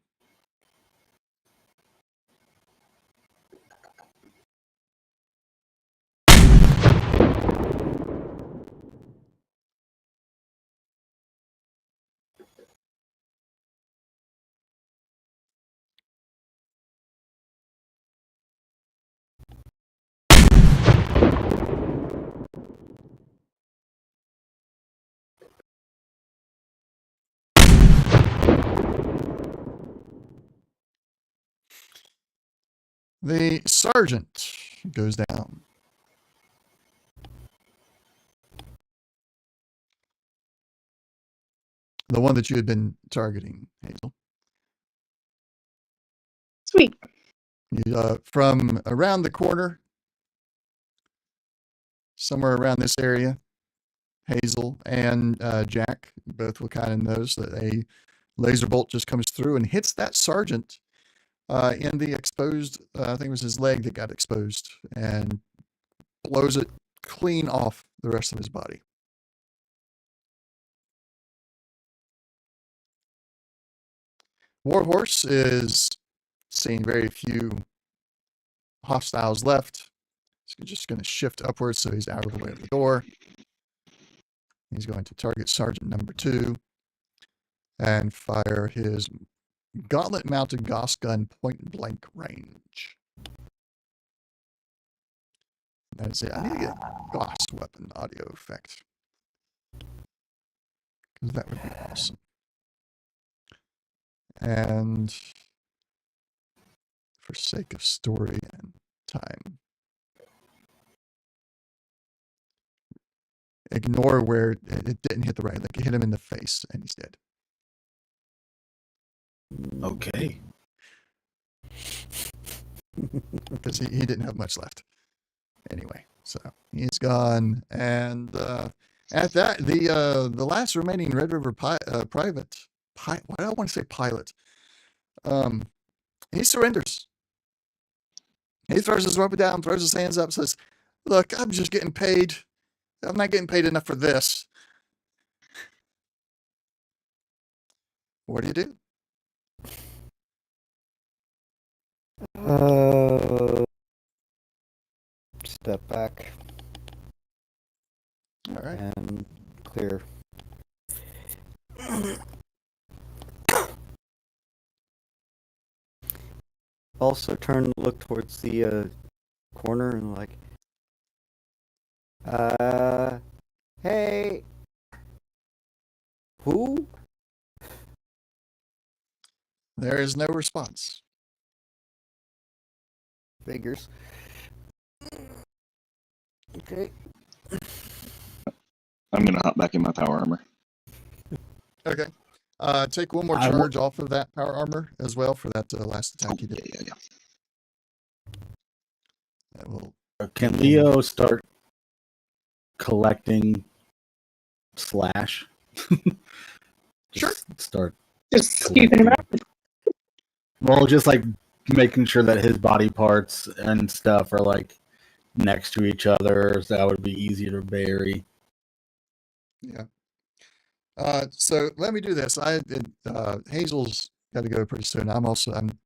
the sergeant goes down. The one that you had been targeting, Hazel. Sweet. You, from around the corner, somewhere around this area, Hazel and Jack both will kind of notice that a laser bolt just comes through and hits that sergeant in the exposed, I think it was his leg that got exposed, and blows it clean off the rest of his body. Warhorse is seeing very few hostiles left. He's just going to shift upwards so he's out of the way of the door. He's going to target Sergeant number 2 and fire his gauntlet-mounted Gauss gun point-blank range. That's it. I need to get Gauss weapon audio effect, because that would be awesome. And for sake of story and time, ignore where it didn't hit the right. Like, it hit him in the face and he's dead. Okay. Because he didn't have much left. Anyway, so he's gone. And at that, the last remaining Red River private, why do I want to say pilot? He surrenders. He throws his weapon down, throws his hands up, says, "Look, I'm just getting paid. I'm not getting paid enough for this." What do you do? Step back All right. and clear. Also turn, look towards the corner and like, hey, who? There is no response. Figures. Okay. I'm gonna hop back in my power armor. Okay. Take one more charge off of that power armor as well for that last attack you did. Yeah. That will. Can Leo start collecting slash? Sure. Start. Just scooping around. Well, just like making sure that his body parts and stuff are like next to each other, so that would be easier to bury. Yeah. So let me do this. Hazel's got to go pretty soon. I'm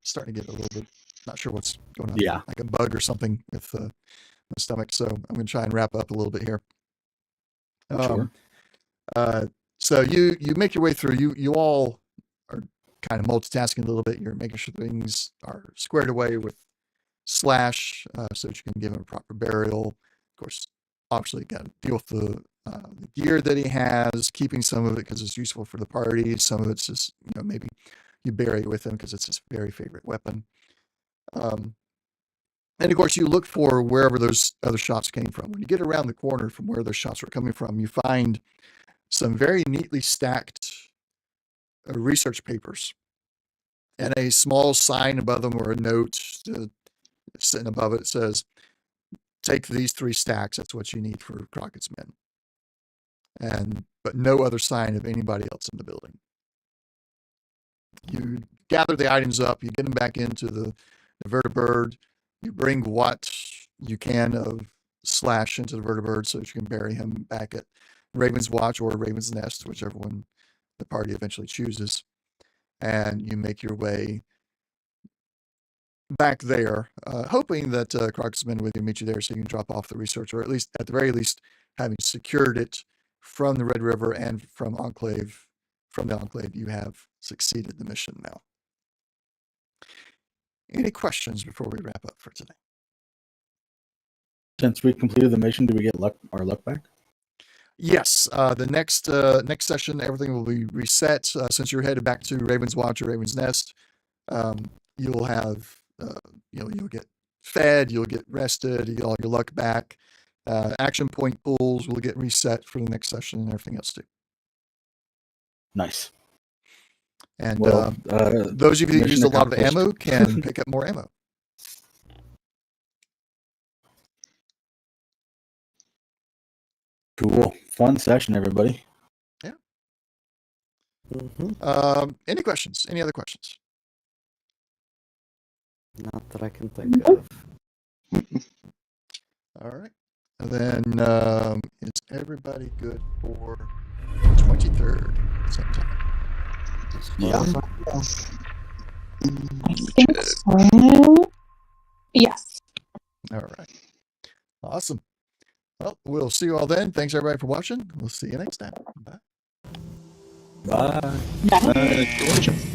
starting to get a little bit, not sure what's going on. Yeah. Like a bug or something with my stomach. So I'm going to try and wrap up a little bit here. Sure. So you make your way through. You all are kind of multitasking a little bit. You're making sure things are squared away with Slash, so that you can give him a proper burial. Of course, obviously, you got to deal with the gear that he has, keeping some of it because it's useful for the party. Some of it's just, maybe you bury it with him because it's his very favorite weapon. And of course, you look for wherever those other shots came from. When you get around the corner from where those shots were coming from, you find some very neatly stacked research papers and a small sign above them, or a note sitting above it. It says, "Take these 3 stacks. That's what you need for Crockett's men." But no other sign of anybody else in the building. You gather the items up. You get them back into the vertibird. You bring what you can of Slash into the vertibird so that you can bury him back at Raven's Watch or Raven's Nest, whichever one the party eventually chooses. And you make your way back there, hoping that Crockett's men with you meet you there so you can drop off the research, or at least, at the very least, having secured it from the Red River and from the Enclave, you have succeeded the mission now. Any questions before we wrap up for today? Since we completed the mission, do we get our luck back? Yes. The next session, everything will be reset. Since you're headed back to Raven's Watch or Raven's Nest, you'll have, you'll get fed, you'll get rested, you get all your luck back. Action point pools will get reset for the next session and everything else too. Nice. And Well, those of you that mission used a lot of accomplished. ammo can pick up more ammo. Cool. Fun session, everybody. Any questions? Any other questions? Not that I can think of. All right. And then is everybody good for 23rd? Same time. As far Yeah. as I think so. Yes. All right. Awesome. Well, we'll see you all then. Thanks everybody for watching. We'll see you next time. Bye. Bye. Bye. Good watching.